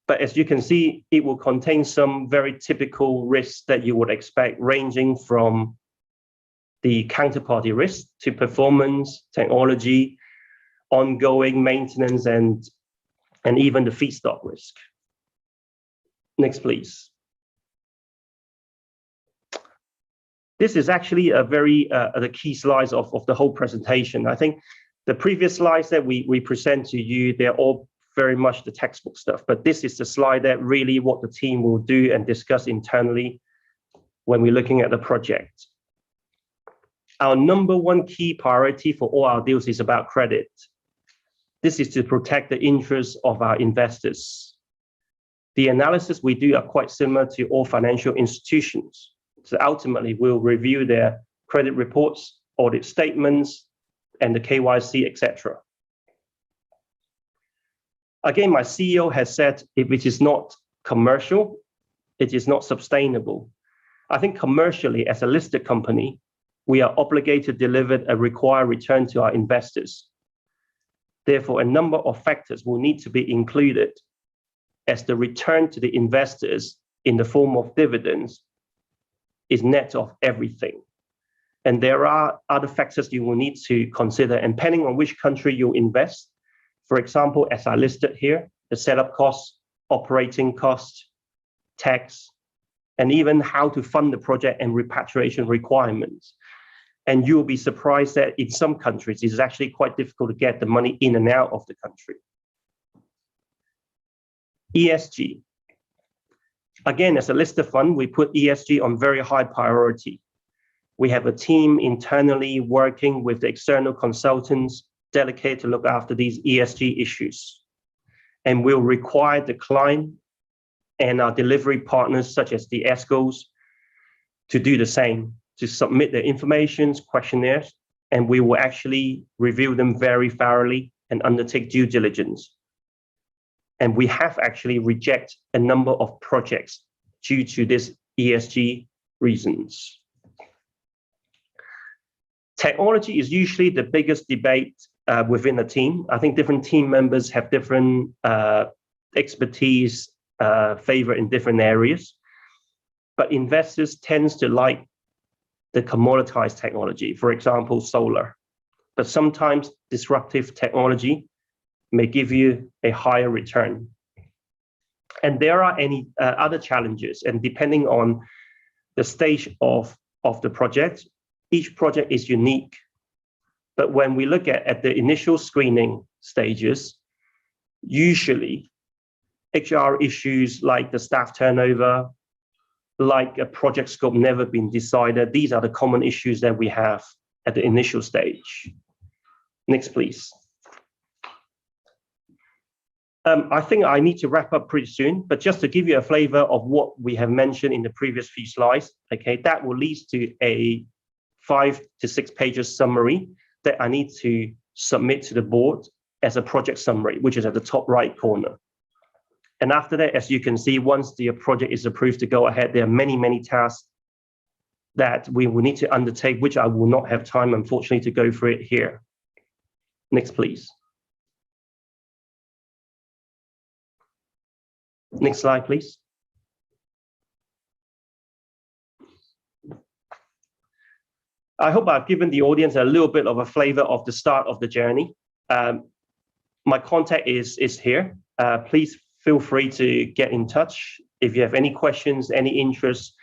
But as you can see, it will contain some very typical risks that you would expect, ranging from the counterparty risk to performance, technology, ongoing maintenance, and even the feedstock risk. Next, please. This is actually a very the key slides of the whole presentation. I think the previous slides that we present to you, they're all very much the textbook stuff, but this is the slide that really what the team will do and discuss internally when we're looking at the project. Our number one key priority for all our deals is about credit. This is to protect the interests of our investors. The analysis we do are quite similar to all financial institutions. So ultimately, we'll review their credit reports, audit statements, and the KYC, etc. Again, my CEO has said if it is not commercial, it is not sustainable. I think commercially, as a listed company, we are obligated to deliver a required return to our investors. Therefore, a number of factors will need to be included as the return to the investors in the form of dividends is net of everything. And there are other factors you will need to consider, and depending on which country you invest. For example, as I listed here, the setup costs, operating costs, tax, and even how to fund the project and repatriation requirements. And you'll be surprised that in some countries, it's actually quite difficult to get the money in and out of the country. ESG. Again, as a listed fund, we put ESG on very high priority. We have a team internally working with the external consultants dedicated to look after these ESG issues. And we'll require the client and our delivery partners, such as the ESCOs, to do the same, to submit their information, questionnaires, and we will actually review them very thoroughly and undertake due diligence. And we have actually rejected a number of projects due to this ESG reasons. Technology is usually the biggest debate within a team. I think different team members have different expertise, favor in different areas. But investors tend to like the commoditized technology, for example, solar. But sometimes disruptive technology may give you a higher return. And there are any other challenges, and depending on the stage of the project, each project is unique. But when we look at the initial screening stages, usually HR issues like the staff turnover, like a project scope never been decided, these are the common issues that we have at the initial stage. Next, please. I think I need to wrap up pretty soon, but just to give you a flavor of what we have mentioned in the previous few slides, okay, that will lead to a 5 to 6 pages summary that I need to submit to the board as a project summary, which is at the top right corner. And after that, as you can see, once the project is approved to go ahead, there are many, many tasks that we will need to undertake, which I will not have time, unfortunately, to go through it here. Next, please. Next slide, please. I hope I've given the audience a little bit of a flavor of the start of the journey. My contact is here. Please feel free to get in touch if you have any questions, any interest,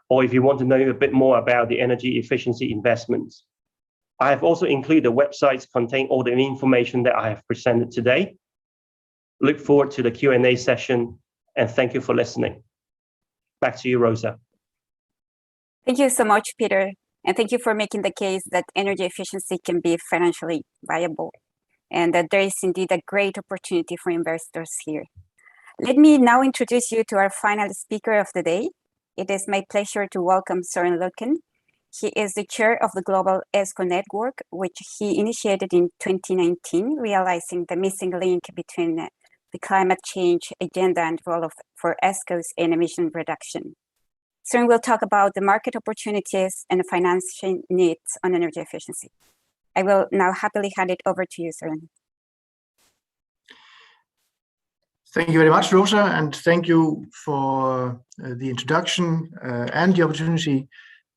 or if you want to know a bit more about the energy efficiency investments. I have also included the websites containing all the information that I have presented today. Look forward to the Q&A session, and thank you for listening. Back to you, Rosa. Thank you so much, Peter. And thank you for making the case that energy efficiency can be financially viable and that there is indeed a great opportunity for investors here. Let me now introduce you to our final speaker of the day. It is my pleasure to welcome Søren Løkken. He is the chair of the Global ESCO Network, which he initiated in 2019, realizing the missing link between the climate change agenda and role for ESCOs in emission reduction. Søren will talk about the market opportunities and financing needs on energy efficiency. I will now happily hand it over to you, Søren. Thank you very much, Rosa, and thank you for the introduction and the opportunity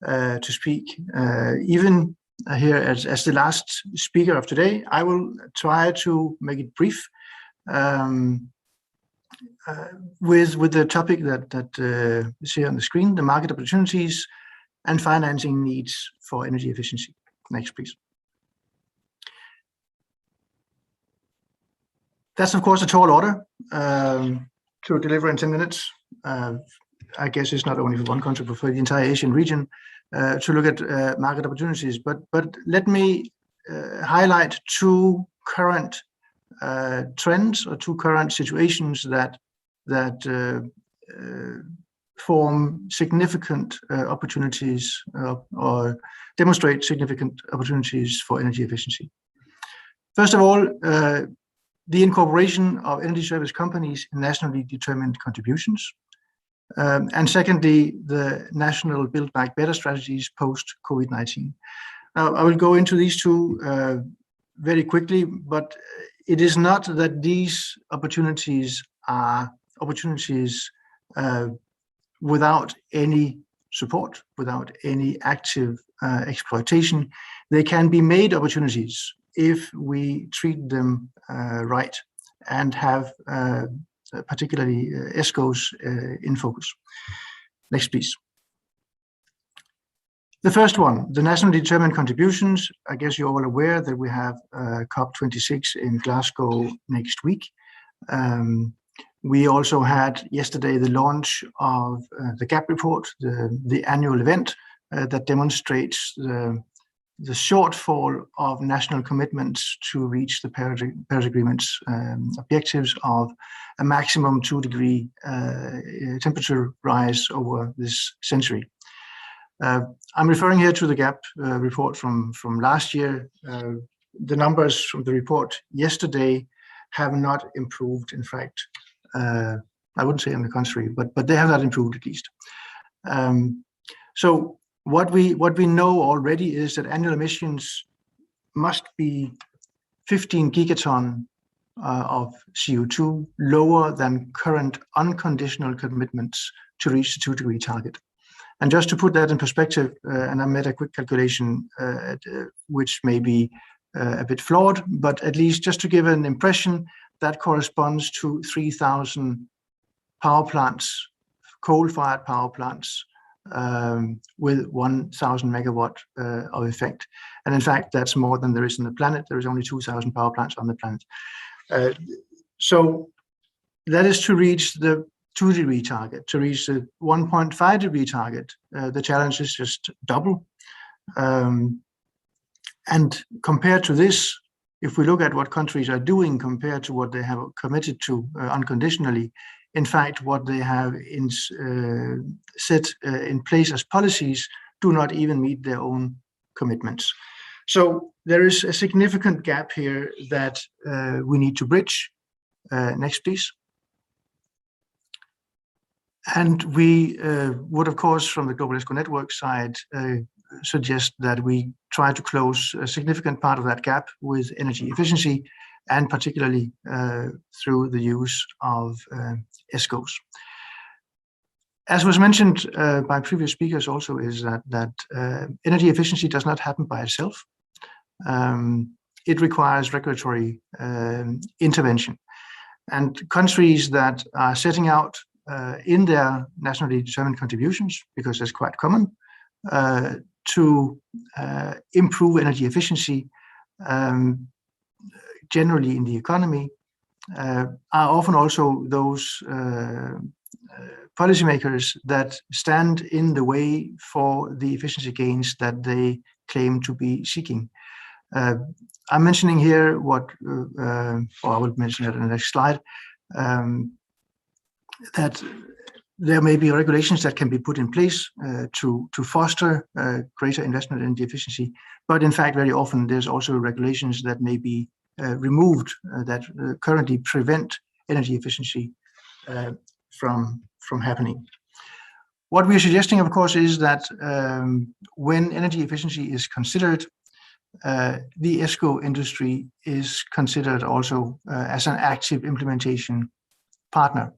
to speak. Even here as the last speaker of today, I will try to make it brief with the topic that is here on the screen, the market opportunities and financing needs for energy efficiency. Next, please. That's, of course, a tall order to deliver in 10 minutes. I guess it's not only for one country, but for the entire Asian region to look at market opportunities. But let me highlight two current trends or two current situations that form significant opportunities or demonstrate significant opportunities for energy efficiency. First of all, the incorporation of energy service companies in nationally determined contributions. And secondly, the national Build Back Better strategies post-COVID-19. Now, I will go into these two very quickly, but it is not that these opportunities are opportunities without any support, without any active exploitation. They can be made opportunities if we treat them right and have particularly ESCOs in focus. Next, please. The first one, the nationally determined contributions. I guess you're all aware that we have COP26 in Glasgow next week. We also had yesterday the launch of the GAP report, the annual event that demonstrates the shortfall of national commitments to reach the Paris Agreement's objectives of a maximum 2-degree temperature rise over this century. I'm referring here to the GAP report from last year, the numbers from the report yesterday have not improved. In fact, I wouldn't say on the contrary, but they have not improved at least. So what we know already is that annual emissions must be 15 gigaton of CO2 lower than current unconditional commitments to reach the 2-degree target. And just to put that in perspective, and I made a quick calculation, which may be a bit flawed, but at least just to give an impression, that corresponds to 3,000 power plants, coal-fired power plants, with 1,000 megawatt of effect. And in fact, that's more than there is on the planet. There is only 2,000 power plants on the planet. So that is to reach the 2-degree target. To reach the 1.5-degree target, the challenge is just double. And compared to this, if we look at what countries are doing compared to what they have committed to unconditionally, in fact, what they have set in place as policies do not even meet their own commitments. So there is a significant gap here that we need to bridge. Next, please. And we would, of course, from the Global ESCO Network side, suggest that we try to close a significant part of that gap with energy efficiency, and particularly through the use of ESCOs. As was mentioned by previous speakers also, is that energy efficiency does not happen by itself. It requires regulatory intervention. And countries that are setting out in their nationally determined contributions, because that's quite common, to improve energy efficiency generally in the economy, are often also those policymakers that stand in the way for the efficiency gains that they claim to be seeking. I'm mentioning here what, or I will mention it in the next slide, that there may be regulations that can be put in place to foster greater investment in energy efficiency, but in fact, very often there's also regulations that may be removed that currently prevent energy efficiency from happening. What we are suggesting, of course, is that when energy efficiency is considered, the ESCO industry is considered also as an active implementation partner.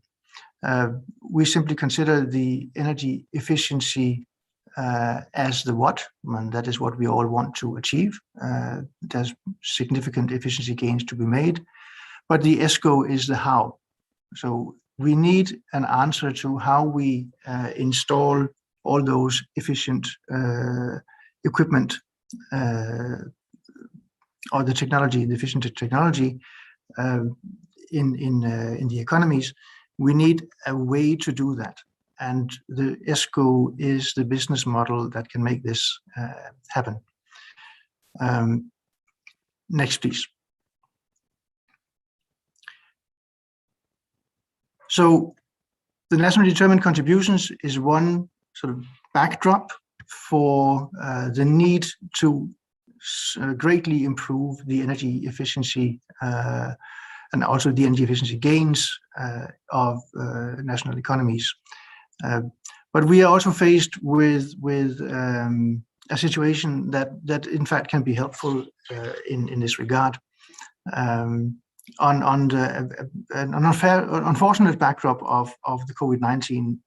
We simply consider the energy efficiency as the what, and that is what we all want to achieve. There's significant efficiency gains to be made, but the ESCO is the how. So we need an answer to how we install all those efficient equipment or the technology, the efficient technology in the economies. We need a way to do that. And the ESCO is the business model that can make this happen. Next, please. So the nationally determined contributions is one sort of backdrop for the need to greatly improve the energy efficiency and also the energy efficiency gains of national economies. But we are also faced with a situation that in fact can be helpful in this regard. On an unfortunate backdrop of the COVID-19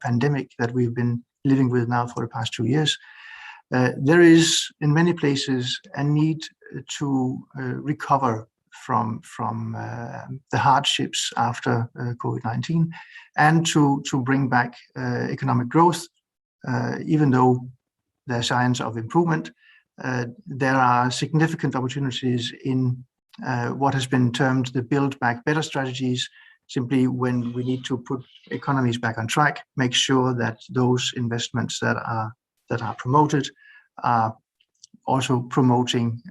pandemic that we've been living with now for the past 2 years, there is in many places a need to recover from the hardships after COVID-19 and to bring back economic growth. Even though there are signs of improvement, there are significant opportunities in what has been termed the Build Back Better strategies, simply when we need to put economies back on track, make sure that those investments that are promoted are also promoting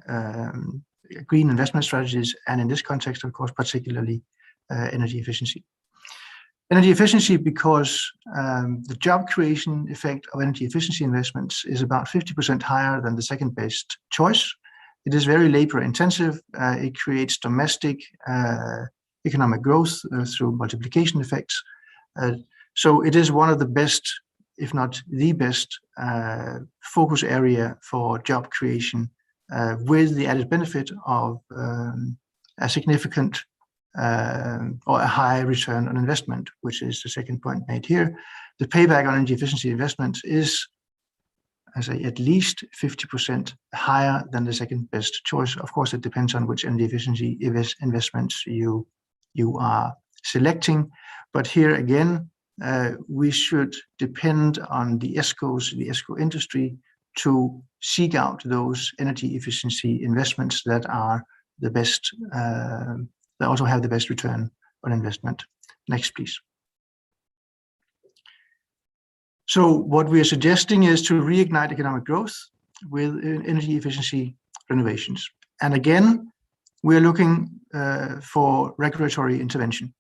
green investment strategies, and in this context, of course, particularly energy efficiency. Energy efficiency because the job creation effect of energy efficiency investments is about 50% higher than the second best choice. It is very labor intensive. It creates domestic economic growth through multiplication effects. So it is one of the best, if not the best, focus area for job creation, with the added benefit of a significant or a high return on investment, which is the second point made here. The payback on energy efficiency investments is, I say, at least 50% higher than the second best choice. Of course, it depends on which energy efficiency investments you are selecting. But here again, we should depend on the ESCOs, the ESCO industry, to seek out those energy efficiency investments that are the best, that also have the best return on investment. Next, please. So what we are suggesting is to reignite economic growth with energy efficiency renovations. And again, we are looking for regulatory intervention.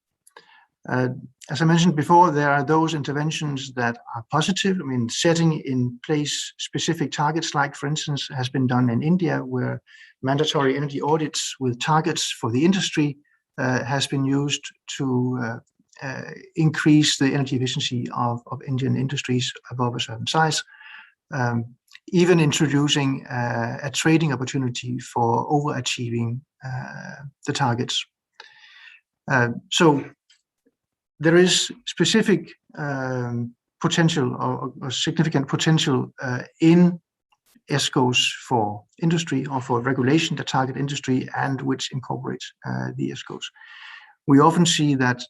As I mentioned before, there are those interventions that are positive. I mean, setting in place specific targets, like for instance, has been done in India, where mandatory energy audits with targets for the industry has been used to increase the energy efficiency of Indian industries above a certain size, even introducing a trading opportunity for overachieving the targets. So there is specific potential or significant potential in ESCOs for industry or for regulation that target industry and which incorporates the ESCOs. We often see that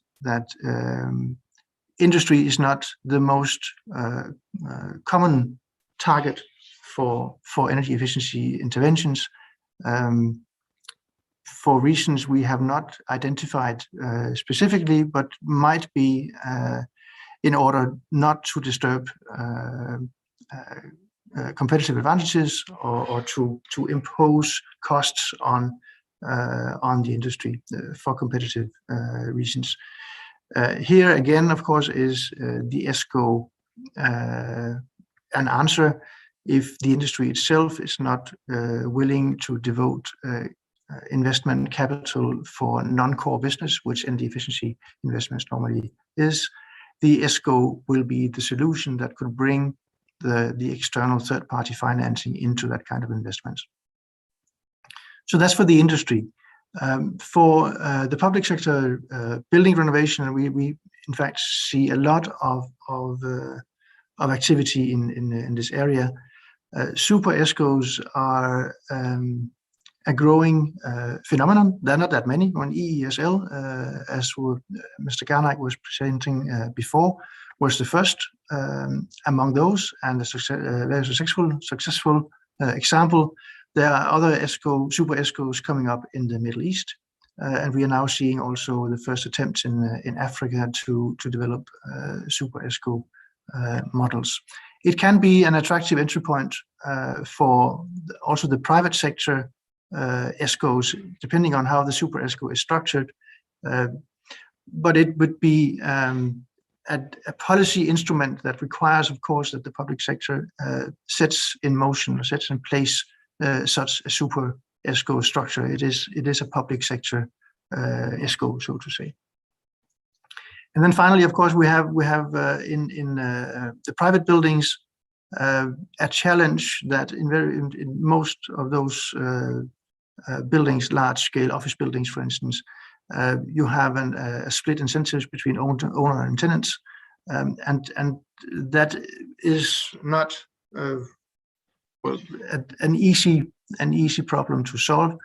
industry is not the most common target for energy efficiency interventions. For reasons we have not identified specifically, but might be in order not to disturb competitive advantages or to impose costs on the industry for competitive reasons. Here again, of course, is the ESCO an answer if the industry itself is not willing to devote investment capital for non-core business, which energy efficiency investments normally is. The ESCO will be the solution that could bring the external third-party financing into that kind of investments. So that's for the industry. For the public sector building renovation, we in fact see a lot of activity in this area. Super ESCOs are a growing phenomenon. There are not that many. On EESL, as Mr. Garnack was presenting before, was the first among those, and a very successful example. There are other super ESCOs coming up in the Middle East, and we are now seeing also the first attempts in Africa to develop super ESCO models. It can be an attractive entry point for also the private sector ESCOs, depending on how the super ESCO is structured. But it would be a policy instrument that requires, of course, that the public sector sets in motion, sets in place such a super ESCO structure. It is a public sector ESCO, so to say. And then finally, of course, we have in the private buildings a challenge that in most of those buildings, large-scale office buildings, for instance, you have a split incentives between owner and tenants, and that is not an easy problem to solve.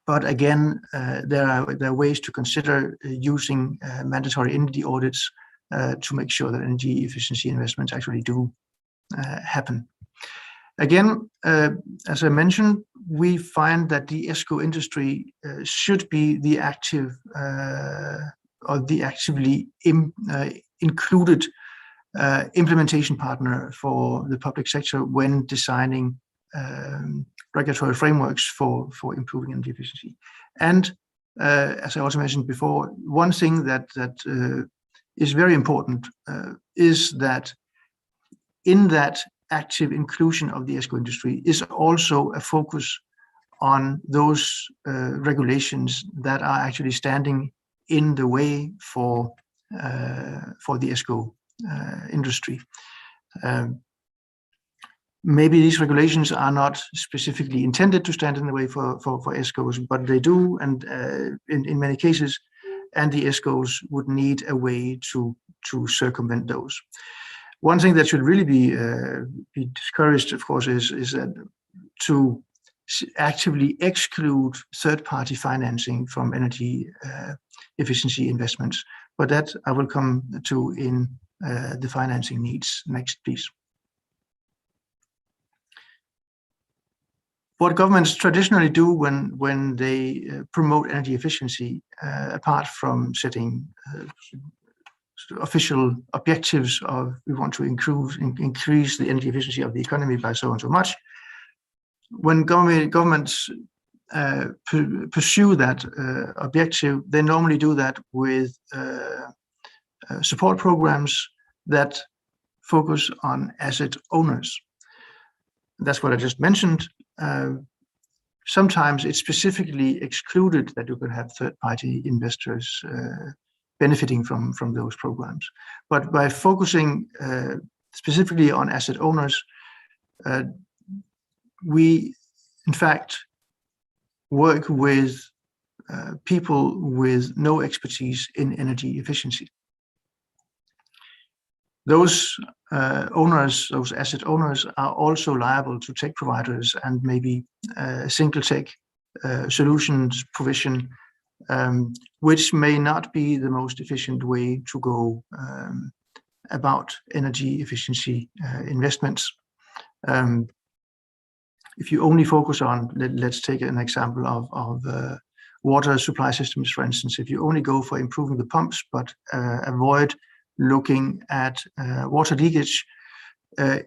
But again, there are ways to consider using mandatory energy audits to make sure that energy efficiency investments actually do happen. Again, as I mentioned, we find that the ESCO industry should be the active or the actively included implementation partner for the public sector when designing regulatory frameworks for improving energy efficiency. And as I also mentioned before, one thing that is very important is that in that active inclusion of the ESCO industry is also a focus on those regulations that are actually standing in the way for the ESCO industry. Maybe these regulations are not specifically intended to stand in the way for ESCOs, but they do, and in many cases, and the ESCOs would need a way to circumvent those. One thing that should really be discouraged, of course, is that to actively exclude third-party financing from energy efficiency investments. But that I will come to in the financing needs. Next, please. What governments traditionally do when they promote energy efficiency, apart from setting official objectives of we want to increase the energy efficiency of the economy by so and so much, when governments pursue that objective, they normally do that with support programs that focus on asset owners. That's what I just mentioned. Sometimes it's specifically excluded that you can have third-party investors benefiting from those programs. But by focusing specifically on asset owners, we, in fact, work with people with no expertise in energy efficiency. Those owners, those asset owners, are also liable to tech providers and maybe single tech solutions provision, which may not be the most efficient way to go about energy efficiency investments. If you only focus on, let's take an example of water supply systems, for instance. If you only go for improving the pumps, but avoid looking at water leakage,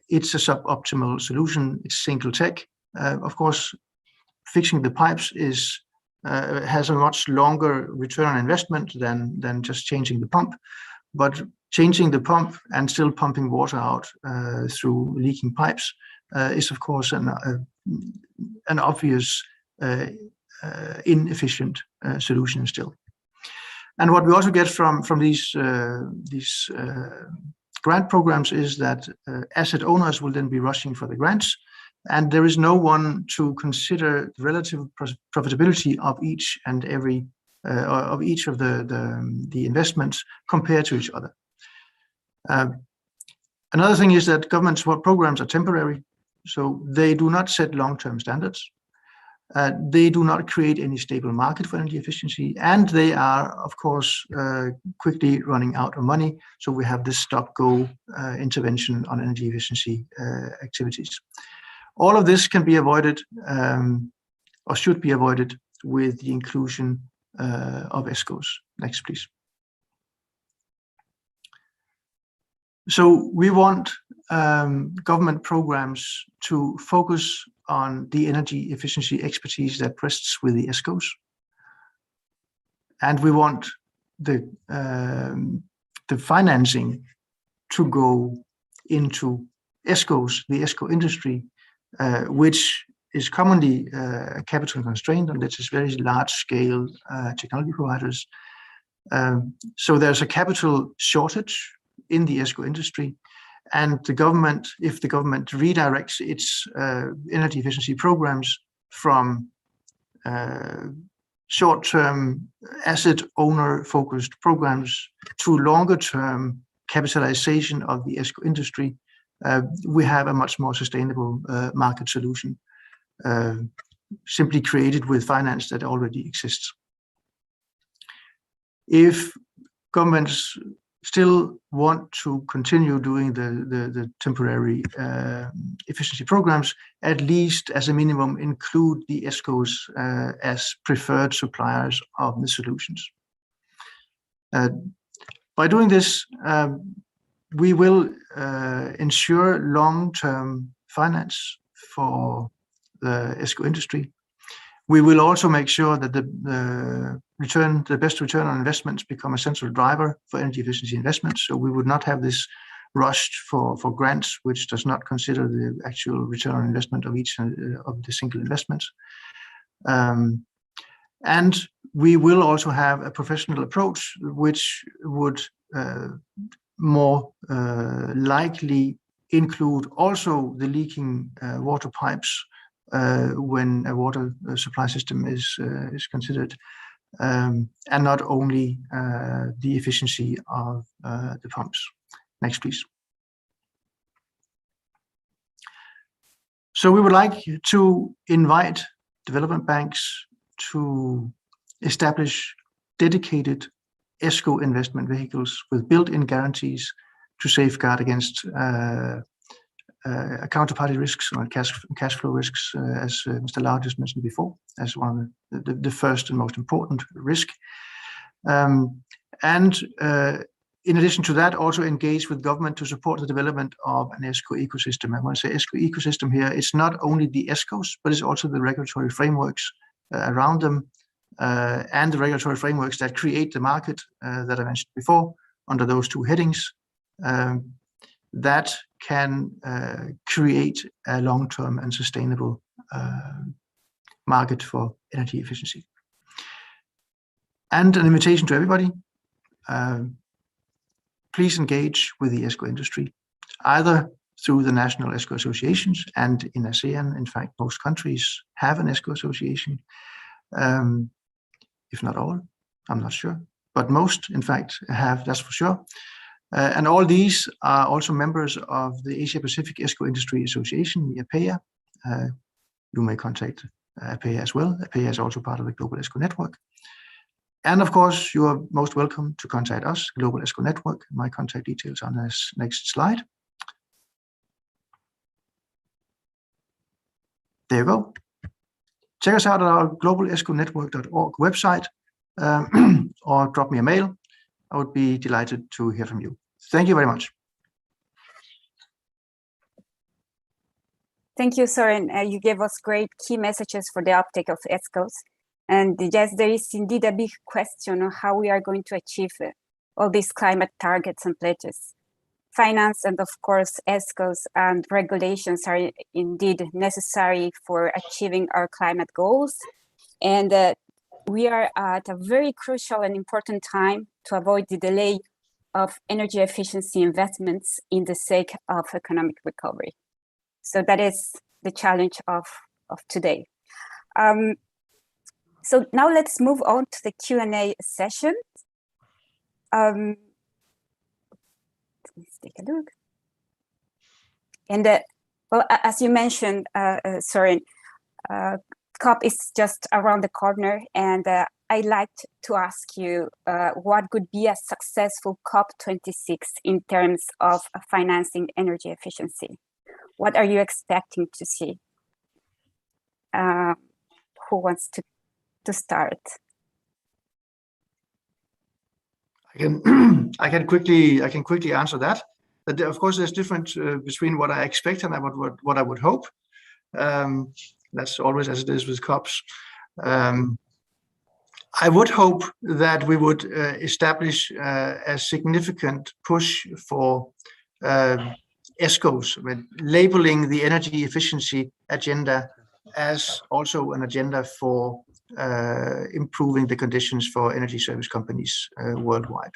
it's a suboptimal solution. It's single tech. Of course, fixing the pipes has a much longer return on investment than just changing the pump. But changing the pump and still pumping water out through leaking pipes is, of course, an obvious inefficient solution still. And what we also get from these grant programs is that asset owners will then be rushing for the grants, and there is no one to consider the relative profitability of each and every of each of the investments compared to each other. Another thing is that government support programs are temporary, so they do not set long-term standards. They do not create any stable market for energy efficiency, and they are, of course, quickly running out of money. So we have this stop-go intervention on energy efficiency activities. All of this can be avoided, or should be avoided, with the inclusion of ESCOs. Next, please. So we want government programs to focus on the energy efficiency expertise that rests with the ESCOs. And we want the financing to go into ESCOs, the ESCO industry, which is commonly capital constrained, and this is very large scale technology providers. So there's a capital shortage in the ESCO industry. And the government, if the government redirects its energy efficiency programs from short-term asset owner-focused programs to longer-term capitalization of the ESCO industry, we have a much more sustainable market solution, simply created with finance that already exists. If governments still want to continue doing the temporary efficiency programs, at least as a minimum include the ESCOs as preferred suppliers of the solutions. By doing this, we will ensure long-term finance for the ESCO industry. We will also make sure that the best return on investments become a central driver for energy efficiency investments. So we would not have this rushed for grants, which does not consider the actual return on investment of each of the single investments. And we will also have a professional approach, which would more likely include also the leaking water pipes when a water supply system is considered, and not only the efficiency of the pumps. Next, please. So we would like to invite development banks to establish dedicated ESCO investment vehicles with built-in guarantees to safeguard against counterparty risks or cash flow risks, as Mr. Lau just mentioned before, as one of the first and most important risk. In addition to that, also engage with government to support the development of an ESCO ecosystem. And when I say ESCO ecosystem here, it's not only the ESCOs, but it's also the regulatory frameworks around them, and the regulatory frameworks that create the market that I mentioned before under those two headings, that can create a long-term and sustainable market for energy efficiency. And an invitation to everybody, please engage with the ESCO industry, either through the national ESCO associations, and in ASEAN, in fact, most countries have an ESCO association, if not all, I'm not sure, but most, in fact, have, that's for sure. And all these are also members of the Asia Pacific ESCO Industry Association, the APEA. You may contact APEA as well. APEA is also part of the Global ESCO Network. And of course, you are most welcome to contact us, Global ESCO Network. My contact details on this next slide. There you go. Check us out at our globalesconetwork.org website, or drop me a mail. I would be delighted to hear from you. Thank you very much. Thank you, Søren. You gave us great key messages for the uptake of ESCOs. And yes, there is indeed a big question on how we are going to achieve all these climate targets and pledges. Finance and, of course, ESCOs and regulations are indeed necessary for achieving our climate goals. And we are at a very crucial and important time to avoid the delay of energy efficiency investments in the sake of economic recovery. So that is the challenge of today. So now let's move on to the Q&A session. Let's take a look. And well, as you mentioned, Søren, COP is just around the corner, and I'd like to ask you what could be a successful COP26 in terms of financing energy efficiency? What are you expecting to see? Who wants to start? I can quickly answer that. But of course, there's difference between what I expect and what I would hope. That's always as it is with COPs. I would hope that we would establish a significant push for ESCOs, labeling the energy efficiency agenda as also an agenda for improving the conditions for energy service companies worldwide.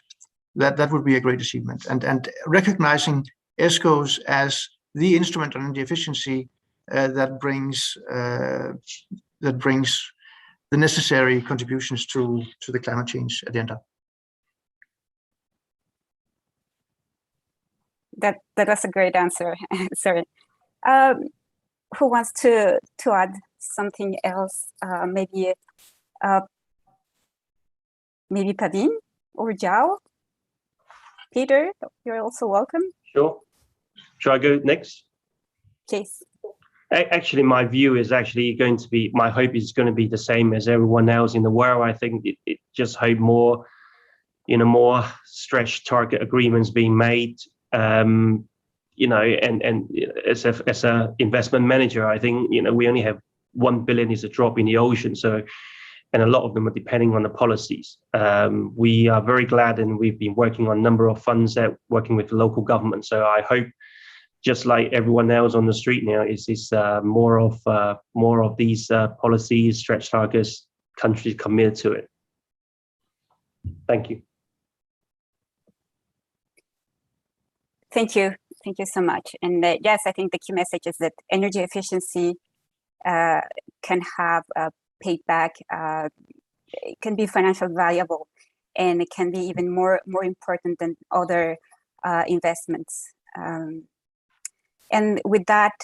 That would be a great achievement, and recognizing ESCOs as the instrument on energy efficiency that brings the necessary contributions to the climate change agenda. That was a great answer, sorry. Who wants to add something else? Maybe Pavin or Zhao? Peter, you're also welcome. Sure. Shall I go next? Please. Actually, my view is actually going to be, my hope is going to be the same as everyone else in the world. I think it just hope more, more stretched target agreements being made. And as a investment manager, I think we only have 1 billion is a drop in the ocean. So and a lot of them are depending on the policies. We are very glad, and we've been working on a number of funds that working with the local government. So I hope, just like everyone else on the street now, is more of these policies, stretch targets, countries committed to it. Thank you. Thank you. Thank you so much. And yes, I think the key message is that energy efficiency can have a payback, it can be financially valuable, and it can be even more important than other investments. And with that,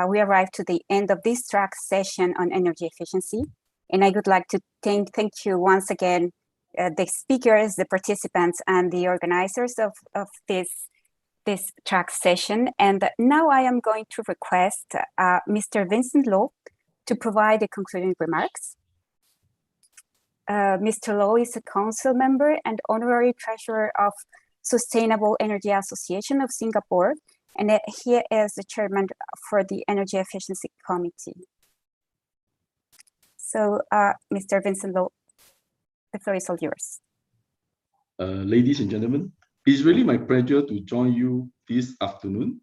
we arrive to the end of this track session on energy efficiency. And I would like to thank you once again, the speakers, the participants, and the organizers of this track session. And now I am going to request Mr. Vincent Lo to provide the concluding remarks. Mr. Lo is a council member and honorary treasurer of Sustainable Energy Association of Singapore, and he is the chairman for the Energy Efficiency Committee. So, Mr. Vincent Lo, the floor is all yours. Ladies and gentlemen, it's really my pleasure to join you this afternoon.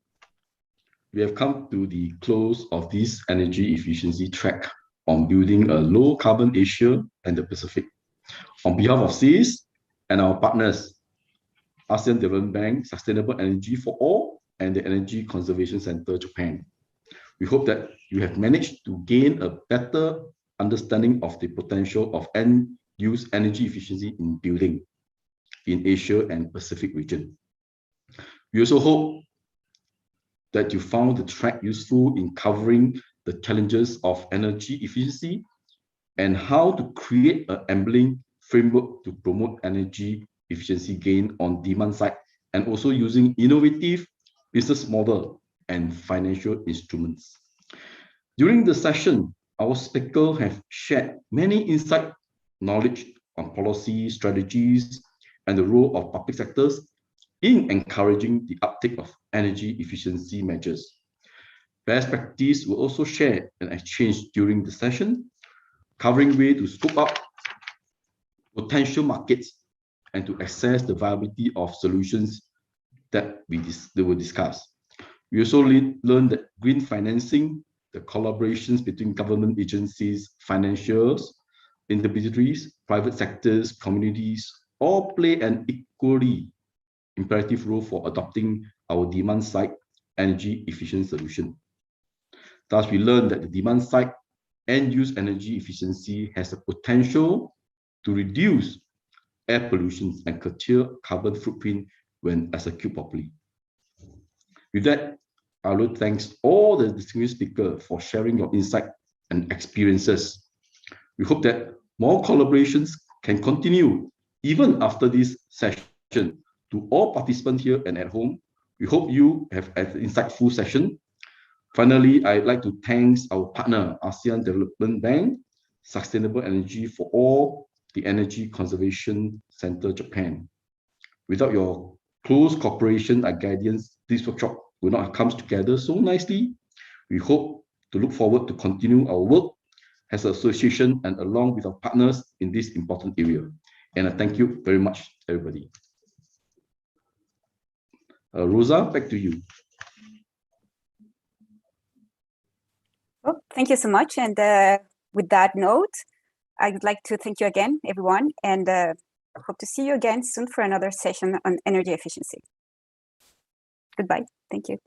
We have come to the close of this energy efficiency track on building a low carbon Asia and the Pacific. On behalf of CIS and our partners, ASEAN Development Bank, Sustainable Energy for All, and the Energy Conservation Center, Japan. We hope that you have managed to gain a better understanding of the potential of end-use energy efficiency in building in Asia and Pacific region. We also hope that you found the track useful in covering the challenges of energy efficiency and how to create an enabling framework to promote energy efficiency gain on demand side, and also using innovative business model and financial instruments. During the session, our speakers have shared many insight, knowledge on policy, strategies, and the role of public sectors in encouraging the uptake of energy efficiency measures. Best practice were also shared and exchanged during the session, covering ways to scope up potential markets and to assess the viability of solutions that were discussed. We also learned that green financing, the collaborations between government agencies, financials, intermediaries, private sectors, communities, all play an equally imperative role for adopting our demand side energy efficient solution. Thus, we learned that the demand side end-use energy efficiency has the potential to reduce air pollution and curtail carbon footprint when executed properly. With that, I would thank all the distinguished speakers for sharing your insight and experiences. We hope that more collaborations can continue even after this session. To all participants here and at home, we hope you have an insightful session. Finally, I'd like to thank our partner, ASEAN Development Bank, Sustainable Energy for All, the Energy Conservation Center, Japan. Without your close cooperation and guidance, this workshop will not have come together so nicely. We hope to look forward to continue our work as an association and along with our partners in this important area. And I thank you very much, everybody. Rosa, back to you. Well, thank you so much. And with that note, I would like to thank you again, everyone, and hope to see you again soon for another session on energy efficiency. Goodbye. Thank you.